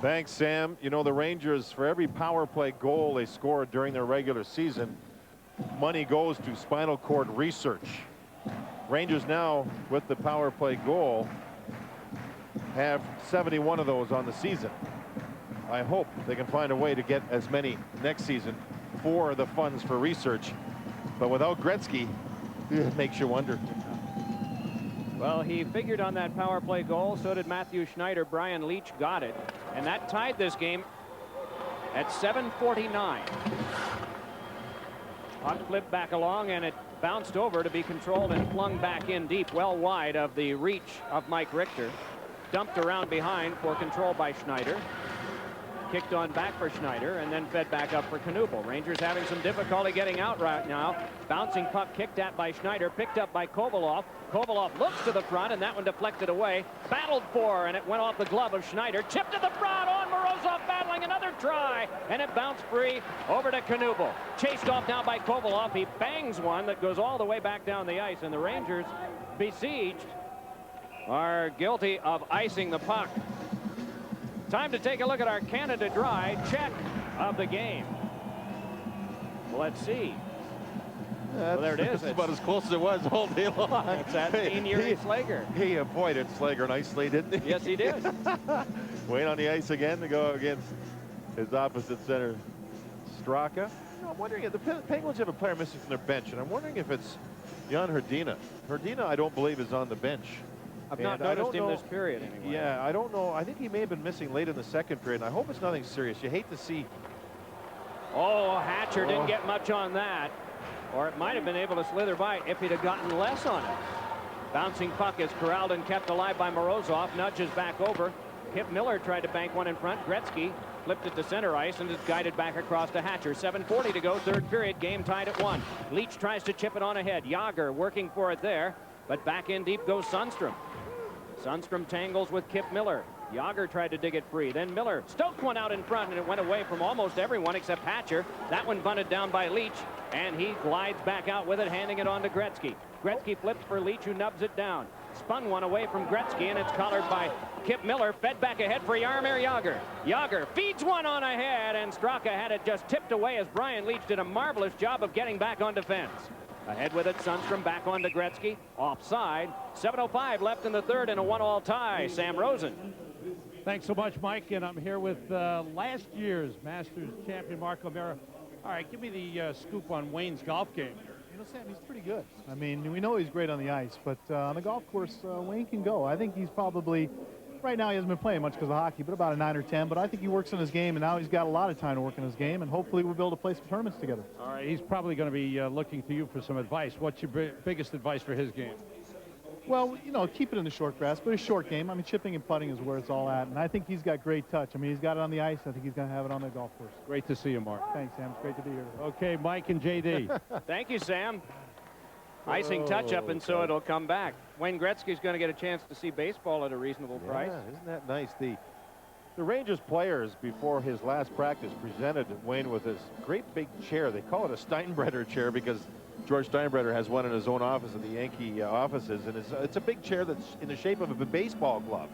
Thanks, Sam. You know, the Rangers, for every power play goal they scored during their regular season, money goes to spinal cord research. Rangers now, with the power play goal, have 71 of those on the season. I hope they can find a way to get as many next season for the funds for research. But without Gretzky, it makes you wonder. Well, he figured on that power play goal. So did Matthew Schneider. Brian Leach got it. And that tied this game at 7:49. Puck flipped back along, and it bounced over to be controlled and flung back in deep, well wide of the reach of Mike Richter. Dumped around behind for control by Schneider. Kicked on back for Schneider, and then fed back up for Knuble. Rangers having some difficulty getting out right now. Bouncing puck kicked at by Schneider, picked up by Kovalov. Kovalov looks to the front, and that one deflected away. Battled for, and it went off the glove of Schneider. Chipped to the front on Morozov, battling another try, and it bounced free over to Knuble. Chased off now by Kovalov. He bangs one that goes all the way back down the ice, and the Rangers, besieged, are guilty of icing the puck. Time to take a look at our Canada Dry check of the game. Let's see. Well, there it is. That's about as close as it was all day long. It's that Yuri Slager. He avoided Slager nicely, didn't he? Yes, he did. Wayne on the ice again to go against his opposite center, Straka. I'm wondering if the Penguins have a player missing from their bench, and I'm wondering if it's Jan Hrdina. Hrdina, I don't believe, is on the bench. I've not noticed him this period anyway. Yeah, I don't know. I think he may have been missing late in the second period, and I hope it's nothing serious. You hate to see. Oh, Hatcher didn't get much on that. Or it might have been able to slither by if he'd have gotten less on it. Bouncing puck is corralled and kept alive by Morozov. Nudges back over. Kip Miller tried to bank one in front. Gretzky flipped it to center ice and is guided back across to Hatcher. 7:40 to go, third period. Game tied at 1. Leach tries to chip it on ahead. Jágr working for it there, but back in deep goes Sundstrom. Sundstrom tangles with Kip Miller. Jágr tried to dig it free. Then Miller stoked one out in front, and it went away from almost everyone except Hatcher. That one bunted down by Leach, and he glides back out with it, handing it on to Gretzky. Gretzky flips for Leach, who nubs it down. Spun one away from Gretzky, and it's collared by Kip Miller. Fed back ahead for Jaromir Jágr. Jágr feeds one on ahead, and Straka had it just tipped away as Brian Leach did a marvelous job of getting back on defense. Ahead with it, Sundstrom back on to Gretzky. Offside. 7:05 left in the third and a 1-all tie. Sam Rosen. Thanks so much, Mike. And I'm here with last year's Masters champion, Mark O'Meara. All right, give me the scoop on Wayne's golf game. You know, Sam, he's pretty good. I mean, we know he's great on the ice, but on the golf course, Wayne can go. I think he's probably, right now he hasn't been playing much because of hockey, but about a 9 or 10. But I think he works on his game, and now he's got a lot of time to work on his game, and hopefully we'll be able to play some tournaments together. All right, he's probably going to be looking to you for some advice. What's your biggest advice for his game? Well, you know, keep it in the short grass, but a short game. I mean, chipping and putting is where it's all at, and I think he's got great touch. I mean, he's got it on the ice. I think he's going to have it on the golf course. Great to see you, Mark. Thanks, Sam. It's great to be here. Okay, Mike and J.D. Thank you, Sam. Icing touch-up, and so it'll come back. Wayne Gretzky's going to get a chance to see baseball at a reasonable price. Yeah, isn't that nice? The Rangers players, before his last practice, presented Wayne with this great big chair. They call it a Steinbrenner chair because George Steinbrenner has one in his own office at the Yankee offices, and it's a big chair that's in the shape of a baseball glove.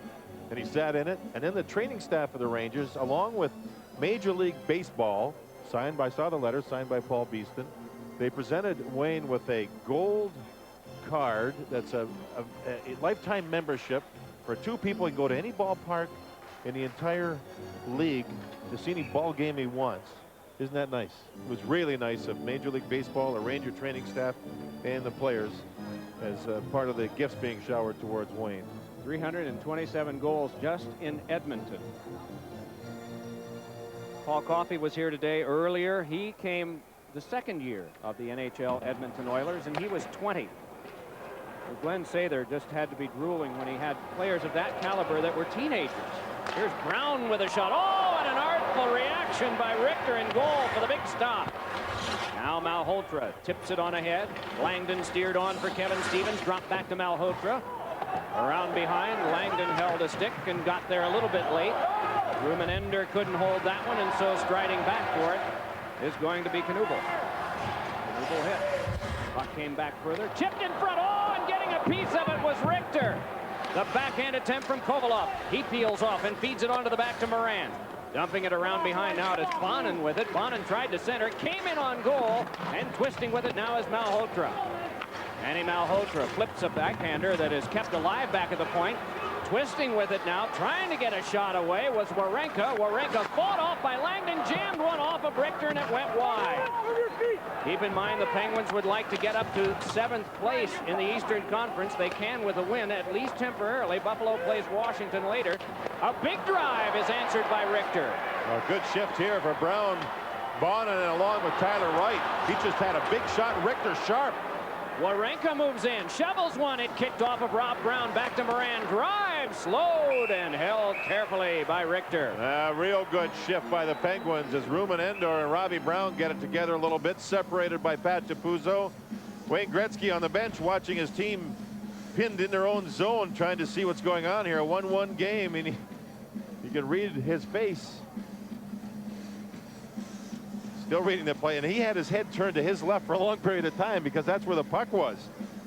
And he sat in it, and then the training staff of the Rangers, along with Major League Baseball, saw the letter signed by Paul Beeston, they presented Wayne with a gold card that's a lifetime membership for 2 people. He can go to any ballpark in the entire league to see any ball game he wants. Isn't that nice? It was really nice of Major League Baseball, the Ranger training staff, and the players as part of the gifts being showered towards Wayne. 327 goals just in Edmonton. Paul Coffey was here today earlier. He came the second year of the NHL Edmonton Oilers, and he was 20. Well, Glenn Sather just had to be drooling when he had players of that caliber that were teenagers. Here's Brown with a shot. Oh, and an artful reaction by Richter in goal for the big stop. Now Malhotra tips it on ahead. Langdon steered on for Kevin Stevens. Dropped back to Malhotra. Around behind, Langdon held a stick and got there a little bit late. Rumenender couldn't hold that one, and so striding back for it is going to be Knuble. Knuble hit. Puck came back further. Chipped in front. Oh, and getting a piece of it was Richter. The backhand attempt from Kovalov. He peels off and feeds it onto the back to Moran. Dumping it around behind now. It's Bonin with it. Bonin tried to center. Came in on goal. And twisting with it now is Malhotra. Manny Malhotra flips a backhander that is kept alive back at the point. Twisting with it now, trying to get a shot away was Warenka. Warenka fought off by Langdon, jammed one off of Richter, and it went wide. Keep in mind the Penguins would like to get up to 7th place in the Eastern Conference. They can with a win, at least temporarily. Buffalo plays Washington later. A big drive is answered by Richter. A good shift here for Brown. Bonin along with Tyler Wright. He just had a big shot. Richter sharp. Warenka moves in, shovels one. It kicked off of Rob Brown. Back to Moran. Drive slowed and held carefully by Richter. A real good shift by the Penguins as Rumenender and Robbie Brown get it together a little bit, separated by Pat Capuzzo. Wayne Gretzky on the bench watching his team pinned in their own zone, trying to see what's going on here. A 1-1 game, and you can read his face. Still reading the play, and he had his head turned to his left for a long period of time because that's where the puck was.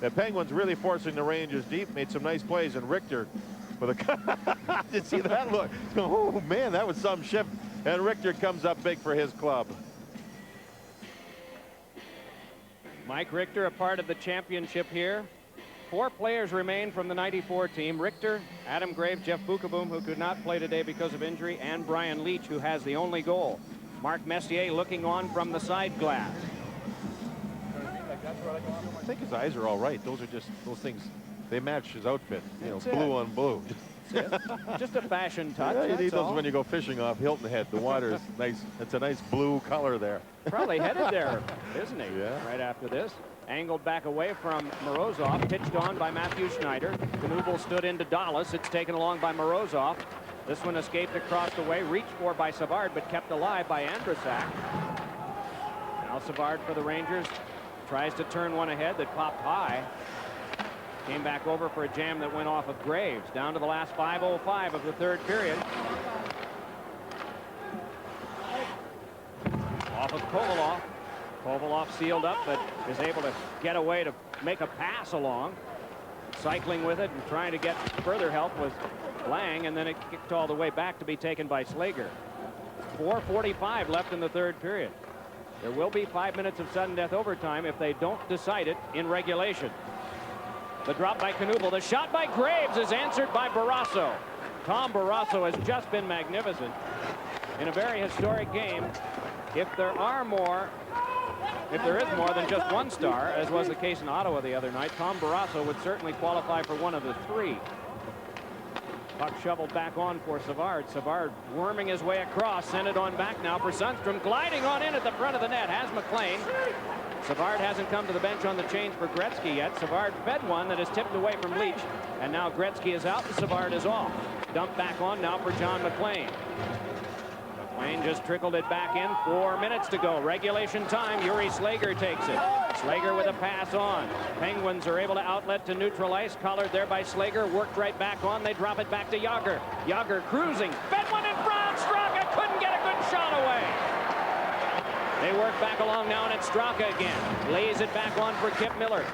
The Penguins really forcing the Rangers deep, made some nice plays, and Richter with a did you see that look? Oh man, that was some shift, and Richter comes up big for his club. Mike Richter, a part of the championship here. 4 players remain from the '94 team. Richter, Adam Graves, Jeff Bukaboom, who could not play today because of injury, and Brian Leach, who has the only goal. Mark Messier looking on from the side glass. I think his eyes are all right. Those are just those things. They match his outfit. You know, That's blue it. on blue. That's it. Just a fashion touch. Yeah, you need that's those all. when you go fishing off Hilton Head. The water is nice. It's a nice blue color there. Probably headed there, isn't he? Yeah. Right after this. Angled back away from Morozov. Pitched on by Matthew Schneider. Knuble stood into Dallas. It's taken along by Morozov. This one escaped across the way, reached for by Savard, but kept alive by Andrusak. Now Savard for the Rangers tries to turn one ahead that popped high. Came back over for a jam that went off of Graves. Down to the last 5:05 of the 3rd period. Off of Kovalov. Kovalov sealed up, but is able to get away to make a pass along. Cycling with it and trying to get further help was Lang, and then it kicked all the way back to be taken by Slager. 4:45 left in the 3rd period. There will be 5 minutes of sudden death overtime if they don't decide it in regulation. The drop by Knuble. The shot by Graves is answered by Barrasso. Tom Barrasso has just been magnificent in a very historic game. If there is more than just one star, as was the case in Ottawa the other night, Tom Barrasso would certainly qualify for one of the 3. Puck shoveled back on for Savard. Savard worming his way across. Sent it on back now for Sundstrom. Gliding on in at the front of the net has McLean. Savard hasn't come to the bench on the change for Gretzky yet. Savard fed one that is tipped away from Leach. And now Gretzky is out and Savard is off. Dumped back on now for John McLean. McLean just trickled it back in. 4 minutes to go. Regulation time. Yuri Slager takes it. Slager with a pass on. Penguins are able to outlet to neutral ice. Collared there by Slager. Worked right back on. They drop it back to Yager. Yager cruising. Fed one in front. Straka couldn't get a good shot away. They work back along now, and it's Straka again. Lays it back on for Kip Miller.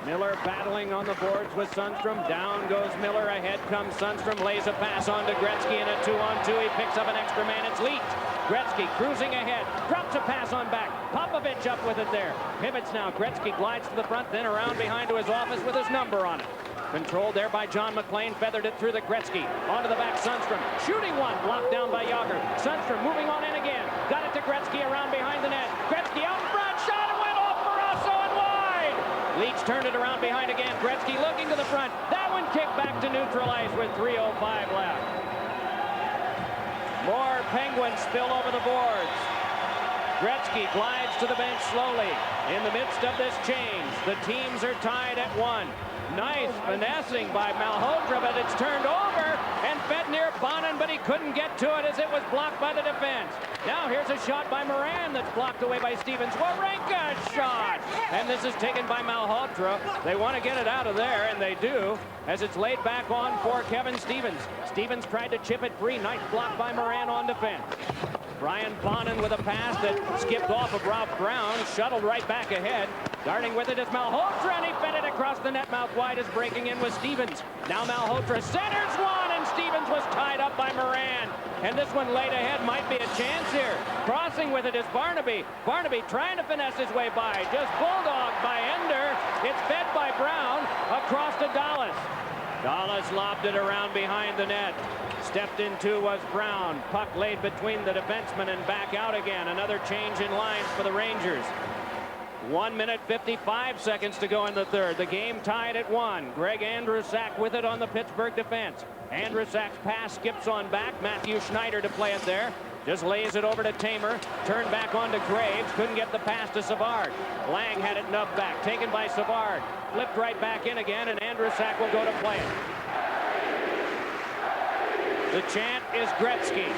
Miller battling on the boards with Sundstrom. Down goes Miller. Ahead comes Sundstrom. Lays a pass on to Gretzky in a 2-on-2. He picks up an extra man. It's Leach. Gretzky cruising ahead. Drops a pass on back. Popovich up with it there. Pivots now. Gretzky glides to the front, then around behind to his office with his number on it. Controlled there by John McLean. Feathered it through the Gretzky. Onto the back, Sundstrom. Shooting one. Blocked down by Yager. Sundstrom moving on in again. Got it to Gretzky around behind the net. Gretzky out in front. Shot and went off Barrasso and wide. Leach turned it around behind again. Gretzky looking to the front. That one kicked back to neutral ice with 3:05 left. More Penguins spill over the boards. Gretzky glides to the bench slowly. In the midst of this change, the teams are tied at 1. Nice finessing by Malhotra, but it's turned over and fed near Bonin, but he couldn't get to it as it was blocked by the defense. Now here's a shot by Moran that's blocked away by Stevens. Warenka's shot! And this is taken by Malhotra. They want to get it out of there, and they do, as it's laid back on for Kevin Stevens. Stevens tried to chip it free. Nice block by Moran on defense. Brian Bonin with a pass that skipped off of Ralph Brown, shuttled right back ahead. Darting with it is Malhotra, and he fed it across the net. Mouth wide is breaking in with Stevens. Now Malhotra centers one, and Stevens was tied up by Moran. And this one laid ahead might be a chance here. Crossing with it is Barnaby. Barnaby trying to finesse his way by. Just bulldogged by Ender. It's fed by Brown across to Dallas. Dallas lobbed it around behind the net. Stepped into was Brown. Puck laid between the defensemen and back out again. Another change in lines for the Rangers. 1 minute 55 seconds to go in the third. The game tied at 1. Greg Andrusak with it on the Pittsburgh defense. Andrusak's pass skips on back. Matthew Schneider to play it there. Just lays it over to Tamer. Turned back onto Graves. Couldn't get the pass to Savard. Lang had it nubbed back. Taken by Savard. Flipped right back in again, and Andrusak will go to play it. The chant is Gretzky.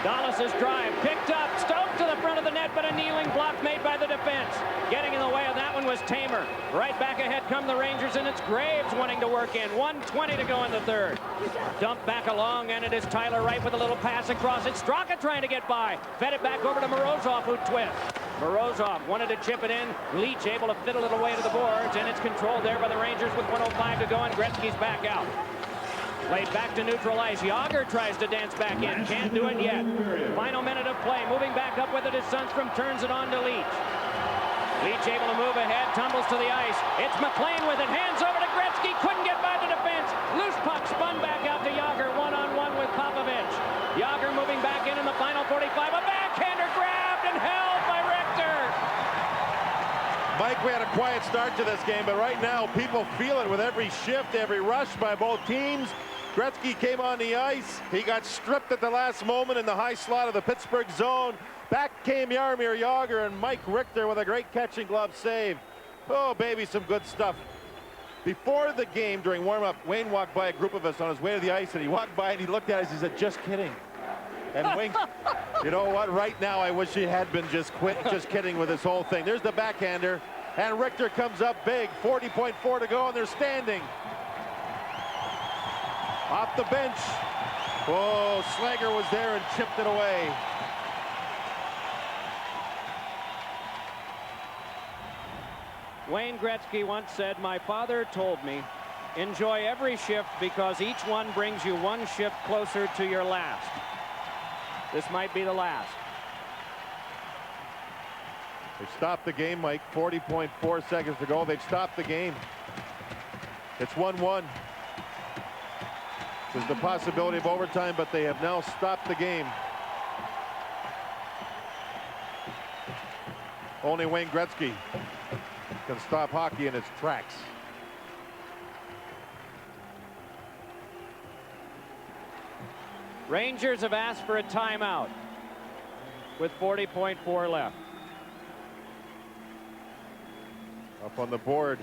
Dallas's drive picked up, Stokes to the front of the net, but a kneeling block made by the defense. Getting in the way of that one was Tamer. Right back ahead come the Rangers, and it's Graves wanting to work in. 1:20 to go in the third. Dumped back along, and it is Tyler Wright with a little pass across it. Straka trying to get by. Fed it back over to Morozov, who twists. Morozov wanted to chip it in. Leach able to fiddle it away to the boards, and it's controlled there by the Rangers with 1:05 to go, and Gretzky's back out. Played back to neutral ice. Yager tries to dance back in. Can't do it yet. Final minute of play. Moving back up with it as Sundstrom turns it on to Leach. Leach able to move ahead. Tumbles to the ice. It's McLean with it. Hands over to Gretzky. Couldn't get by the defense. Loose puck spun back out to Yager. One-on-one with Popovich. Yager moving back in the final 45. A backhander grabbed and held by Richter. Mike, we had a quiet start to this game, but right now people feel it with every shift, every rush by both teams. Gretzky came on the ice. He got stripped at the last moment in the high slot of the Pittsburgh zone. Back came Jaromir Jagr, and Mike Richter with a great catching glove save. Oh, baby, some good stuff. Before the game, during warm-up, Wayne walked by a group of us on his way to the ice, and he walked by and he looked at us. He said, "Just kidding." And Wayne, you know what? Right now, I wish he had been just kidding with this whole thing. There's the backhander, and Richter comes up big. 40.4 to go, and they're standing. Off the bench. Oh, Slager was there and chipped it away. Wayne Gretzky once said, "My father told me, enjoy every shift because each one brings you one shift closer to your last." This might be the last. They've stopped the game, Mike. 40.4 seconds to go. They've stopped the game. It's 1-1. There's the possibility of overtime, but they have now stopped the game. Only Wayne Gretzky can stop hockey in its tracks. Rangers have asked for a timeout with 40.4 left. Up on the board,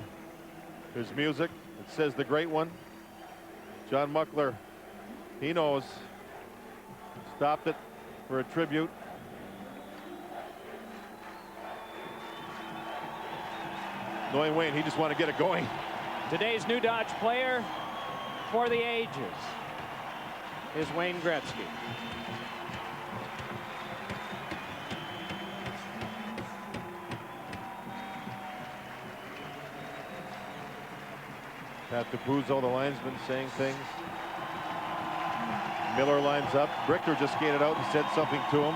there's music. It says the great one. John Muckler, he knows. Stopped it for a tribute. Knowing Wayne, he just wanted to get it going. Today's New Dodge player for the ages is Wayne Gretzky. Pat DePuzzo, the linesman, saying things. Miller lines up. Richter just skated out and said something to him.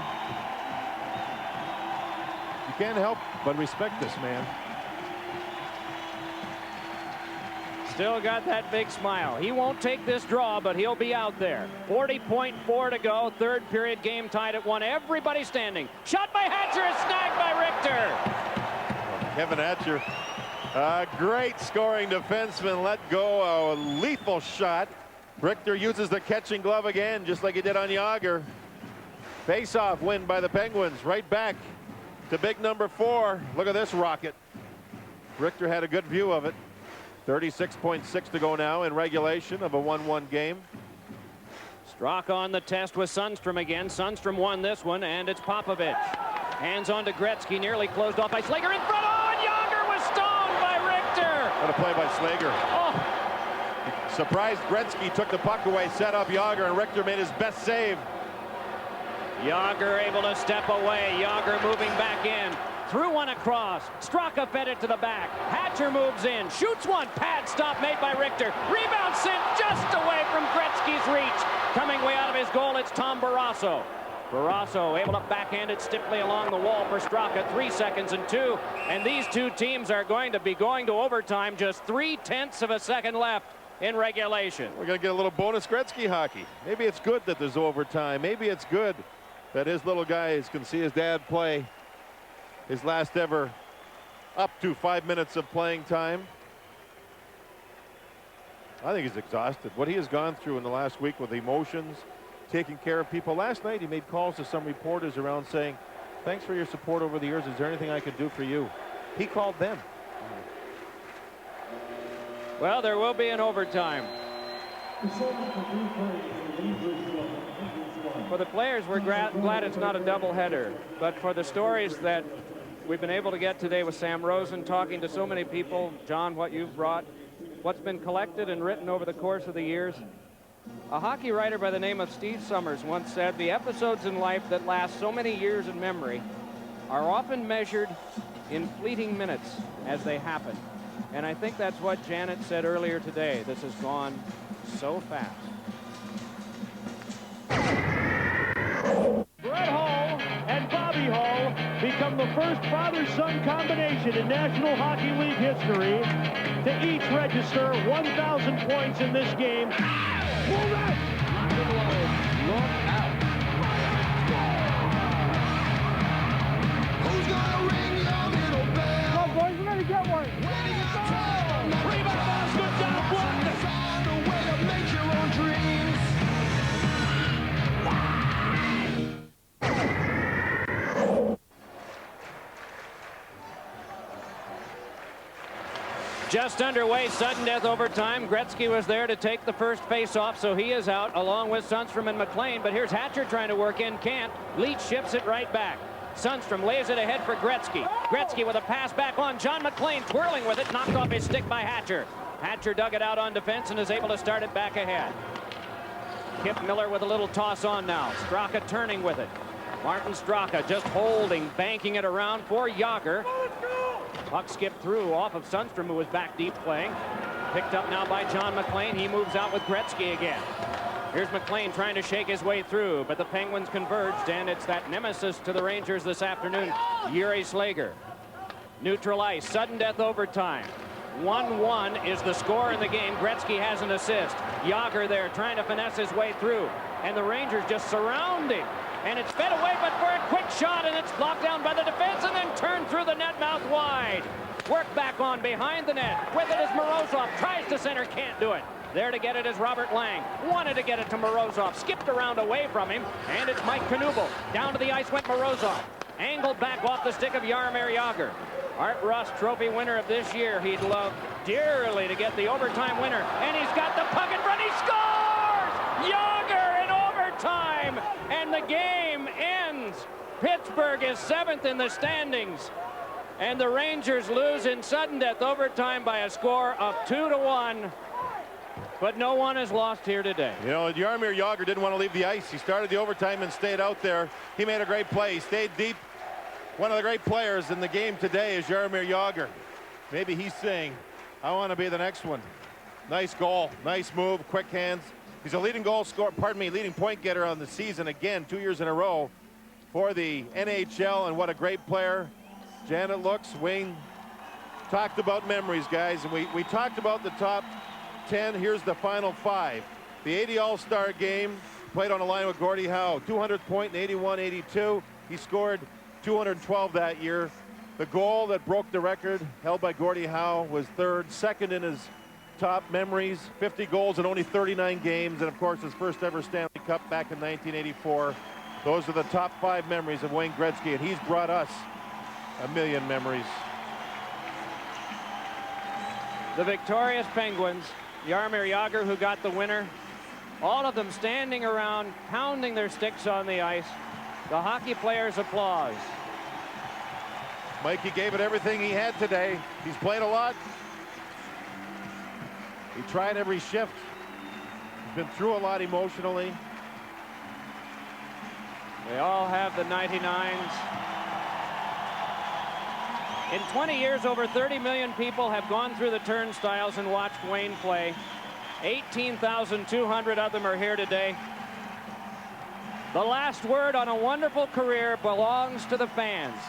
You can't help but respect this man. Still got that big smile. He won't take this draw, but he'll be out there. 40.4 to go. Third period, game tied at 1. Everybody standing. Shot by Hatcher is snagged by Richter. Kevin Hatcher, a great scoring defenseman, let go a lethal shot. Richter uses the catching glove again, just like he did on Jágr. Face-off win by the Penguins. Right back to big number 4. Look at this rocket. Richter had a good view of it. 36.6 to go now in regulation of a 1-1 game. Straka on the test with Sundstrom again. Sundstrom won this one, and it's Popovich. Hands on to Gretzky, nearly closed off by Slager in front. Oh, and Jágr was stoned by Richter. What a play by Slager. Oh. Surprised Gretzky took the puck away, set up Jágr, and Richter made his best save. Jágr able to step away. Jágr moving back in. Threw one across. Straka fed it to the back. Hatcher moves in. Shoots one. Pad stop made by Richter. Rebound sent just away from Gretzky's reach. Coming way out of his goal, it's Tom Barrasso. Barrasso able to backhand it stiffly along the wall for Straka. 3 seconds and 2. And these two teams are going to be going to overtime. Just 0.3 of a second left in regulation. We're going to get a little bonus Gretzky hockey. Maybe it's good that there's overtime. Maybe it's good that his little guys can see his dad play his last ever up to 5 minutes of playing time. I think he's exhausted. What he has gone through in the last week with emotions, taking care of people. Last night he made calls to some reporters around saying, thanks for your support over the years. Is there anything I can do for you? He called them. Well, there will be an overtime. For the players, we're glad it's not a doubleheader. But for the stories that we've been able to get today with Sam Rosen, talking to so many people, John, what you've brought, what's been collected and written over the course of the years. A hockey writer by the name of Steve Summers once said, the episodes in life that last so many years in memory are often measured in fleeting minutes as they happen. And I think that's what Janet said earlier today. This has gone so fast. Brett Hall and Bobby Hall become the first father-son combination in National Hockey League history to each register 1,000 points in this game. Move it! Look out. Who's gonna ring your little bell? Come on, boys, we're gonna get one. Rebound basket down one. Find a way to make your own dreams. Just underway, sudden death overtime. Gretzky was there to take the first face-off, so he is out along with Sundstrom and McLean. But here's Hatcher trying to work in, can't. Leach shifts it right back. Sundstrom lays it ahead for Gretzky. Gretzky with a pass back on John McLean, twirling with it, knocked off his stick by Hatcher. Hatcher dug it out on defense and is able to start it back ahead. Kip Miller with a little toss on now. Straka turning with it. Martin Straka just holding, banking it around for Jágr. Puck skipped through off of Sundstrom, who was back deep playing. Picked up now by John McLean. He moves out with Gretzky again. Here's McLean trying to shake his way through, but the Penguins converged, and it's that nemesis to the Rangers this afternoon, Jiri Slager. Neutral ice, sudden death overtime. 1-1 is the score in the game. Gretzky has an assist. Jágr there trying to finesse his way through, and the Rangers just surrounding. And it's fed away, but for a quick shot, and it's blocked down by the defense and then turned through the net mouth wide. Work back on behind the net. With it is Morozov. Tries to center, can't do it. There to get it is Robert Lang. Wanted to get it to Morozov. Skipped around away from him, and it's Mike Knuble. Down to the ice went Morozov. Angled back off the stick of Jaromir Jágr. Art Ross Trophy winner of this year. He'd love dearly to get the overtime winner, and he's got the puck in front. He scores! Jágr in overtime, and the game ends. Pittsburgh is 7th in the standings, and the Rangers lose in sudden death overtime by a score of 2-1. But no one has lost here today. You know, Jaromir Jágr didn't want to leave the ice. He started the overtime and stayed out there. He made a great play. He stayed deep. One of the great players in the game today is Jaromir Jágr. Maybe he's saying, I want to be the next one. Nice goal, nice move, quick hands. He's a leading leading point getter on the season again, 2 years in a row for the NHL, and what a great player Janet looks. Wayne talked about memories, guys, and we talked about the top 10. Here's the final 5. The 80 All-Star game, played on a line with Gordie Howe, 200th point in 81-82. He scored 212 that year. The goal that broke the record held by Gordie Howe was third. Second in his top memories, 50 goals in only 39 games, and of course his first ever Stanley Cup back in 1984. Those are the top 5 memories of Wayne Gretzky, and he's brought us a million memories. The victorious Penguins, Jaromir Jagr, who got the winner, all of them standing around, pounding their sticks on the ice. The hockey players' applause. Mikey gave it everything he had today. He's played a lot. He tried every shift. He's been through a lot emotionally. They all have the 99s. In 20 years, over 30 million people have gone through the turnstiles and watched Wayne play. 18,200 of them are here today. The last word on a wonderful career belongs to the fans.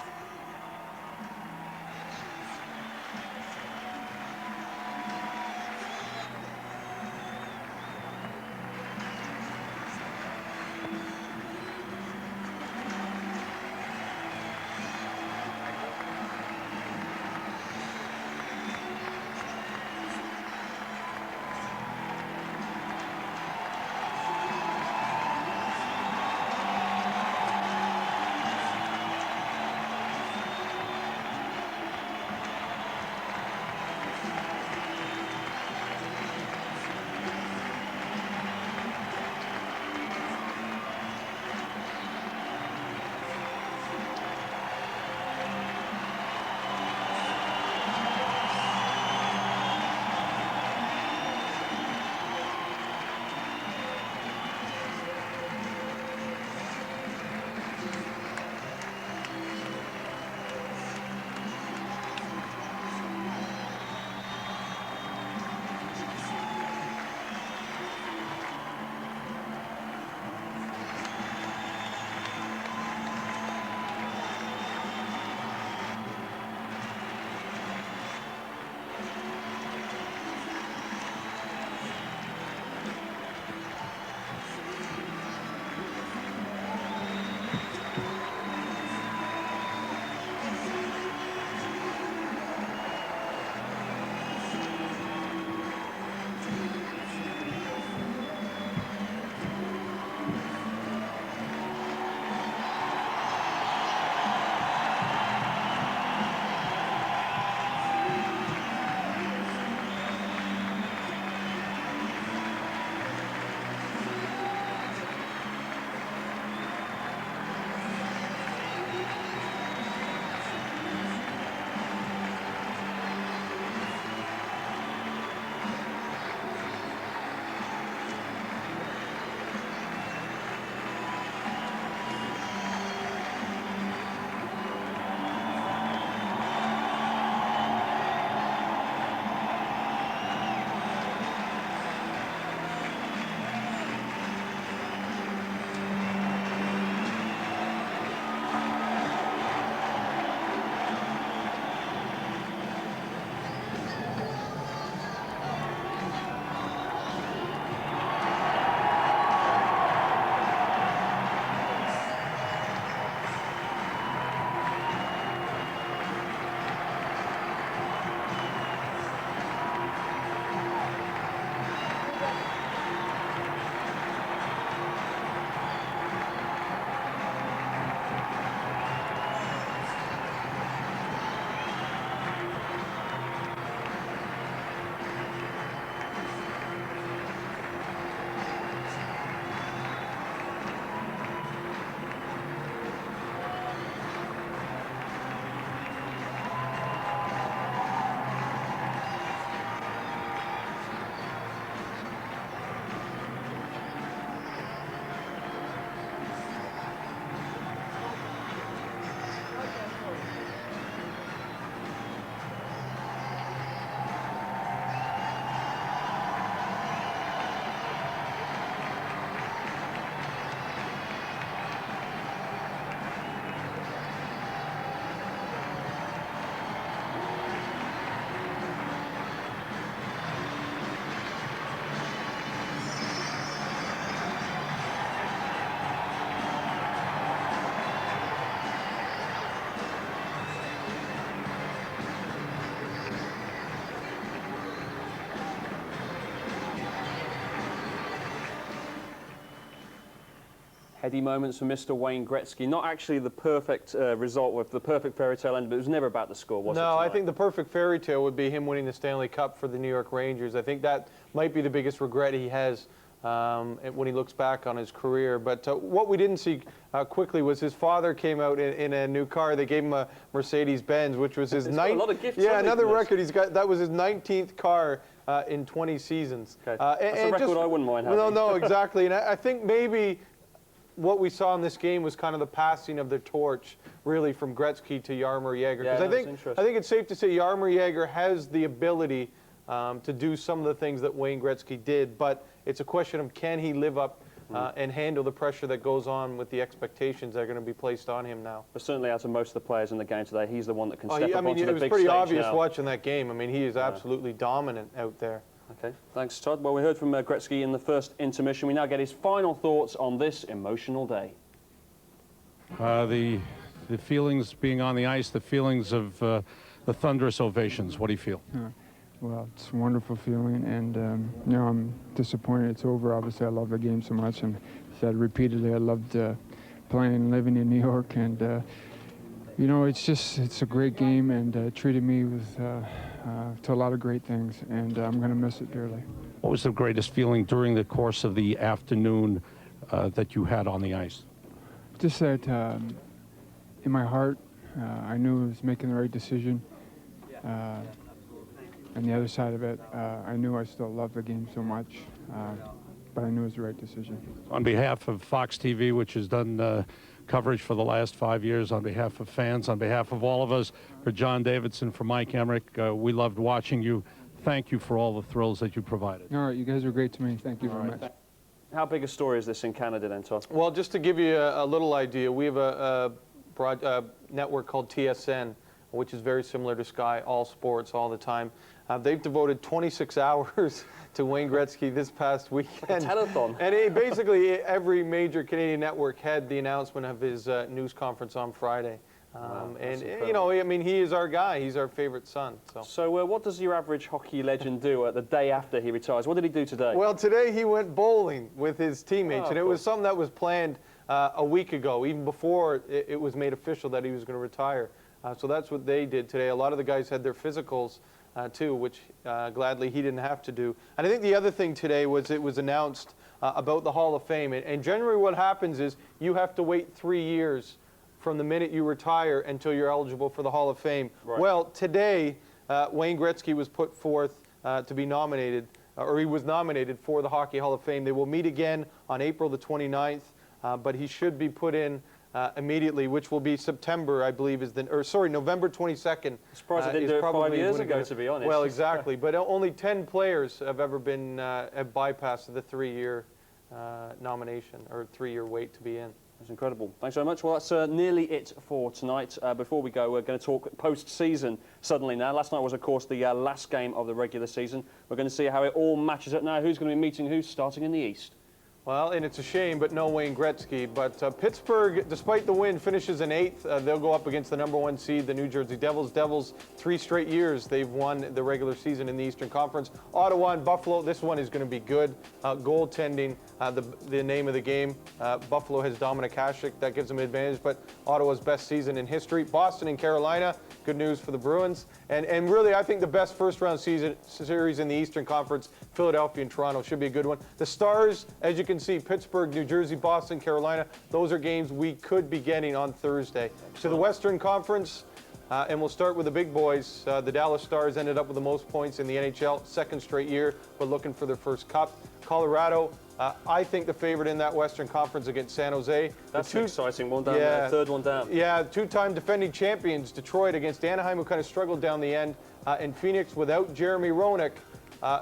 heady moments for Mr. Wayne Gretzky. Not actually the perfect result with the perfect fairy tale end, but it was never about the score, was it? No, I think the perfect fairy tale would be him winning the Stanley Cup for the New York Rangers. I think that might be the biggest regret he has when he looks back on his career. But what we didn't see quickly was his father came out in a new car. They gave him a Mercedes-Benz, which was his ninth. A lot of gifts. Yeah, another record he's got. That was his 19th car in 20 seasons. Okay. That's a record I wouldn't mind having. No, exactly. And I think maybe what we saw in this game was kind of the passing of the torch, really, from Gretzky to Jaromir Jagr. Because I think it's safe to say Jaromir Jagr has the ability to do some of the things that Wayne Gretzky did, but it's a question of can he live up and handle the pressure that goes on with the expectations that are going to be placed on him now. But certainly, out of most of the players in the game today, he's the one that can step up onto the big stage now. It was pretty obvious watching that game. I mean, he is absolutely dominant out there. Okay, thanks, Todd. Well, we heard from Gretzky in the first intermission. We now get his final thoughts on this emotional day. The feelings being on the ice, the feelings of the thunderous ovations. What do you feel? Well, it's a wonderful feeling, and you know, I'm disappointed it's over. Obviously, I love the game so much, and said repeatedly I loved playing and living in New York, and you know, it's a great game, and treated me with to a lot of great things, and I'm going to miss it dearly. What was the greatest feeling during the course of the afternoon that you had on the ice? Just that in my heart, I knew I was making the right decision. And the other side of it, I knew I still loved the game so much, but I knew it was the right decision. On behalf of Fox TV, which has done coverage for the last 5 years, on behalf of fans, on behalf of all of us, for John Davidson, for Mike Emmerich, we loved watching you. Thank you for all the thrills that you provided. All right, you guys are great to me. Thank you very much. How big a story is this in Canada then, Todd? Well, just to give you a little idea, we have a network called TSN, which is very similar to Sky, all sports, all the time. They've devoted 26 hours to Wayne Gretzky this past weekend. Like a telethon. And basically every major Canadian network had the announcement of his news conference on Friday. And, you know, I mean, he is our guy. He's our favorite son. So what does your average hockey legend do the day after he retires? What did he do today? Well, today he went bowling with his teammates, and it was something that was planned a week ago, even before it was made official that he was going to retire. So that's what they did today. A lot of the guys had their physicals too, which gladly he didn't have to do. And I think the other thing today was it was announced about the Hall of Fame. And generally what happens is you have to wait 3 years from the minute you retire until you're eligible for the Hall of Fame. Right. Well, today Wayne Gretzky was put forth to be nominated, or he was nominated for the Hockey Hall of Fame. They will meet again on April the 29th, but he should be put in immediately, which will be September, I believe, November 22nd. I'm surprised I didn't do it 5 years ago, to be honest. Well, exactly, but only 10 players have ever been have bypassed the 3-year nomination, or 3-year wait to be in. That's incredible. Thanks very much. Well, that's nearly it for tonight. Before we go, we're going to talk post-season suddenly now. Last night was, of course, the last game of the regular season. We're going to see how it all matches up now. Who's going to be meeting who, starting in the East? Well, and it's a shame, but no Wayne Gretzky. But Pittsburgh, despite the win, finishes in 8th. They'll go up against the #1 seed, the New Jersey Devils. Devils, 3 straight years they've won the regular season in the Eastern Conference. Ottawa and Buffalo, this one is going to be good. Goaltending, the name of the game. Buffalo has Dominik Hasek. That gives them an advantage, but Ottawa's best season in history. Boston and Carolina, good news for the Bruins. And really, I think the best first-round series in the Eastern Conference, Philadelphia and Toronto, should be a good one. The Stars, as you can see, Pittsburgh, New Jersey, Boston, Carolina, those are games we could be getting on Thursday. To the Western Conference, and we'll start with the big boys. The Dallas Stars ended up with the most points in the NHL, 2nd straight year, but looking for their first cup. Colorado, I think the favorite in that Western Conference against San Jose. That's an exciting one down there, 3rd one down. Yeah, 2-time defending champions, Detroit against Anaheim, who kind of struggled down the end. And Phoenix, without Jeremy Roenick,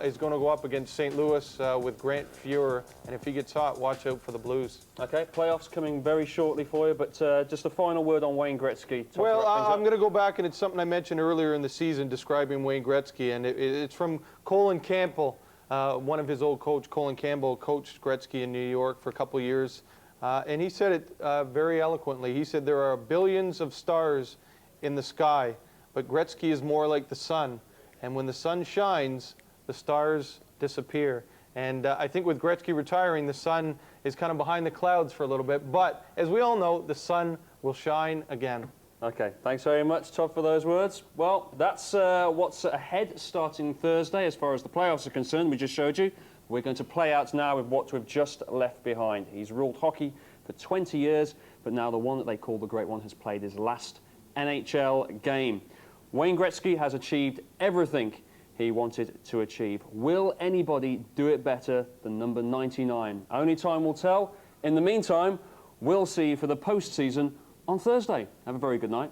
is going to go up against St. Louis with Grant Fuhrer. And if he gets hot, watch out for the Blues. Okay, playoffs coming very shortly for you, but just a final word on Wayne Gretzky. Well, I'm going to go back, and it's something I mentioned earlier in the season describing Wayne Gretzky, and it's from Colin Campbell. One of his old coach, Colin Campbell, coached Gretzky in New York for a couple of years. And he said it very eloquently. He said, there are billions of stars in the sky, but Gretzky is more like the sun. And when the sun shines, the stars disappear. And I think with Gretzky retiring, the sun is kind of behind the clouds for a little bit. But as we all know, the sun will shine again. Okay, thanks very much, Todd, for those words. Well, that's what's ahead starting Thursday as far as the playoffs are concerned. We just showed you. We're going to play out now with what we've just left behind. He's ruled hockey for 20 years, but now the one that they call the Great One has played his last NHL game. Wayne Gretzky has achieved everything he wanted to achieve. Will anybody do it better than number 99? Only time will tell. In the meantime, we'll see you for the postseason on Thursday. Have a very good night.